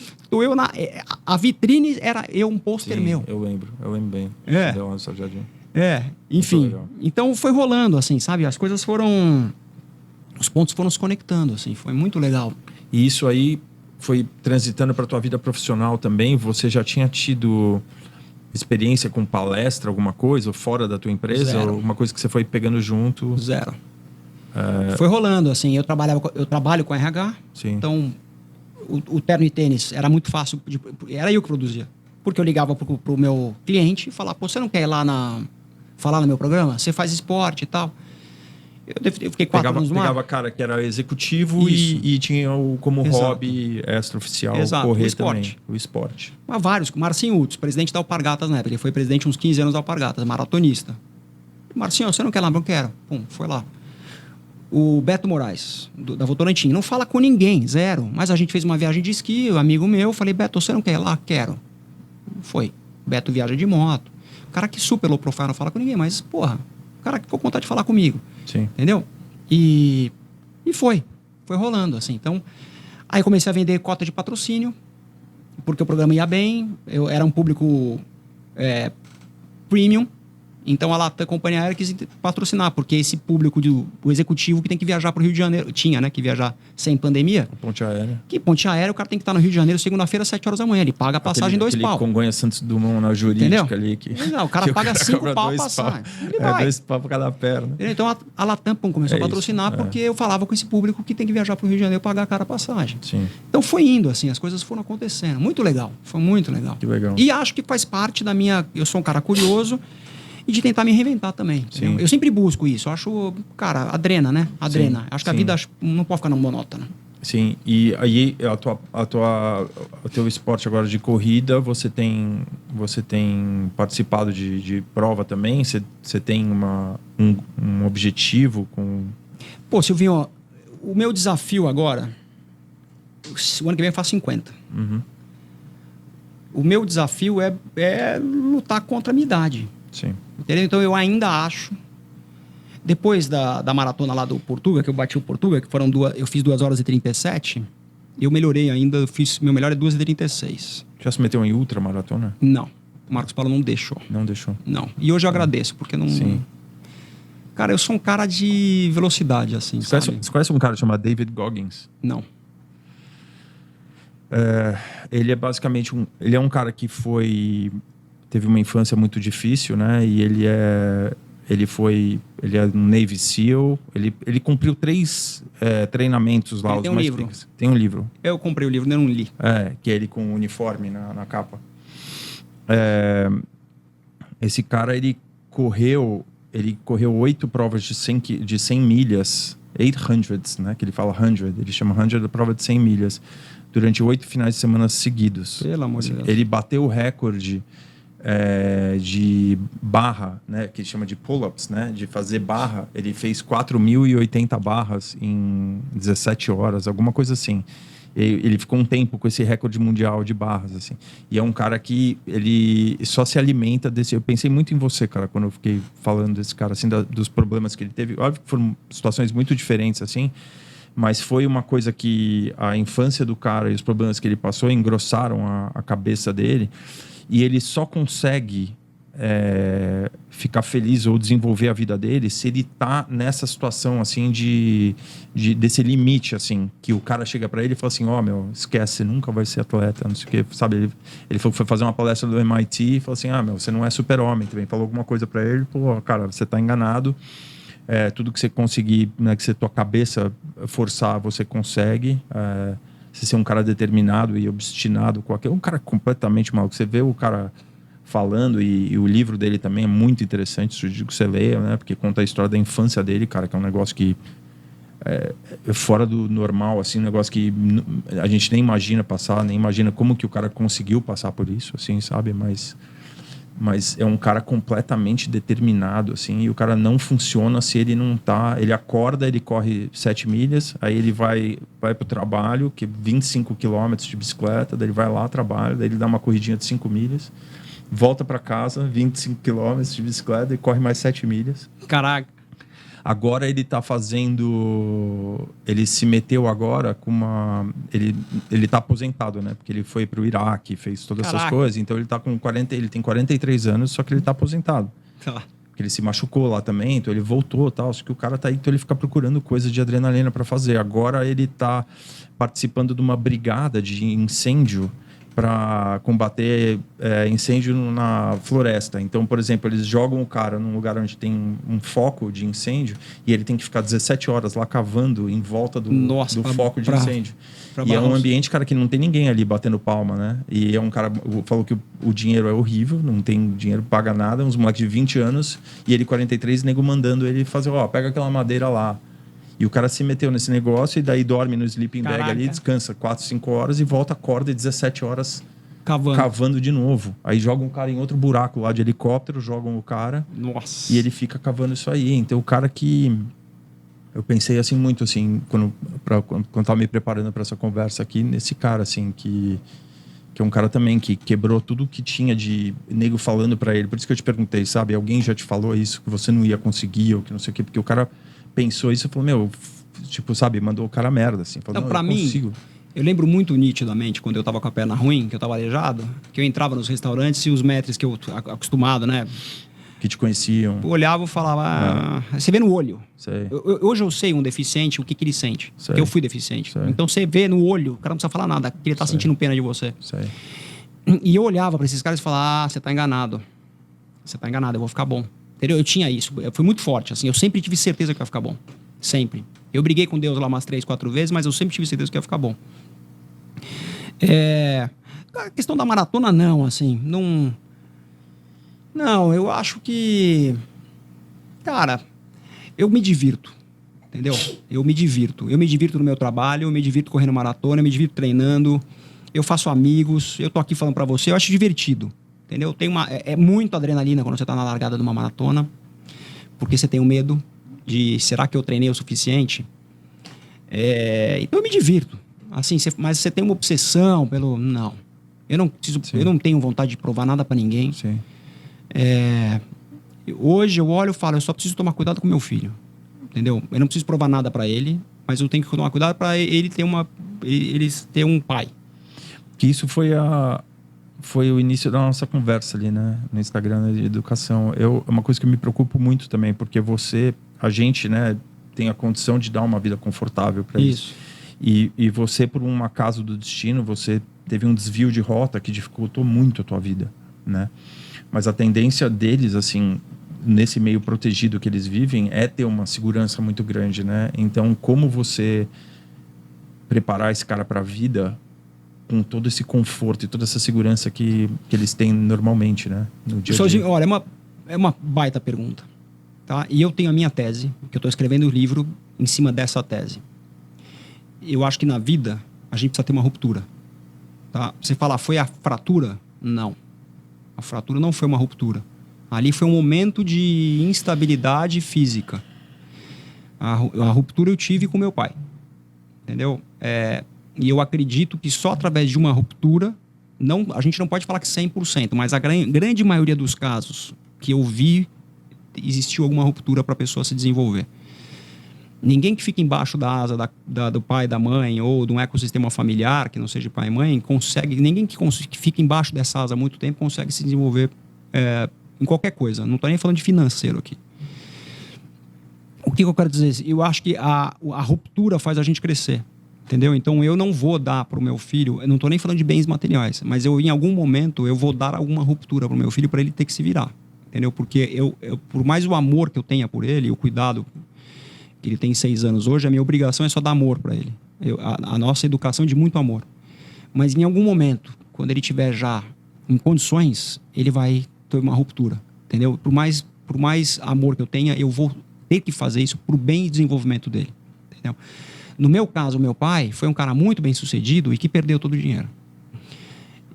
A vitrine era eu, um pôster meu. Eu lembro bem. Deu lá no Estado Jardim. Enfim. Então foi rolando, assim, sabe? As coisas foram... Os pontos foram se conectando, assim, foi muito legal. E isso aí foi transitando para tua vida profissional também? Você já tinha tido experiência com palestra, alguma coisa, ou fora da tua empresa? Zero. Ou alguma coisa que você foi pegando junto? Zero. Foi rolando, assim, eu trabalho com RH, Sim. então o Terno e Tênis era muito fácil, era eu que produzia. Porque eu ligava pro meu cliente e falava, pô, você não quer ir lá falar no meu programa? Você faz esporte e tal. Eu fiquei 4 anos no ar. Pegava cara que era executivo e tinha como hobby extraoficial correr também. O esporte. Mas vários. Marcinho Utz, presidente da Alpargatas na época. Ele foi presidente uns 15 anos da Alpargatas, maratonista. Marcinho, você não quer lá? Não quero. Pum, foi lá. O Beto Moraes, da Votorantim. Não fala com ninguém, zero. Mas a gente fez uma viagem de esqui, um amigo meu. Falei, Beto, você não quer ir lá? Quero. Foi. Beto viaja de moto. O cara que super low profile não fala com ninguém, mas, porra, o cara que ficou com vontade de falar comigo. Sim. Entendeu? E foi rolando, assim. Então, aí comecei a vender cota de patrocínio, porque o programa ia bem, eu era um público premium, então a Latam, a companhia aérea, quis patrocinar, porque esse público o executivo que tem que viajar para o Rio de Janeiro, tinha, né, que viajar sem pandemia. Ponte aérea. Que ponte aérea, o cara tem que estar no Rio de Janeiro segunda-feira, 7 horas da manhã, ele paga a passagem R$2 pau. Congonha Santos Dumont na jurídica. Entendeu? Ali. Não, o cara paga 5 pau a passagem. Ele vai. R$2 pau por cada perna. Então a Latam começou a patrocinar porque eu falava com esse público que tem que viajar para o Rio de Janeiro pagar a cara a passagem. Sim. Então foi indo, assim, as coisas foram acontecendo. Muito legal, foi muito legal. Que legal. E acho que faz parte da minha... Eu sou um cara curioso e de tentar me reinventar também. Eu sempre busco isso. Eu acho, cara, adrena, né? Adrena. Sim, acho que a vida não pode ficar monótona. Sim, e aí o teu esporte agora de corrida, você tem participado de prova também? Você tem um objetivo com... Pô, Silvinho, o meu desafio agora, o ano que vem eu faço 50. Uhum. O meu desafio é lutar contra a minha idade. Sim. Entendeu? Então eu ainda acho... Depois da maratona lá do Portuga, que eu bati o Portuga, que foram eu fiz 2 horas e 37, eu melhorei ainda, meu melhor é 2h36. Já se meteu em ultramaratona? Não. O Marcos Paulo não deixou. Não deixou? Não. E hoje eu agradeço, porque não... Sim. Cara, eu sou um cara de velocidade, assim, Você conhece um cara chamado David Goggins? Não. Ele é basicamente ele é um cara que teve uma infância muito difícil, né? E ele é um Navy SEAL. Ele cumpriu 3 treinamentos lá. Ele tem um livro. Tem um livro. Eu comprei o livro, ainda não li. Que é ele com o uniforme na capa. Esse cara, ele correu 8 provas de 100 milhas, 800, né? Que ele fala 100, ele chama 100 da prova de 100 milhas, durante 8 finais de semana seguidos. Pelo amor de Deus. Ele bateu o recorde de barra, né, que chama de pull-ups, né, de fazer barra. Ele fez 4.080 barras em 17 horas, alguma coisa assim. Ele ficou um tempo com esse recorde mundial de barras, assim. E é um cara que ele só se alimenta desse... Eu pensei muito em você, cara, quando eu fiquei falando desse cara, assim, dos problemas que ele teve. Óbvio que foram situações muito diferentes, assim, mas foi uma coisa que a infância do cara e os problemas que ele passou engrossaram a cabeça dele. E ele só consegue ficar feliz ou desenvolver a vida dele se ele tá nessa situação, assim, desse limite, assim, que o cara chega para ele e fala assim, meu, esquece, você nunca vai ser atleta, não sei o quê, sabe? Ele foi fazer uma palestra do MIT e falou assim, meu, você não é super-homem também. Falou alguma coisa para ele, pô, cara, você tá enganado. Tudo que você conseguir, né, que tua cabeça forçar, você consegue. Se ser um cara determinado e obstinado com aquilo, um cara completamente maluco. Você vê o cara falando e o livro dele também é muito interessante, sugiro que você leia, né? Porque conta a história da infância dele, cara, que é um negócio que é fora do normal, assim, um negócio que a gente nem imagina passar, nem imagina como que o cara conseguiu passar por isso, assim, sabe? Mas é um cara completamente determinado, assim, e o cara não funciona se ele não tá... Ele acorda, ele corre 7 milhas, aí ele vai pro trabalho, que é 25 quilômetros de bicicleta, daí ele vai lá, trabalha, daí ele dá uma corridinha de 5 milhas, volta para casa, 25 quilômetros de bicicleta e corre mais 7 milhas. Caraca. Agora ele tá fazendo... Ele se meteu agora com uma... Ele tá aposentado, né? Porque ele foi pro Iraque, fez todas essas coisas. Então ele tá com 40... Ele tem 43 anos, só que ele tá aposentado. Porque ele se machucou lá também, então ele voltou e tal. Só que o cara tá aí, então ele fica procurando coisa de adrenalina para fazer. Agora ele tá participando de uma brigada de incêndio para combater incêndio na floresta. Então, por exemplo, eles jogam o cara num lugar onde tem um foco de incêndio e ele tem que ficar 17 horas lá cavando em volta do foco de incêndio. E é um ambiente, cara, que não tem ninguém ali batendo palma, né? E é um cara... Falou que o dinheiro é horrível, não tem dinheiro, paga nada. Uns moleques de 20 anos e ele 43, nego mandando ele fazer, pega aquela madeira lá. E o cara se meteu nesse negócio e daí dorme no sleeping bag ali, descansa 4, 5 horas e volta, acorda 17 horas cavando de novo. Aí jogam um cara em outro buraco lá de helicóptero, jogam o cara. Nossa. E ele fica cavando isso aí. Então o cara que... Eu pensei assim muito assim, quando tava me preparando para essa conversa aqui, nesse cara assim, que é um cara também que quebrou tudo que tinha de nego falando para ele. Por isso que eu te perguntei, sabe? Alguém já te falou isso, que você não ia conseguir ou que não sei o quê, porque o cara... pensou isso e falou, meu, tipo, sabe, mandou o cara merda, assim. Falou, não, pra mim, consigo. Eu lembro muito nitidamente, quando eu tava com a perna ruim, que eu tava aleijado, que eu entrava nos restaurantes e os maîtres que eu acostumado, né? Que te conheciam. Eu olhava e falava, você vê no olho. Sei. Hoje eu sei um deficiente, o que ele sente. Sei. Porque eu fui deficiente. Sei. Então você vê no olho, o cara não precisa falar nada, que ele tá sentindo pena de você. Sei. E eu olhava pra esses caras e falava, você tá enganado. Você tá enganado, eu vou ficar bom. Entendeu? Eu tinha isso, foi muito forte, assim. Eu sempre tive certeza que ia ficar bom. Sempre. Eu briguei com Deus lá umas 3, 4 vezes, mas eu sempre tive certeza que ia ficar bom. A questão da maratona, não, assim. Não, eu acho que... Cara, eu me divirto. Entendeu? Eu me divirto. Eu me divirto no meu trabalho, eu me divirto correndo maratona, eu me divirto treinando. Eu faço amigos, eu tô aqui falando pra você, eu acho divertido. Entendeu? É muito adrenalina quando você está na largada de uma maratona, porque você tem o medo de, será que eu treinei o suficiente? Então eu me divirto. Assim, mas você tem uma obsessão pelo... Não. Eu não tenho vontade de provar nada para ninguém. Sim. Hoje eu olho e falo, eu só preciso tomar cuidado com meu filho. Entendeu? Eu não preciso provar nada para ele, mas eu tenho que tomar cuidado para ele ter um pai. Que isso foi o início da nossa conversa ali, né? No Instagram de educação. É uma coisa que eu me preocupo muito também, porque a gente, né, tem a condição de dar uma vida confortável para isso. E você, por um acaso do destino, você teve um desvio de rota que dificultou muito a tua vida, né? Mas a tendência deles, assim, nesse meio protegido que eles vivem, é ter uma segurança muito grande, né? Então, como você preparar esse cara para a vida com todo esse conforto e toda essa segurança que eles têm normalmente, né? No dia a dia. Olha, é uma baita pergunta, tá? E eu tenho a minha tese, que eu estou escrevendo o livro em cima dessa tese. Eu acho que na vida a gente precisa ter uma ruptura, tá? Você fala, foi a fratura? Não. A fratura não foi uma ruptura. Ali foi um momento de instabilidade física. A ruptura eu tive com meu pai. Entendeu? E eu acredito que só através de uma ruptura, a gente não pode falar que 100%, mas a grande maioria dos casos que eu vi, existiu alguma ruptura para a pessoa se desenvolver. Ninguém que fica embaixo da asa do pai e da mãe, ou de um ecossistema familiar, que não seja pai e mãe, ninguém que fica embaixo dessa asa há muito tempo consegue se desenvolver em qualquer coisa. Não estou nem falando de financeiro aqui. O que eu quero dizer? Eu acho que a ruptura faz a gente crescer. Entendeu? Então eu não vou dar para o meu filho, eu não estou nem falando de bens materiais, mas em algum momento eu vou dar alguma ruptura para o meu filho para ele ter que se virar. Entendeu? Porque por mais o amor que eu tenha por ele, o cuidado, que ele tem 6 anos hoje, a minha obrigação é só dar amor para ele. A nossa educação é de muito amor. Mas em algum momento, quando ele estiver já em condições, ele vai ter uma ruptura. Entendeu? Por mais amor que eu tenha, eu vou ter que fazer isso para o bem e desenvolvimento dele. Entendeu? No meu caso, o meu pai foi um cara muito bem sucedido e que perdeu todo o dinheiro.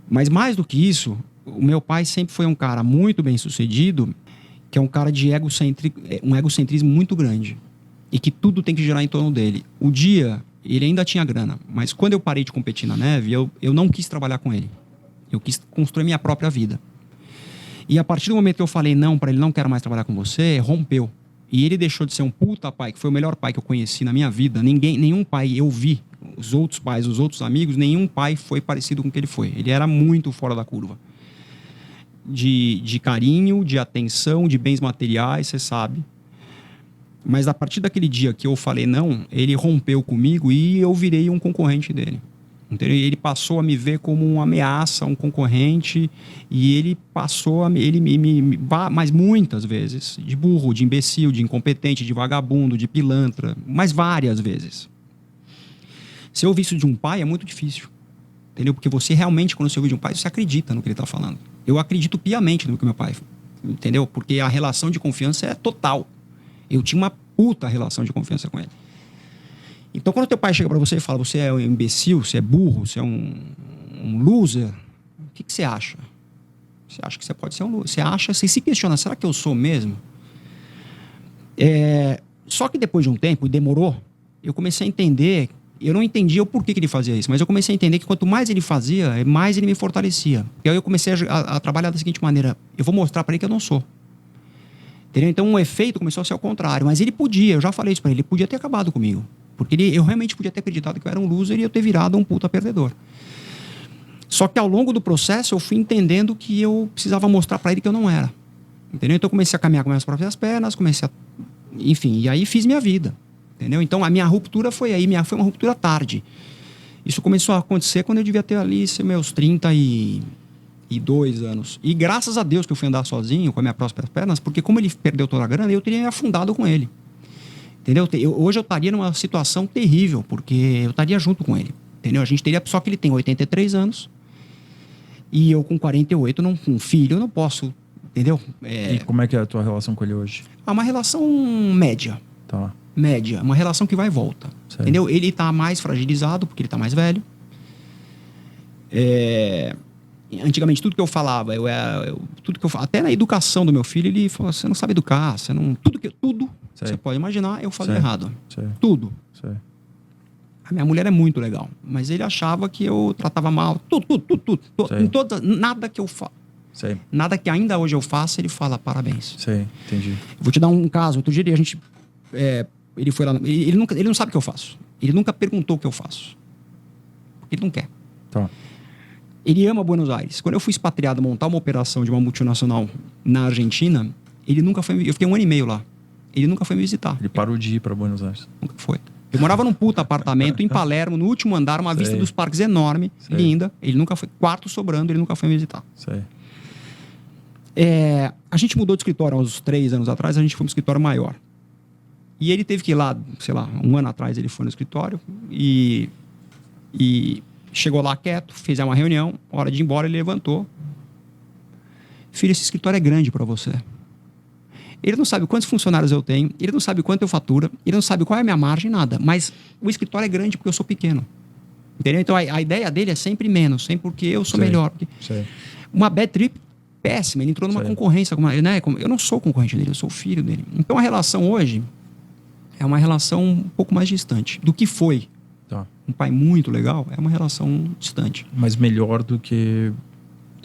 Mas mais do que isso, o meu pai sempre foi um cara muito bem sucedido, que é um cara de um egocentrismo muito grande. E que tudo tem que girar em torno dele. O dia, ele ainda tinha grana, mas quando eu parei de competir na neve, eu não quis trabalhar com ele. Eu quis construir minha própria vida. E a partir do momento que eu falei não para ele, não quero mais trabalhar com você, rompeu. E ele deixou de ser um puta pai, que foi o melhor pai que eu conheci na minha vida. Nenhum pai eu vi, os outros pais, os outros amigos, nenhum pai foi parecido com o que ele foi. Ele era muito fora da curva. De carinho, de atenção, de bens materiais, você sabe. Mas a partir daquele dia que eu falei não, ele rompeu comigo e eu virei um concorrente dele. Entendeu? Ele passou a me ver como uma ameaça, um concorrente, e ele passou mas muitas vezes, de burro, de imbecil, de incompetente, de vagabundo, de pilantra, mas várias vezes. Se eu ouvir isso de um pai é muito difícil, entendeu? Porque você realmente, quando você ouve de um pai, você acredita no que ele está falando. Eu acredito piamente no que meu pai, entendeu? Porque a relação de confiança é total. Eu tinha uma puta relação de confiança com ele. Então, quando teu pai chega pra você e fala, você é um imbecil, você é burro, você é um loser, o que você acha? Você acha que você pode ser um loser? Você se questiona, será que eu sou mesmo? Só que depois de um tempo, e demorou, eu comecei a entender, eu não entendia o porquê que ele fazia isso, mas eu comecei a entender que quanto mais ele fazia, mais ele me fortalecia. E aí eu comecei a trabalhar da seguinte maneira, eu vou mostrar pra ele que eu não sou. Entendeu? Então o efeito começou a ser ao contrário, mas ele podia, eu já falei isso pra ele podia ter acabado comigo. Porque eu realmente podia ter acreditado que eu era um loser e eu ter virado um puta perdedor. Só que ao longo do processo eu fui entendendo que eu precisava mostrar para ele que eu não era. Entendeu? Então eu comecei a caminhar com minhas próprias pernas, enfim, e aí fiz minha vida. Entendeu? Então a minha ruptura foi aí, foi uma ruptura tarde. Isso começou a acontecer quando eu devia ter ali meus 32 anos. E graças a Deus que eu fui andar sozinho com as minhas próprias pernas, porque como ele perdeu toda a grana, eu teria me afundado com ele. Entendeu? Hoje eu estaria numa situação terrível, porque eu estaria junto com ele. Entendeu? A gente teria, só que ele tem 83 anos e eu com 48, com um filho, eu não posso, entendeu? E como é que é a tua relação com ele hoje? É uma relação média. Tá. Média, uma relação que vai e volta. Certo. Entendeu? Ele está mais fragilizado, porque ele está mais velho. Antigamente, tudo que eu falava, até na educação do meu filho, ele falou, você não sabe educar, tudo você pode imaginar, eu fazia errado. Tudo. A minha mulher é muito legal, mas ele achava que eu tratava mal, tudo. Nada que eu faço. Nada que ainda hoje eu faço, ele fala parabéns. Entendi. Vou te dar um caso. Outro dia a gente... ele foi lá... Ele não sabe o que eu faço. Ele nunca perguntou o que eu faço. Porque ele não quer. Tá. Ele ama Buenos Aires. Quando eu fui expatriado montar uma operação de uma multinacional na Argentina, ele nunca foi... Eu fiquei 1 ano e meio lá. Ele nunca foi me visitar. Ele parou de ir para Buenos Aires. Nunca foi. Eu morava num puta apartamento em Palermo, no último andar, uma vista dos parques enorme, linda. Ele nunca foi... Quarto sobrando, ele nunca foi me visitar. A gente mudou de escritório há uns 3 anos atrás, a gente foi para um escritório maior. E ele teve que ir lá, sei lá, 1 ano atrás ele foi no escritório e chegou lá quieto, fez uma reunião, hora de ir embora ele levantou. Filho, esse escritório é grande para você. Ele não sabe quantos funcionários eu tenho, ele não sabe quanto eu faturo, ele não sabe qual é a minha margem, nada. Mas o escritório é grande porque eu sou pequeno. Entendeu? Então a ideia dele é sempre menos, sempre porque eu sou melhor. Uma bad trip, péssima. Ele entrou numa Isso aí. concorrência, né? Eu não sou concorrente dele, eu sou o filho dele. Então a relação hoje é uma relação um pouco mais distante do que foi. Tá. Um pai muito legal, é uma relação distante. Mas melhor do que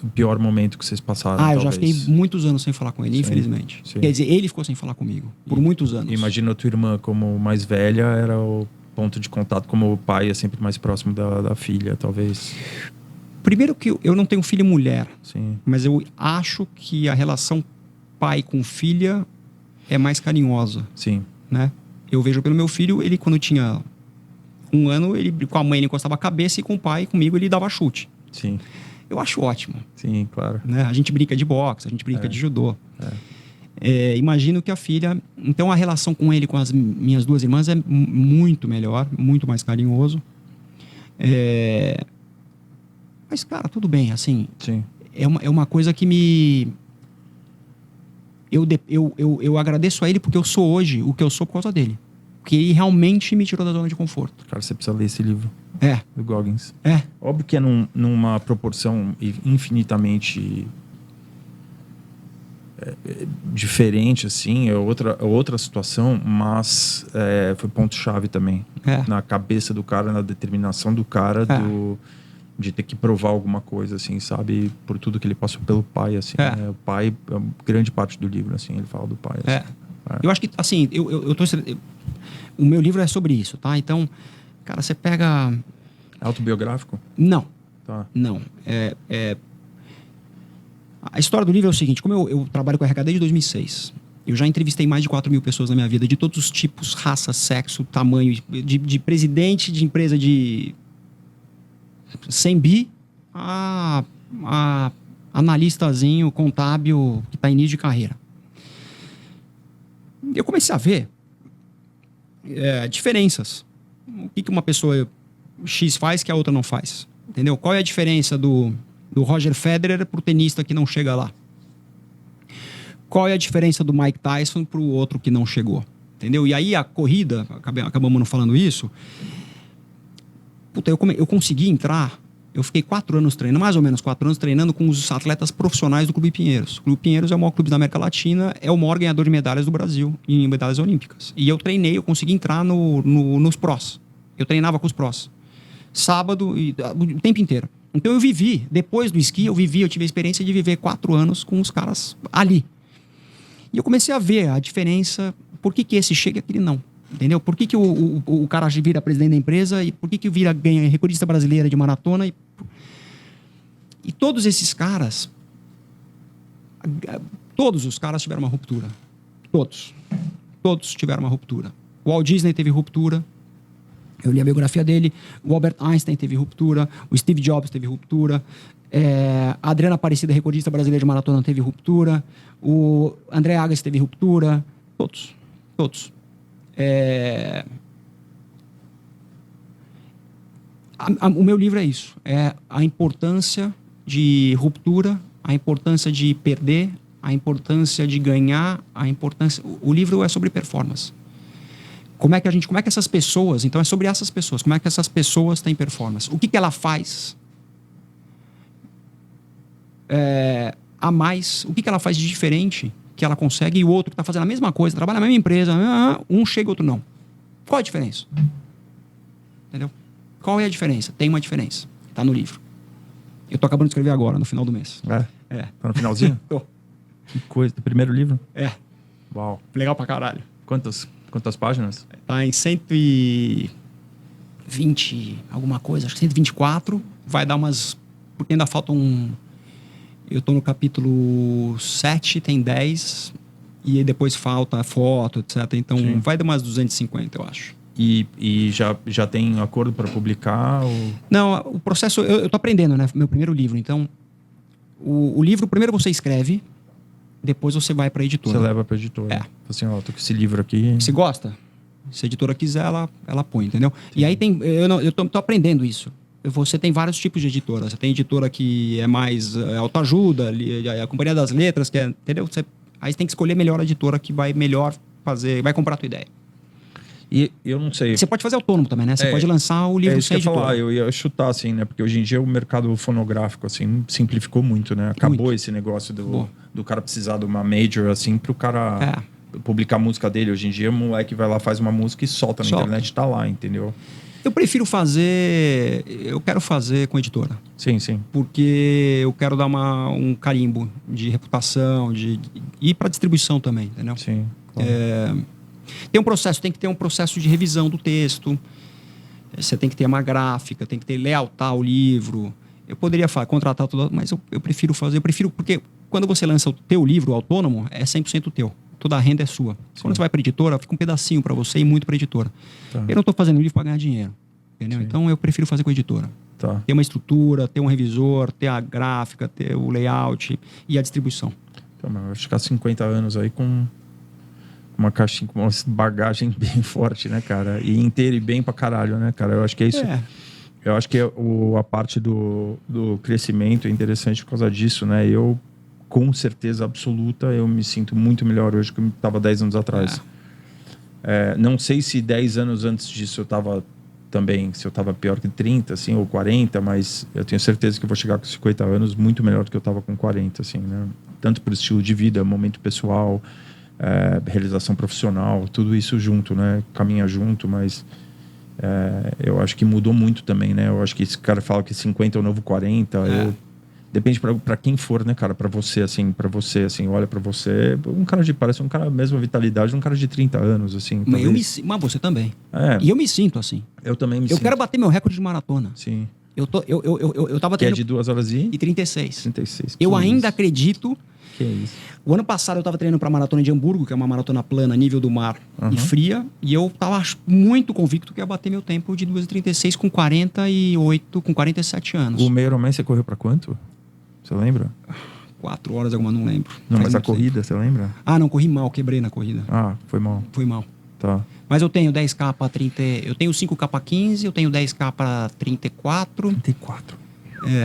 o pior momento que vocês passaram, Eu já talvez. fiquei muitos anos sem falar com ele, Sim, infelizmente. sim. Quer dizer, ele ficou sem falar comigo por muitos anos. Imagina a tua irmã como mais velha, era o ponto de contato, como o pai é sempre mais próximo da filha, talvez. Primeiro que eu não tenho filho e mulher, Sim. mas eu acho que a relação pai com filha é mais carinhosa, Sim. né? Eu vejo pelo meu filho, ele quando tinha 1 ano, ele com a mãe ele encostava a cabeça e com o pai, comigo, ele dava chute. Sim. Eu acho ótimo. Sim, claro. Né? A gente brinca de boxe, a gente brinca de judô. Imagino que a filha... Então, a relação com ele, com as minhas 2 irmãs, é muito melhor, muito mais carinhoso. Mas, cara, tudo bem, assim... Sim. É uma coisa que me... Eu agradeço a ele porque eu sou hoje o que eu sou por causa dele. Porque ele realmente me tirou da zona de conforto. Cara, você precisa ler esse livro. Do Goggins. Óbvio que é numa proporção infinitamente diferente, assim, é outra situação, mas foi ponto-chave também. Na cabeça do cara, na determinação do cara de ter que provar alguma coisa, assim, sabe? Por tudo que ele passou pelo pai, assim. O pai, grande parte do livro, assim, ele fala do pai. Assim. Eu acho que, assim, o meu livro é sobre isso, tá? Então, cara, você pega... Autobiográfico? Não. Tá. Não. A história do livro é o seguinte, como eu trabalho com RH desde 2006, eu já entrevistei mais de 4.000 pessoas na minha vida, de todos os tipos, raça, sexo, tamanho, de presidente de empresa de 100 bi a analistazinho, contábil, que está em início de carreira. Eu comecei a ver diferenças. O que uma pessoa X faz que a outra não faz. Entendeu? Qual é a diferença do Roger Federer pro tenista que não chega lá? Qual é a diferença do Mike Tyson pro outro que não chegou? Entendeu? E aí a corrida, acabamos não falando isso, eu consegui entrar, eu fiquei 4 anos treinando, mais ou menos 4 anos treinando com os atletas profissionais do Clube Pinheiros. O Clube Pinheiros é o maior clube da América Latina, é o maior ganhador de medalhas do Brasil, em medalhas olímpicas. E eu consegui entrar nos prós. Eu treinava com os prós. Sábado, o tempo inteiro. Então eu vivi, depois do esqui, eu tive a experiência de viver 4 anos com os caras ali. E eu comecei a ver a diferença, por que esse chega e aquele não. Entendeu? Por que o cara vira presidente da empresa e por que ganha recordista brasileira de maratona e todos esses caras, todos os caras tiveram uma ruptura. Todos tiveram uma ruptura. O Walt Disney teve ruptura. Eu li a biografia dele. O Albert Einstein teve ruptura. O Steve Jobs teve ruptura. A Adriana Aparecida, recordista brasileira de maratona, teve ruptura. O André Agassi teve ruptura. Todos. O meu livro é isso. É a importância de ruptura, a importância de perder, a importância de ganhar, O livro é sobre performance. Como é que essas pessoas... Então é sobre essas pessoas. Como é que essas pessoas têm performance? O que ela faz a mais? O que ela faz de diferente que ela consegue e o outro que está fazendo a mesma coisa, trabalha na mesma empresa, um chega, outro não. Qual a diferença? Entendeu? Qual é a diferença? Tem uma diferença. Está no livro. Eu tô acabando de escrever agora, no final do mês. Tá no finalzinho? Tô. Que coisa. Do primeiro livro? Uau. Legal pra caralho. Quantas páginas? Tá em 120 alguma coisa, acho que 124. Vai dar umas... Porque ainda falta Eu tô no capítulo 7, tem 10. E depois falta foto, etc. Então Sim. vai dar umas 250, eu acho. E já tem acordo para publicar? Ou... Não, o processo... Eu tô aprendendo, né? Meu primeiro livro. Então, o livro, primeiro você escreve, depois você vai pra editora. Você leva pra editora. Assim, ó, tô com esse livro aqui. Você gosta? Se a editora quiser, ela põe, entendeu? Sim. E aí tem... Eu tô aprendendo isso. Você tem vários tipos de editora. Você tem editora que é mais autoajuda, a Companhia das Letras, que é... Entendeu? Aí você tem que escolher melhor a editora que vai melhor fazer... Vai comprar a tua ideia. E eu não sei. Você pode fazer autônomo também, né? Você pode lançar o livro isso sem que eu ia editora. falar, eu ia chutar, assim, né? Porque hoje em dia o mercado fonográfico, assim, simplificou muito, né? Acabou esse negócio do cara precisar de uma major, assim, pro cara publicar a música dele. Hoje em dia o moleque vai lá, faz uma música e solta na internet e tá lá, entendeu? Eu prefiro fazer... Eu quero fazer com editora. Sim, sim. Porque eu quero dar um carimbo de reputação, de ir para distribuição também, entendeu? Sim, claro. Tem que ter um processo de revisão do texto. Você tem que ter uma gráfica, tem que ter layoutar o livro. Eu poderia contratar tudo, mas eu prefiro fazer. Porque quando você lança o teu livro autônomo, é 100% teu. Toda a renda é sua. Sim. Quando você vai para editora, fica um pedacinho para você e muito para editora. Tá. Eu não estou fazendo livro para ganhar dinheiro. Entendeu? Então eu prefiro fazer com a editora. Tá. Ter uma estrutura, ter um revisor, ter a gráfica, ter o layout e a distribuição. Então, eu vou ficar 50 anos aí com uma caixinha, com uma bagagem bem forte, né, cara? E inteira e bem pra caralho, né, cara? Eu acho que é isso. Eu acho que a parte do crescimento é interessante por causa disso, né? Eu, com certeza absoluta, eu me sinto muito melhor hoje que eu estava 10 anos atrás. Não sei se 10 anos antes disso eu estava também, se eu estava pior que 30, assim, ou 40, mas eu tenho certeza que eu vou chegar com 50 anos muito melhor do que eu estava com 40, assim, né? Tanto por estilo de vida, momento pessoal, realização profissional, tudo isso junto, né? Caminha junto, mas eu acho que mudou muito também, né? Eu acho que esse cara fala que 50 é o novo 40, depende pra quem for, né, cara? Pra você, assim, olha pra você, parece um cara, mesma vitalidade, um cara de 30 anos, assim. Mas você também. E eu me sinto assim. Eu também me sinto. Eu quero bater meu recorde de maratona. Sim. Eu tava treinando... Que é de 2 horas e 36. 36. Eu ainda acredito... Que é isso? O ano passado eu tava treinando pra maratona de Hamburgo, que é uma maratona plana, nível do mar e fria. E eu tava muito convicto que ia bater meu tempo de 2h36 com 48, com 47 anos. O meio Ironman você correu pra quanto? Você lembra? 4 horas, alguma, não lembro. Não, mas a corrida, você lembra? Não, corri mal, quebrei na corrida. Foi mal. Foi mal. Tá. Mas eu tenho 10K pra 30... Eu tenho 5K pra 15, eu tenho 10K pra 34. 34.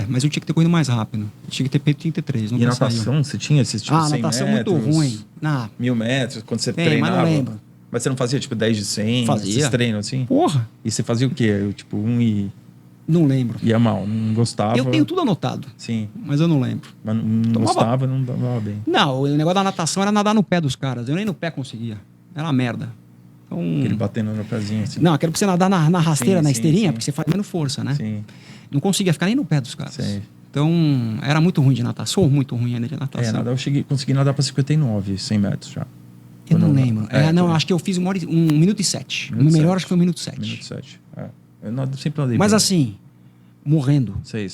Mas eu tinha que ter corrido mais rápido. Eu tinha que ter feito 33. E natação, você tinha esses tipo 100 natação metros? Muito ruim. 1000 metros, quando você treinava? Mas não lembro. Mas você não fazia tipo 10 de 100? Fazia. Esses treinos assim? Porra! E você fazia o quê? Tipo, Não lembro. Ia mal, não gostava? Eu tenho tudo anotado. Sim. Mas eu não lembro. Mas não gostava, não dava bem. Não, o negócio da natação era nadar no pé dos caras. Eu nem no pé conseguia. Era uma merda. Então... Aquele batendo no pezinho assim. Não, aquele pra você nadar na rasteira, na esteirinha, porque você faz menos força, né? Sim. Não conseguia ficar nem no pé dos caras. Sim. Então, era muito ruim de natação. Sou muito ruim ainda de natação. Eu consegui nadar pra 59, 100 metros já. Eu não lembro. Acho que eu fiz 1 minuto e 7. O melhor acho que foi 1 minuto e 7. 1 minuto e 7. Eu sempre nadei Mas bem. assim, morrendo. Sei.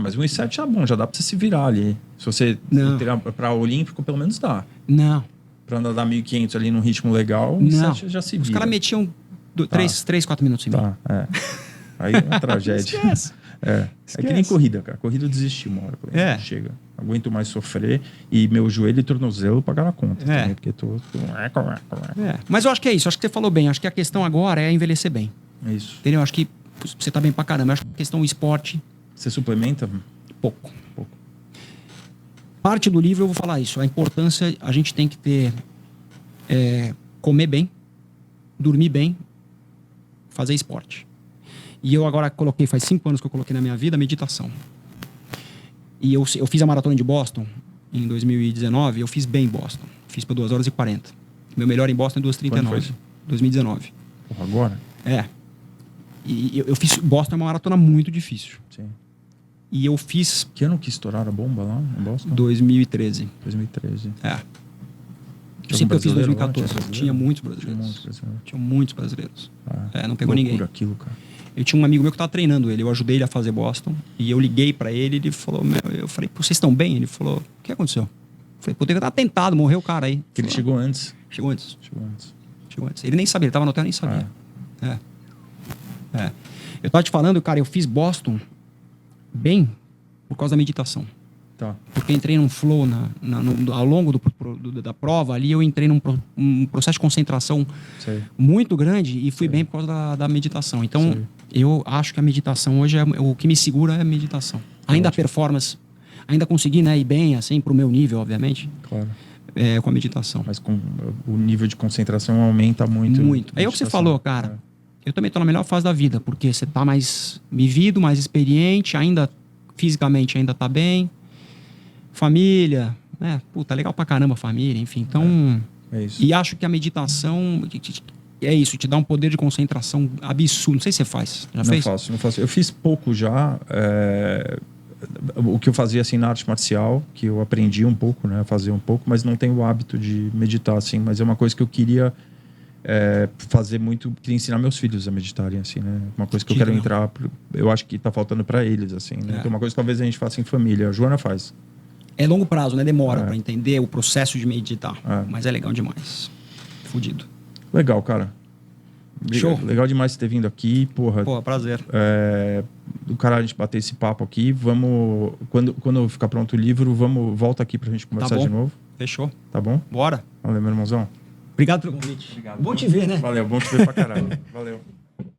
Mas 1 e 7 é bom, já dá pra você se virar ali. Se você pra Olímpico, pelo menos dá. Não. Pra nadar 1.500 ali num ritmo legal, 1 e 7 já se vira. Os caras metiam 3, 4 minutos e meio. Aí é uma tragédia. Esquece. É que nem corrida, cara. Corrida eu desisti uma hora. Chega. Aguento mais sofrer. E meu joelho e tornozelo pagaram a conta. Também, porque Mas eu acho que é isso. Acho que você falou bem. Acho que a questão agora é envelhecer bem. É isso. Entendeu? Acho que você tá bem pra caramba. Acho que a questão esporte... Você suplementa? Pouco. Parte do livro eu vou falar isso. A importância, a gente tem que ter... comer bem, dormir bem, fazer esporte. E eu agora faz 5 anos que eu coloquei na minha vida meditação. E eu fiz a maratona de Boston em 2019, eu fiz bem em Boston. Fiz por 2 horas e 40. Meu melhor em Boston é 2h39. 2019. Porra, agora? E eu fiz... Boston é uma maratona muito difícil. Sim. E eu fiz... Que ano que estouraram a bomba lá em Boston? 2013. 2013. Sempre eu fiz 2014. Tinha muitos brasileiros. Tinha muitos brasileiros. Não pegou ninguém. Aquilo, cara. Eu tinha um amigo meu que estava treinando ele. Eu ajudei ele a fazer Boston. E eu liguei pra ele. Ele falou... Eu falei, vocês estão bem? Ele falou, o que aconteceu? Eu falei, pô, teve que estar tentado. Morreu o cara aí. Que ele chegou antes. Chegou antes. Ele nem sabia. Ele estava no hotel e nem sabia. Eu tava te falando, cara, eu fiz Boston bem por causa da meditação. Tá. Porque eu entrei num flow ao longo da prova ali, eu entrei num processo de concentração muito grande e fui bem por causa da meditação. Então, eu acho que a meditação hoje, o que me segura é a meditação. Ainda a performance, ainda consegui, né, ir bem, assim, pro meu nível, obviamente. Claro. com a meditação. Mas com o nível de concentração aumenta muito. Muito. É o que você falou, cara. Eu também tô na melhor fase da vida, porque você tá mais vivido, mais experiente, ainda fisicamente ainda tá bem. Família, né? Puta, legal pra caramba a família, enfim. Então, É isso. e acho que a meditação é isso, te dá um poder de concentração absurdo. Não sei se você faz. Já fez? Não faço. Eu fiz pouco já. O que eu fazia assim na arte marcial, que eu aprendi um pouco, né? Fazer um pouco, mas não tenho o hábito de meditar assim. Mas é uma coisa que eu queria fazer muito, queria ensinar meus filhos a meditarem assim, né? Uma coisa que eu quero entrar, eu acho que tá faltando para eles assim, né? Então uma coisa que talvez a gente faça em família. A Joana faz. É longo prazo, né? Demora para entender o processo de meditar. Mas é legal demais. Fudido. Legal, cara. Show. Legal demais você ter vindo aqui, porra. Pô, prazer. Do caralho a gente bater esse papo aqui. Vamos, quando ficar pronto o livro, volta aqui pra gente conversar de novo. Fechou. Tá bom? Bora. Valeu, meu irmãozão. Obrigado pelo convite. Obrigado. Bom te ver, né? Valeu, bom te ver pra caralho. Valeu.